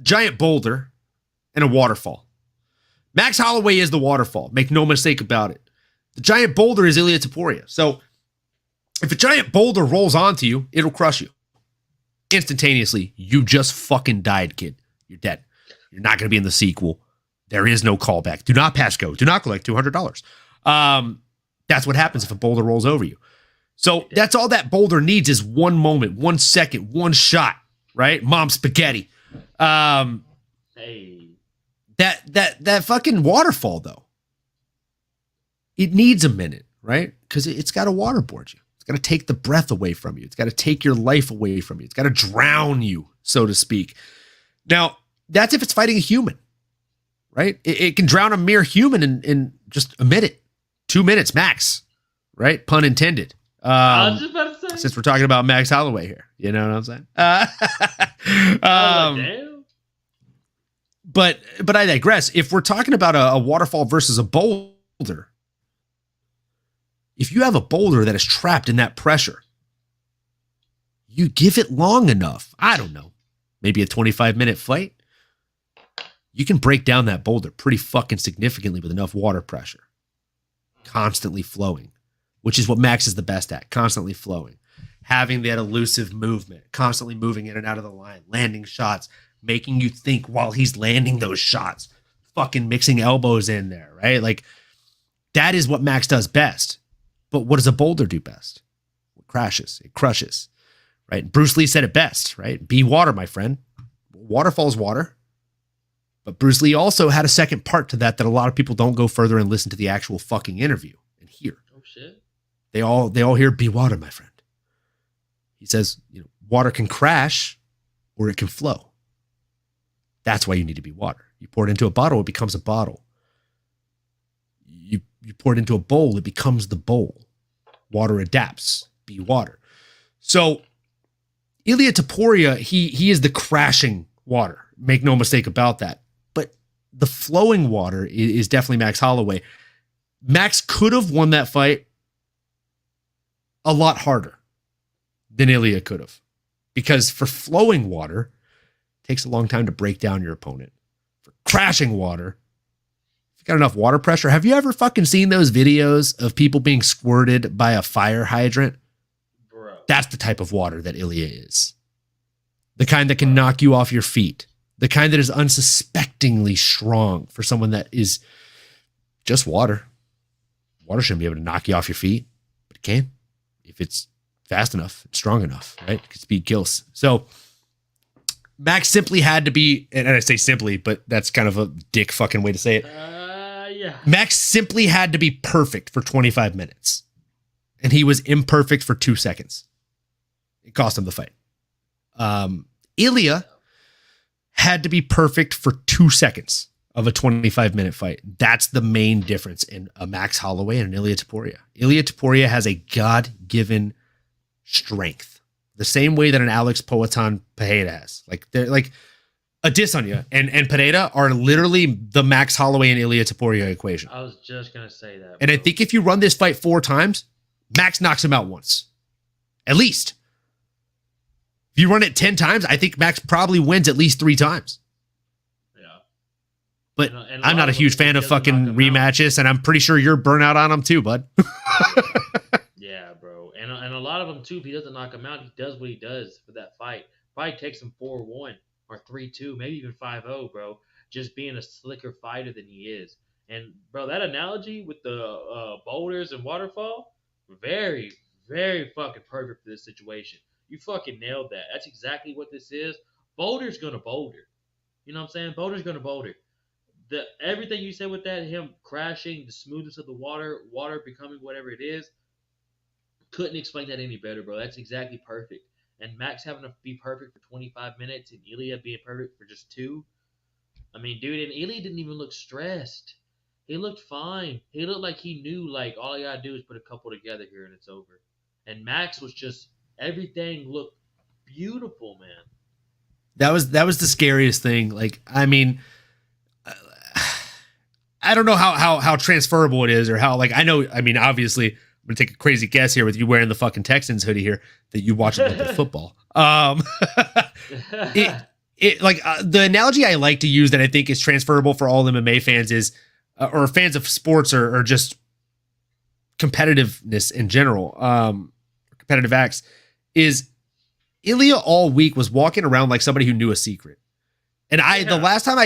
giant boulder and a waterfall. Max Holloway is the waterfall. Make no mistake about it. The giant boulder is Ilia Topuria. So if a giant boulder rolls onto you, it'll crush you. Instantaneously, you just fucking died, kid. You're dead. You're not going to be in the sequel. There is no callback. Do not pass go. Do not collect $200. That's what happens if a boulder rolls over you. So that's all that boulder needs is one moment, 1 second, one shot, right? Mom spaghetti.
Hey.
That fucking waterfall, though, it needs a minute, right? Because it's got to waterboard you. It's got to take the breath away from you. It's got to take your life away from you. It's got to drown you, so to speak. Now, that's if it's fighting a human, right? It can drown a mere human in just a minute, 2 minutes max, right? Pun intended.
I was just about to say.
Since we're talking about Max Holloway here, you know what I'm saying?
Damn.
But I digress. If we're talking about a waterfall versus a boulder, if you have a boulder that is trapped in that pressure, you give it long enough, I don't know, maybe a 25-minute fight, you can break down that boulder pretty fucking significantly with enough water pressure. Constantly flowing, which is what Max is the best at, constantly flowing. Having that elusive movement, constantly moving in and out of the line, landing shots, making you think while he's landing those shots, fucking mixing elbows in there, right? Like, that is what Max does best. But what does a boulder do best? It crashes. It crushes, right? Bruce Lee said it best, right? Be water, my friend. waterfall's water. But Bruce Lee also had a second part to that a lot of people don't go further and listen to the actual fucking interview and hear.
Oh shit.
They all hear be water, my friend. He says, water can crash or it can flow. That's why you need to be water. You pour it into a bottle, it becomes a bottle. You pour it into a bowl, it becomes the bowl. Water adapts. Be water. So Ilia Topuria, he is the crashing water. Make no mistake about that. But the flowing water is definitely Max Holloway. Max could have won that fight a lot harder than Ilia could have. Because for flowing water, it takes a long time to break down your opponent. For crashing water, if you got enough water pressure, have you ever fucking seen those videos of people being squirted by a fire hydrant?
Bro.
That's the type of water that Ilia is. The kind that can knock you off your feet. The kind that is unsuspectingly strong for someone that is just water. Water shouldn't be able to knock you off your feet, but it can if it's fast enough, and strong enough, right? Because speed kills. So Max simply had to be, and I say simply, but that's kind of a dick fucking way to say it.
Yeah.
Max simply had to be perfect for 25 minutes. And he was imperfect for 2 seconds. It cost him the fight. Ilia had to be perfect for 2 seconds of a 25-minute fight. That's the main difference in a Max Holloway and an Ilia Topuria. Ilia Topuria has a God-given strength, the same way that an Alex Poatan Pereira has. Like they're like Adesanya and Pereira are literally the Max Holloway and Ilia Topuria equation.
I was just gonna say that.
And I think if you run this fight 4 times, Max knocks him out once, at least. If you run it 10 times, I think Max probably wins at least 3 times.
Yeah.
But
And
I'm not a huge fan of fucking rematches, and I'm pretty sure you're burnout on them too, bud.
Yeah, bro. And a lot of them too, if he doesn't knock him out, he does what he does for that fight. Probably takes him 4-1 or 3-2, maybe even 5-0, bro. Just being a slicker fighter than he is. And bro, that analogy with the boulders and waterfall, very, very fucking perfect for this situation. You fucking nailed that. That's exactly what this is. Boulder's gonna boulder. You know what I'm saying? Boulder's gonna boulder. Everything you said with that, him crashing, the smoothness of the water becoming whatever it is, couldn't explain that any better, bro. That's exactly perfect. And Max having to be perfect for 25 minutes and Ilia being perfect for just 2. I mean, dude, and Ilia didn't even look stressed. He looked fine. He looked like he knew, like, all I gotta do is put a couple together here and it's over. And Max was just, everything looked beautiful, man.
That was the scariest thing. Like, I mean, I don't know how transferable it is or how, like, I mean, obviously, I'm going to take a crazy guess here with you wearing the fucking Texans hoodie here that you watch a little bit of football. The analogy I like to use that I think is transferable for all MMA fans is, or fans of sports or just competitiveness in general, competitive acts, is Ilia all week was walking around like somebody who knew a secret. And the last time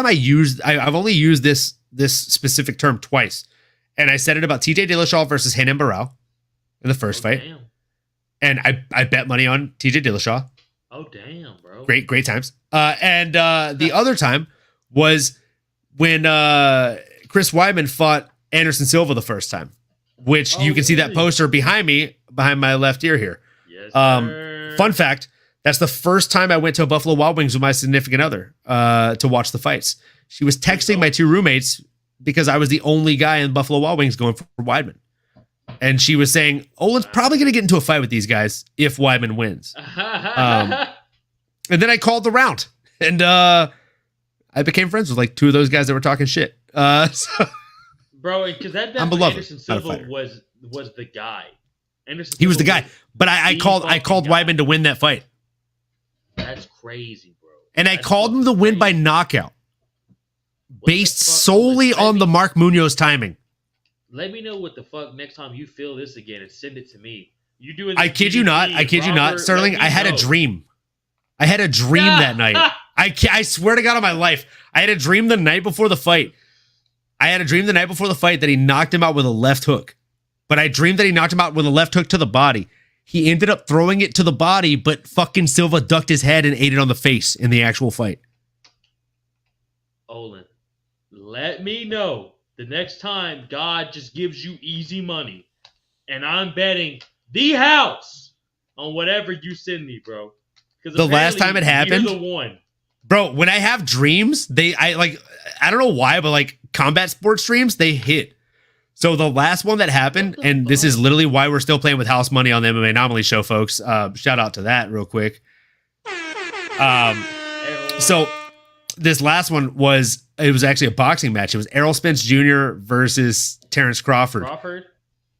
I used, I've only used this specific term twice. And I said it about TJ Dillashaw versus Renan Barão in the first fight.
Damn.
And I bet money on TJ Dillashaw.
Oh, damn, bro.
Great times. And the other time was when Chris Weidman fought Anderson Silva the first time, which you can see that poster behind me, behind my left ear here.
Yes, sir.
Fun fact, that's the first time I went to a Buffalo Wild Wings with my significant other to watch the fights. She was texting my 2 roommates because I was the only guy in Buffalo Wild Wings going for Weidman. And she was saying, Olin's probably going to get into a fight with these guys if Weidman wins. And then I called the round. And I became friends with like 2 of those guys that were talking shit.
Bro, because that
I'm beloved,
Anderson
not a
Silva
fighter.
was the guy.
He was the guy. But I called Weidman to win that fight.
That's crazy, bro.
And I called him to win by knockout. Based
the fuck?
solely on the Mark Munoz timing.
Let me know what the fuck next time you feel this again and send it to me. You do it.
I kid you not. Sterling, I had a dream. I had a dream that night. I swear to God on my life. I had a dream the night before the fight. that he knocked him out with a left hook. But I dreamed that he knocked him out with a left hook to the body. He ended up throwing it to the body, but fucking Silva ducked his head and ate it on the face in the actual fight.
Olin, let me know the next time God just gives you easy money, and I'm betting the house on whatever you send me, bro. Because
The last time it happened,
you're the one.
bro, when I have dreams, I don't know why, but like combat sports dreams, they hit. So the last one that happened, and this is literally why we're still playing with house money on the MMAnomaly Show, folks. Shout out to that real quick. So this last one was actually a boxing match. It was Errol Spence Jr. versus Terrence Crawford.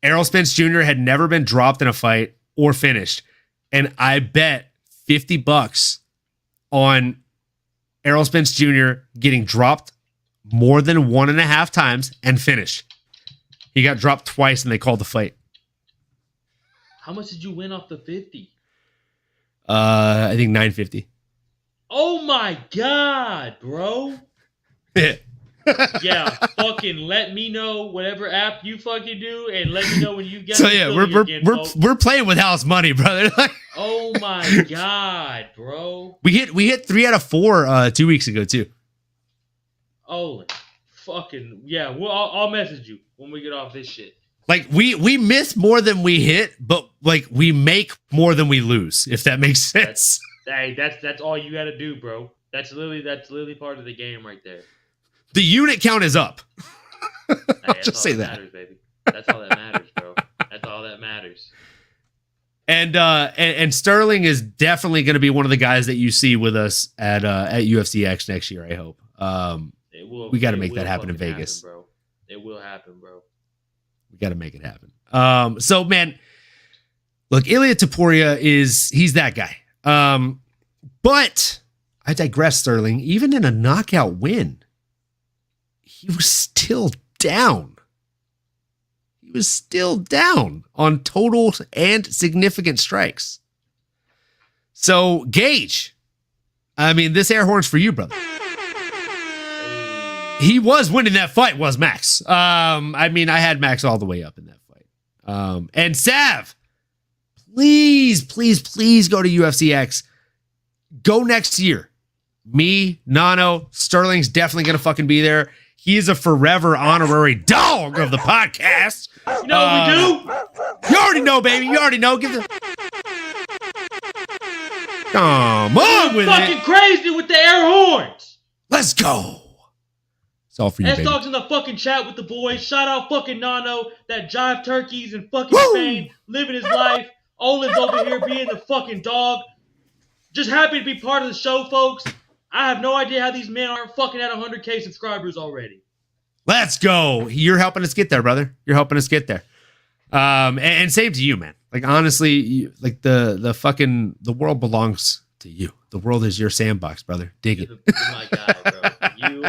Errol Spence Jr. had never been dropped in a fight or finished. And I bet $50 on Errol Spence Jr. getting dropped more than 1.5 times and finished. He got dropped twice and they called the fight.
How much did you win off the 50?
I think $950.
Oh my God, bro. Yeah, fucking let me know whatever app you fucking do, and let me know when you get.
So yeah, we're playing with house money, brother.
Oh my God, bro.
We hit 3 out of 4 2 weeks ago too.
Oh, fucking yeah. Well, I'll message you when we get off this shit.
Like we miss more than we hit, but like we make more than we lose. If that makes sense.
That's all you got to do, bro. That's literally part of the game right there.
The unit count is up. I'll
Hey,
just say that.
Matters, baby. That's all that matters, bro. That's all that matters.
And Sterling is definitely going to be one of the guys that you see with us at UFC X next year. I hope.
It will.
We got to make that happen in Vegas,
bro. It will happen, bro.
We got to make it happen. So man, look, Ilia Topuria he's that guy. But I digress, Sterling. Even in a knockout win, he was still down. He was still down on total and significant strikes. So, Gage, I mean, this air horn's for you, brother. He was winning that fight, was Max. I mean, I had Max all the way up in that fight. And Sav, please go to UFC X. Go next year. Me, Nano, Sterling's definitely going to fucking be there. He is a forever honorary dog of the podcast.
You know what we do?
You already know, baby. You already know. Give the... Come on with
fucking
it.
Crazy with the air horns.
Let's go. It's all for you, baby.
S-Dog's in the fucking chat with the boys. Shout out fucking Nano, that jive turkeys in fucking
Woo!
Spain, living his life. Olin's over here being the fucking dog. Just happy to be part of the show, folks. I have no idea how these men aren't fucking at 100K subscribers already.
Let's go. You're helping us get there, brother. You're helping us get there. And same to you, man. Like, honestly, like the world belongs to you. The world is your sandbox, brother. Dig it.
You're my guy, bro. You,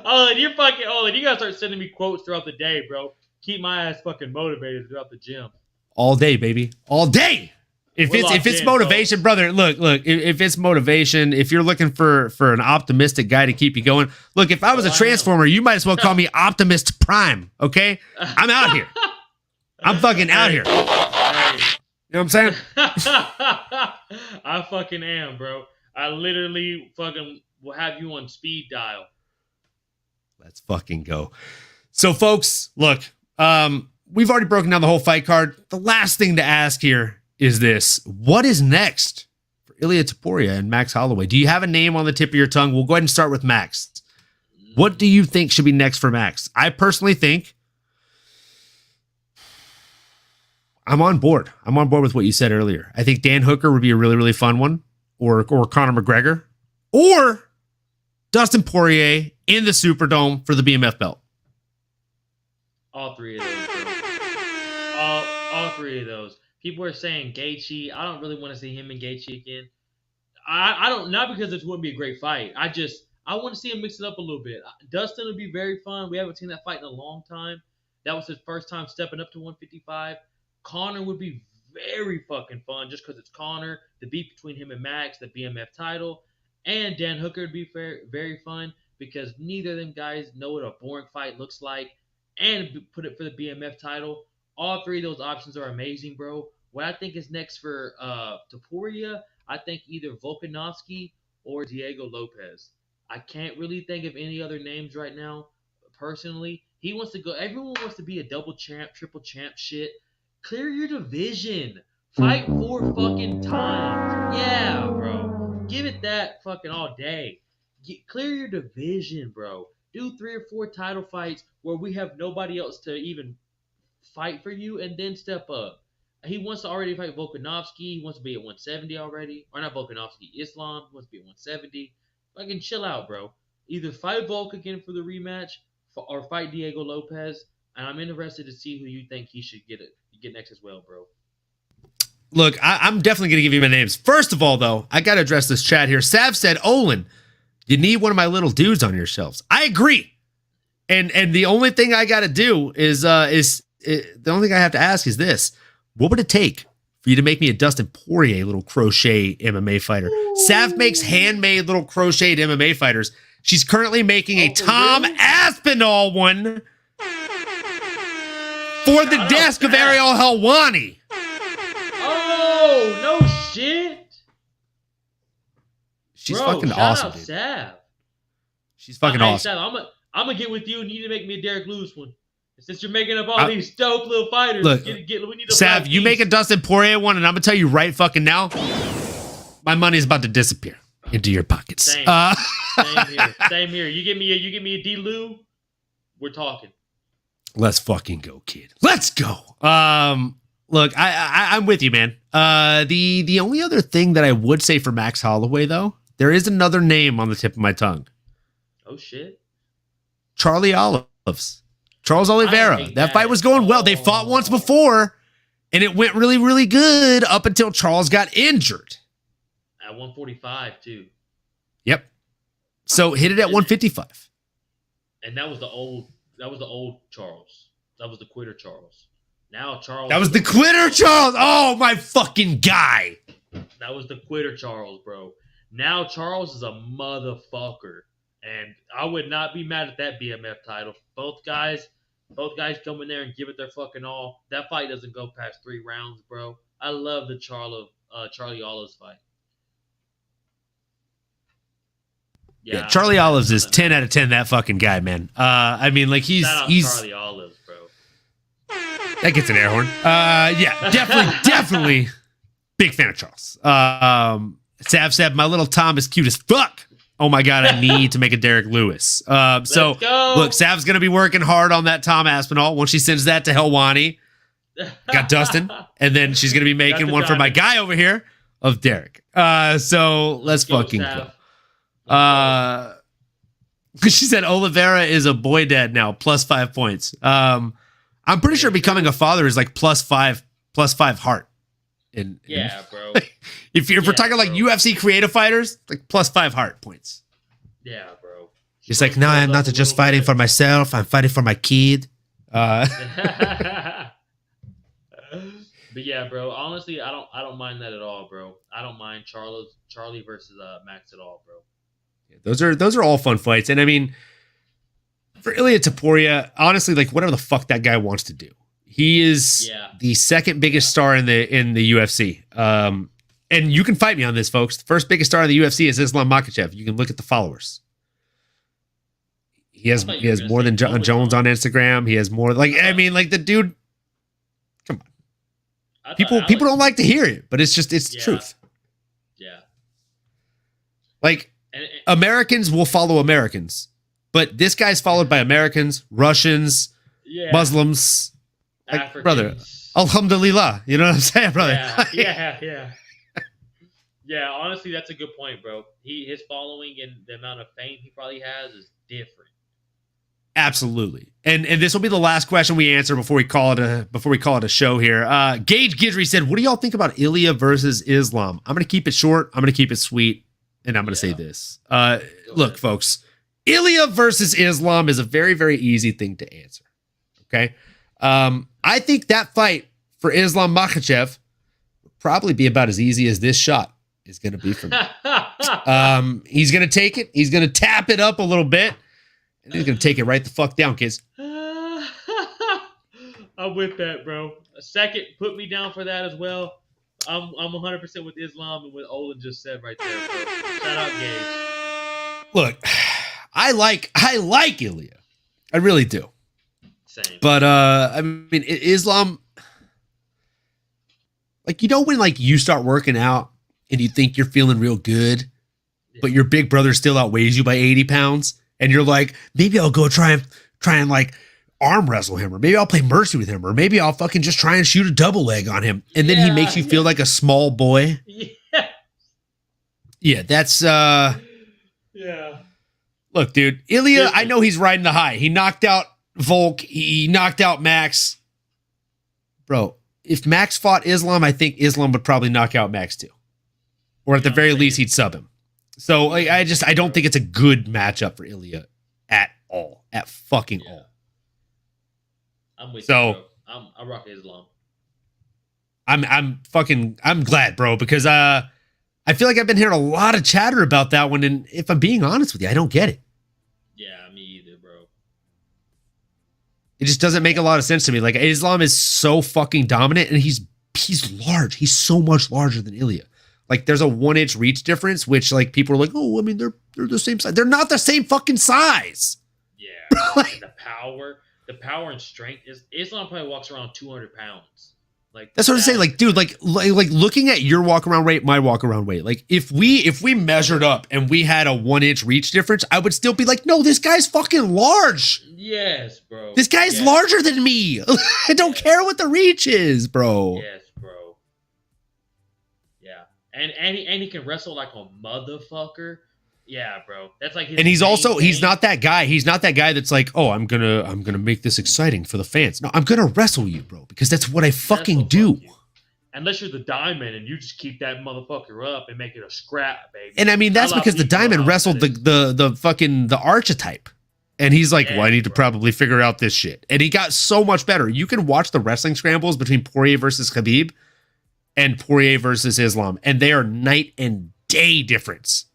Olin, you gotta start sending me quotes throughout the day, bro. Keep my ass fucking motivated throughout the gym.
All day, baby. All day. If it's motivation, brother, look, if it's motivation, if you're looking for an optimistic guy to keep you going, look, if I was a transformer, you might as well call me Optimus Prime, okay? I'm out here. I'm fucking out here. You know what I'm saying?
I fucking am, bro. I literally fucking will have you on speed dial.
Let's fucking go. So, folks, look, we've already broken down the whole fight card. The last thing to ask here is this: what is next for Ilia Topuria and Max Holloway? Do you have a name on the tip of your tongue? We'll go ahead and start with Max. What do you think should be next for Max? I personally think I'm on board. I'm on board with what you said earlier. I think Dan Hooker would be a really, really fun one, or Conor McGregor, or Dustin Poirier in the Superdome for the BMF belt.
All three of those, bro. All three of those. People are saying Gaethje. I don't really want to see him and Gaethje again. I don't, not because it wouldn't be a great fight. I want to see him mix it up a little bit. Dustin would be very fun. We haven't seen that fight in a long time. That was his first time stepping up to 155. Conor would be very fucking fun just because it's Conor. The beef between him and Max, the BMF title. And Dan Hooker would be very, very fun because neither of them guys know what a boring fight looks like. And put it for the BMF title. All three of those options are amazing, bro. What I think is next for Topuria, I think either Volkanovski or Diego Lopez. I can't really think of any other names right now. Personally, he wants to go. Everyone wants to be a double champ, triple champ shit. Clear your division. Fight 4 fucking times. Yeah, bro. Give it that fucking all day. Clear your division, bro. Do 3 or 4 title fights where we have nobody else to even fight for you, and then step up. He wants to already fight Volkanovski. He wants to be at 170 already. Or not Volkanovski, Islam. He wants to be at 170. Fucking chill out, bro. Either fight Volk again for the rematch or fight Diego Lopez. And I'm interested to see who you think he should get next as well, bro.
Look, I'm definitely going to give you my names. First of all, though, I got to address this chat here. Sav said, Olin, you need one of my little dudes on your shelves. I agree. And the only thing I got to do is the only thing I have to ask is this. What would it take for you to make me a Dustin Poirier little crochet MMA fighter? Sav makes handmade little crocheted MMA fighters. She's currently making a Tom Aspinall one for the desk of Ariel Helwani.
Oh, no shit.
She's
Bro,
fucking
shout
awesome,
out
dude.
Sav.
She's fucking
Hey,
awesome.
Sav, I'm gonna get with you and you need to make me a Derek Lewis one. Since you're making up all these dope little fighters,
Look,
we need a
Sav,
black
you make a
piece.
Dustin Poirier one, and I'm gonna tell you right fucking now, my money's about to disappear into your pockets.
Same here. Same here. You give me a D-Lou, we're talking.
Let's fucking go, kid. Let's go. Look, I'm with you, man. The only other thing that I would say for Max Holloway, though, there is another name on the tip of my tongue.
Oh shit.
Charlie Olives. Charles Oliveira. That fight was going well. They fought once before, and it went really, really good up until Charles got injured.
At 145 too.
Yep. So hit it at 155.
And that was the old Charles. That was the quitter Charles. Now Charles.
That was the quitter Charles. Oh, my fucking guy.
That was the quitter Charles, bro. Now Charles is a motherfucker. And I would not be mad at that BMF title. Both guys come in there and give it their fucking all. That fight doesn't go past 3 rounds, bro. I love the Charlie Olives fight.
Yeah, Charlie Olives is 10 out of 10. That fucking guy, man. I mean, like he's
Charlie Olives, bro.
That gets an air horn. Yeah, definitely big fan of Charles. Sav said, my little Tom is cute as fuck. Oh my God, I need to make a Derek Lewis. So look, Sav's going to be working hard on that Tom Aspinall. Once she sends that to Helwani, got Dustin, and then she's going to be making one for my guy over here of Derek. So let's fucking go. She said Oliveira is a boy dad now, +5 points. I'm pretty sure becoming a father is like +5 heart.
Yeah, bro.
If we're talking like UFC creative fighters, like +5 heart points.
Yeah, bro.
It's like, no, I'm not just fighting for myself. I'm fighting for my kid.
But yeah, bro. Honestly, I don't mind that at all, bro. I don't mind Charlie versus Max at all, bro.
Yeah, those are all fun fights, and I mean, for Ilia Topuria, honestly, like whatever the fuck that guy wants to do, he is the second biggest star in the UFC. And you can fight me on this, folks. The first biggest star in the UFC is Islam Makhachev. You can look at the followers. He has more than John Jones on Instagram. He has more. I mean, the dude. Come on. People don't like to hear it, but it's the truth.
Yeah.
Americans will follow Americans, but this guy's followed by Americans, Russians, Muslims. Brother, alhamdulillah. You know what I'm saying, brother?
Yeah. Yeah, honestly, that's a good point, bro. His following and the amount of fame he probably has is different.
Absolutely. And this will be the last question we answer before we call it a show here. Gage Gidry said, what do y'all think about Ilya versus Islam? I'm going to keep it short. I'm going to keep it sweet. And I'm going to say this. Look, folks, Ilya versus Islam is a very, very easy thing to answer. Okay. I think that fight for Islam Makhachev would probably be about as easy as this shot is going to be for me. He's going to take it. He's going to tap it up a little bit. And he's going to take it right the fuck down, kids.
I'm with that, bro. A second, put me down for that as well. I'm 100% with Islam and what Olin just said right there, bro. Shout out Gage.
Look, I like Ilya. I really do.
Same.
But I mean, Islam, like, you know, when like you start working out and you think you're feeling real good, but your big brother still outweighs you by 80 pounds, and you're like, maybe I'll go try and like arm wrestle him, or maybe I'll play mercy with him, or maybe I'll fucking just try and shoot a double leg on him, and then he makes you feel like a small boy. Yeah, that's
yeah.
Look, dude, Ilya, I know he's riding the high. He knocked out Volk. He knocked out Max. Bro, if Max fought Islam, I think Islam would probably knock out Max too. Or at the very least, he'd sub him. So I don't think it's a good matchup for Ilya at all. At fucking all.
I'm with you, bro. I'm rocking Islam.
I'm glad, bro, because I feel like I've been hearing a lot of chatter about that one, and if I'm being honest with you, I don't get it.
Yeah, me either, bro.
It just doesn't make a lot of sense to me. Like, Islam is so fucking dominant, and he's large. He's so much larger than Ilya. Like, there's a 1-inch reach difference, which, like, people are like, oh, I mean, they're the same size. They're not the same fucking size.
Yeah. Like, the power and strength is Islam probably walks around 200 pounds. Like,
that's what I'm saying. Like, dude, like looking at your walk around weight, my walk around weight. Like, if we measured up and we had a 1-inch reach difference, I would still be like, no, this guy's fucking large.
Yes, bro.
This guy's larger than me. I don't care what the reach is, bro.
Yes, bro. Yeah, and he can wrestle like a motherfucker. Yeah, bro. That's like his.
And he's not that guy. He's not that guy that's like, oh, I'm gonna make this exciting for the fans. No, I'm gonna wrestle you, bro, because that's what I fucking do.
Unless you're the Diamond and you just keep that motherfucker up and make it a scrap, baby.
And I mean, that's because the Diamond wrestled the archetype. And he's like, well, I need to probably figure out this shit. And he got so much better. You can watch the wrestling scrambles between Poirier versus Khabib and Poirier versus Islam, and they are night and day difference.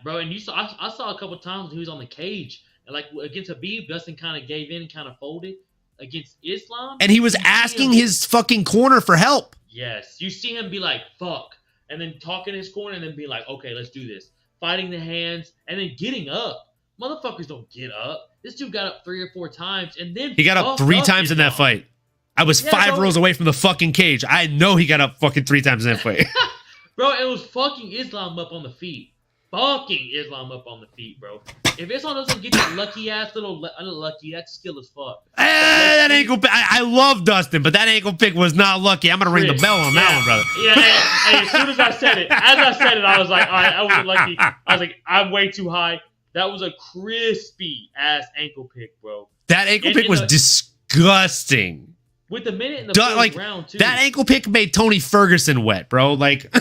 Bro, and I saw a couple times he was on the cage, and like against Khabib, Dustin kind of gave in and kind of folded. Against Islam,
and he was asking his fucking corner for help.
Yes, you see him be like, fuck, and then talking his corner, and then be like, okay, let's do this. Fighting the hands, and then getting up. Motherfuckers don't get up. This dude got up 3 or 4 times, and then
he got up 3 times in that fight. I was 5 rows away from the fucking cage. I know he got up fucking 3 times in that fight.
Bro, it was fucking Islam up on the feet. Fucking Islam up on the feet, bro. If Islam doesn't get that lucky ass unlucky, that's skill as fuck.
That ankle pick, I love Dustin, but that ankle pick was not lucky. I'm gonna ring the bell on that one, brother.
Yeah, as soon as I said it, I was like, all right, I wasn't lucky. I was like, I'm way too high. That was a crispy ass ankle pick, bro.
That ankle pick was disgusting.
With the minute in the fourth round, too.
That ankle pick made Tony Ferguson wet, bro. Like,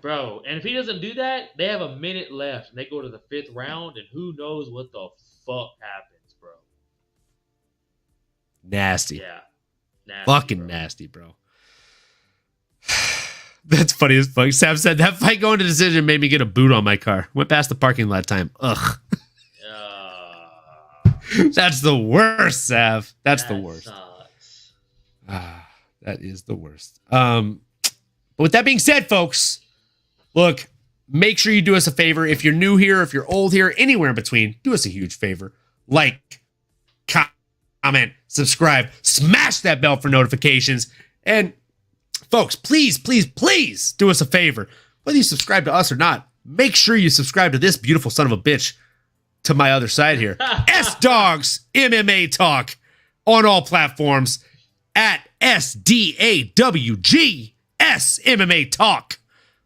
Bro, and if he doesn't do that, they have a minute left, and they go to the 5th round, and who knows what the fuck happens, bro.
Nasty.
Yeah. Nasty,
fucking bro. Nasty, bro. That's funny as fuck. Sam said, that fight going to decision made me get a boot on my car. Went past the parking lot time. Ugh. That's the worst, Sav. That's the worst.
Sucks.
That is the worst. But with that being said, folks, look, make sure you do us a favor. If you're new here, if you're old here, anywhere in between, do us a huge favor. Like, comment, subscribe, smash that bell for notifications. And folks, please, please, please do us a favor. Whether you subscribe to us or not, make sure you subscribe to this beautiful son of a bitch to my other side here. S-Dogs MMA Talk on all platforms at SDAWG MMA Talk.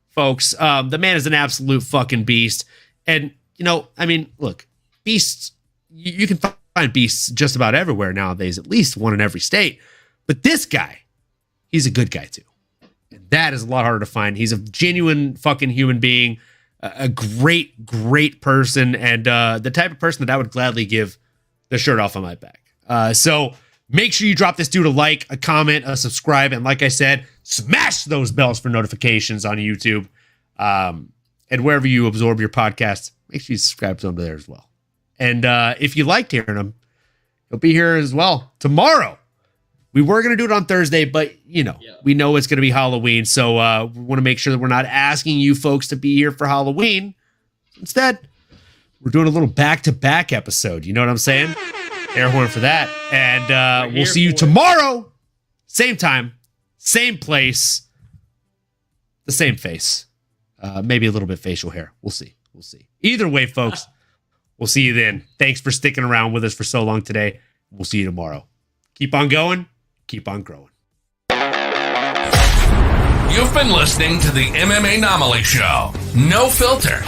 Folks, the man is an absolute fucking beast. And, you know, I mean, look, beasts, you can find beasts just about everywhere nowadays, at least one in every state. But this guy, he's a good guy too. And that is a lot harder to find. He's a genuine fucking human being, a great, great person, and the type of person that I would gladly give the shirt off on my back. So make sure you drop this dude a like, a comment, a subscribe, and like I said, smash those bells for notifications on YouTube. And wherever you absorb your podcasts, make sure you subscribe to them there as well. And if you liked hearing them, He'll be here as well tomorrow. We were going to do it on Thursday, but, we know it's going to be Halloween. So we want to make sure that we're not asking you folks to be here for Halloween. Instead, we're doing a little back-to-back episode. You know what I'm saying? Air horn for that. And we'll see you tomorrow. Same time, same place, the same face. Maybe a little bit facial hair. We'll see. Either way, folks, we'll see you then. Thanks for sticking around with us for so long today. We'll see you tomorrow. Keep on going. Keep on growing.
You've been listening to the MMAnomaly Show. No filter.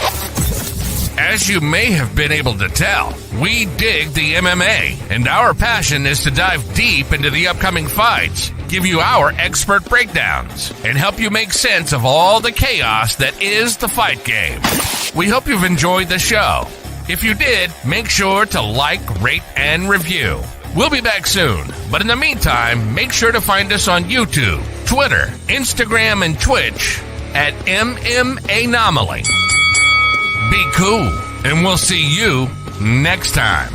As you may have been able to tell, we dig the MMA, and our passion is to dive deep into the upcoming fights, give you our expert breakdowns, and help you make sense of all the chaos that is the fight game. We hope you've enjoyed the show. If you did, make sure to like, rate, and review. We'll be back soon, but in the meantime, make sure to find us on YouTube, Twitter, Instagram, and Twitch at MMAnomaly. Be cool, and we'll see you next time.